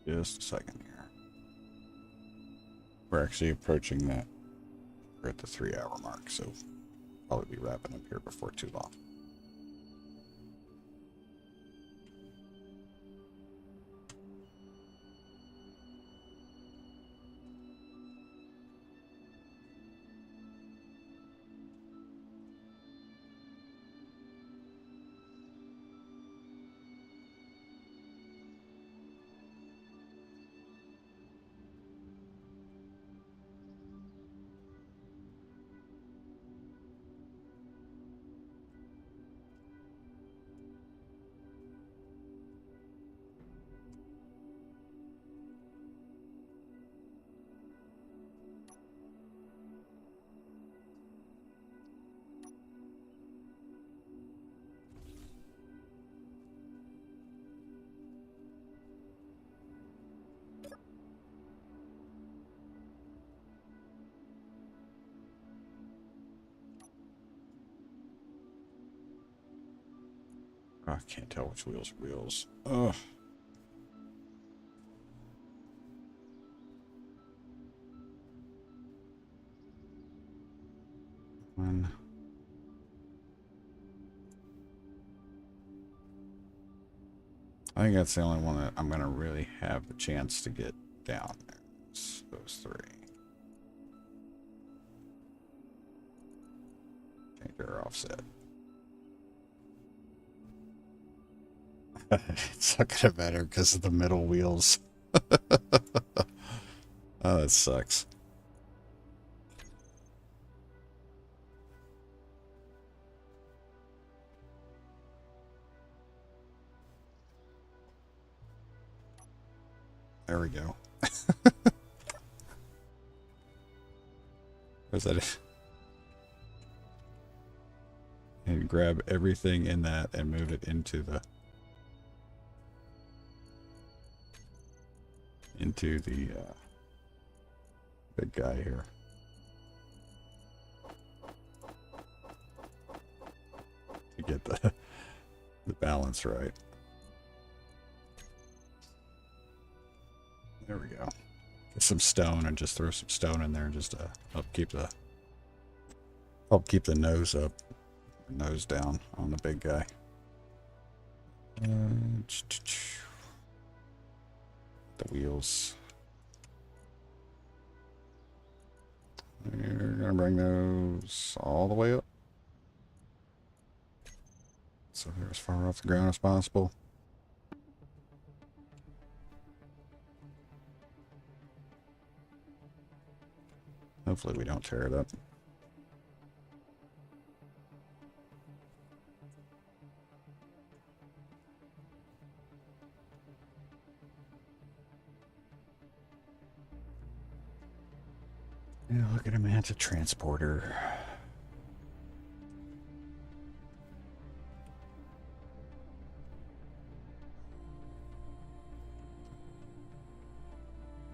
Just a second here. We're actually approaching that. We're at the 3-hour mark, so probably be wrapping up here before too long. Oh, I can't tell which wheels are wheels. Ugh. One. I think that's the only one that I'm going to really have the chance to get down there. It's those three. Change our offset. It's not going to matter because of the middle wheels. Oh, that sucks. There we go. Was that it? And grab everything in that and move it into the big guy here. To get the balance right. There we go. Get some stone and just throw some stone in there just to help keep the nose up, nose down on the big guy. The wheels. We're gonna bring those all the way up, so they're as far off the ground as possible. Hopefully we don't tear it up. Yeah, look at him, man. It's a transporter.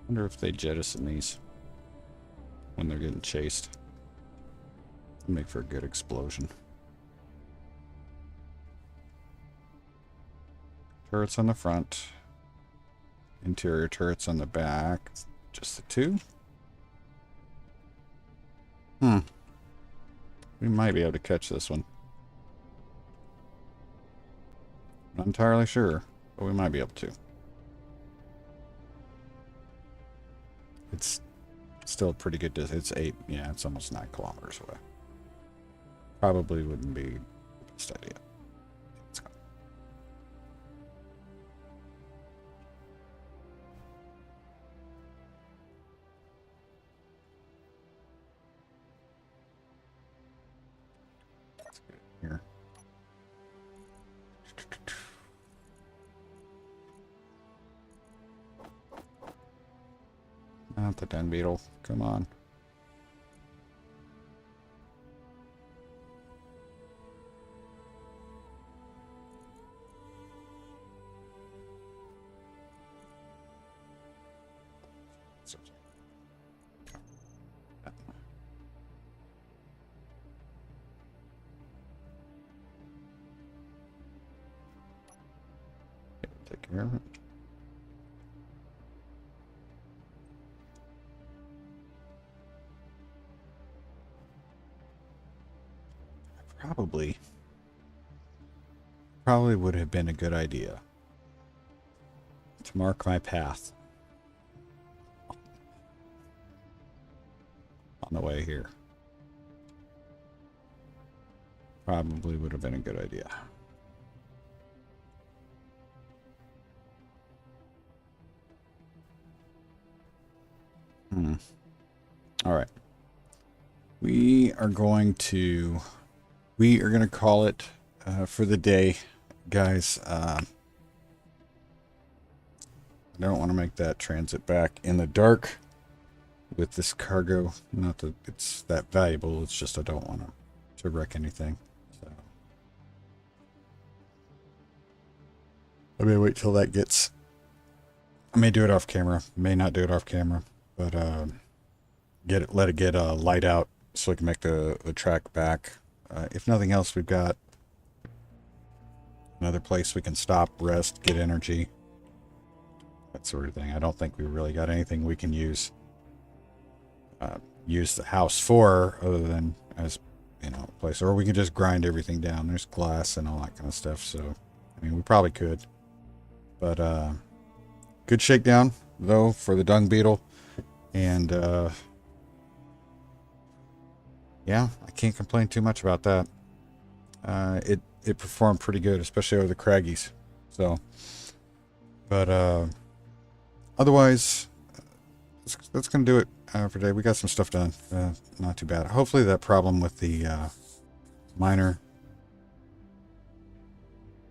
Wonder if they jettison these when they're getting chased. Make for a good explosion. Turrets on the front. Interior turrets on the back. Just the two. We might be able to catch this one. Not entirely sure, but we might be able to. It's still a pretty good distance. It's 8, yeah, it's almost 9 kilometers away. Probably wouldn't be the best idea. Let's go. Let's get it here. Not the den beetle. Come on. Take care of it. Probably would have been a good idea to mark my path on the way here. Probably would have been a good idea. All right. We are going to call it for the day, guys. I don't want to make that transit back in the dark with this cargo. Not that it's that valuable, it's just I don't want to wreck anything. So I may wait till that gets, I may do it off camera, may not do it off camera, but let it get light out so I can make the track back. If nothing else, we've got Another place we can stop, rest, get energy. That sort of thing. I don't think we really got anything we can use the house for other than as, you know, a place. Or we can just grind everything down. There's glass and all that kind of stuff. So, I mean, we probably could. But, good shakedown, though, for the dung beetle. And, yeah, I can't complain too much about that. It performed pretty good, especially over the craggies. So, but, otherwise, that's going to do it for today. We got some stuff done. Not too bad. Hopefully that problem with the miner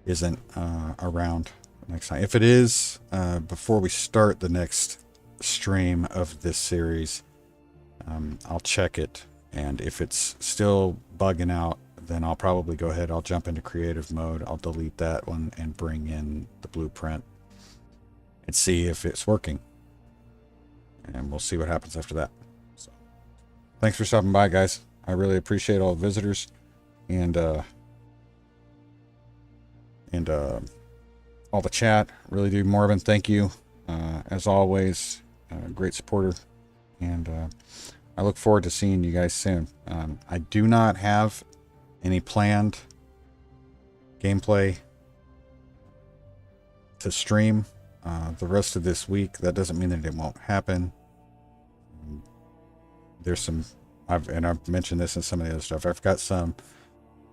isn't around next time. If it is, before we start the next stream of this series, I'll check it. And if it's still bugging out, then I'll probably go ahead. I'll jump into creative mode. I'll delete that one and bring in the blueprint and see if it's working. And we'll see what happens after that. So, thanks for stopping by, guys. I really appreciate all the visitors and all the chat. Really do. Morven, thank you. As always, great supporter. And I look forward to seeing you guys soon. I do not have any planned gameplay to stream the rest of this week. That doesn't mean that it won't happen. There's some, I've mentioned this in some of the other stuff. I've got some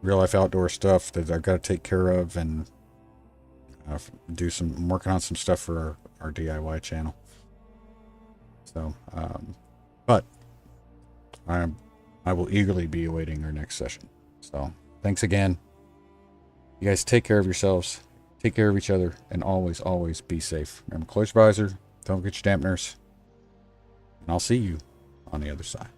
real life outdoor stuff that I've got to take care of and I'm working on some stuff for our DIY channel. So, but I will eagerly be awaiting our next session. So, thanks again. You guys take care of yourselves, take care of each other, and always, always be safe. Remember, close your visor, don't get your dampeners, and I'll see you on the other side.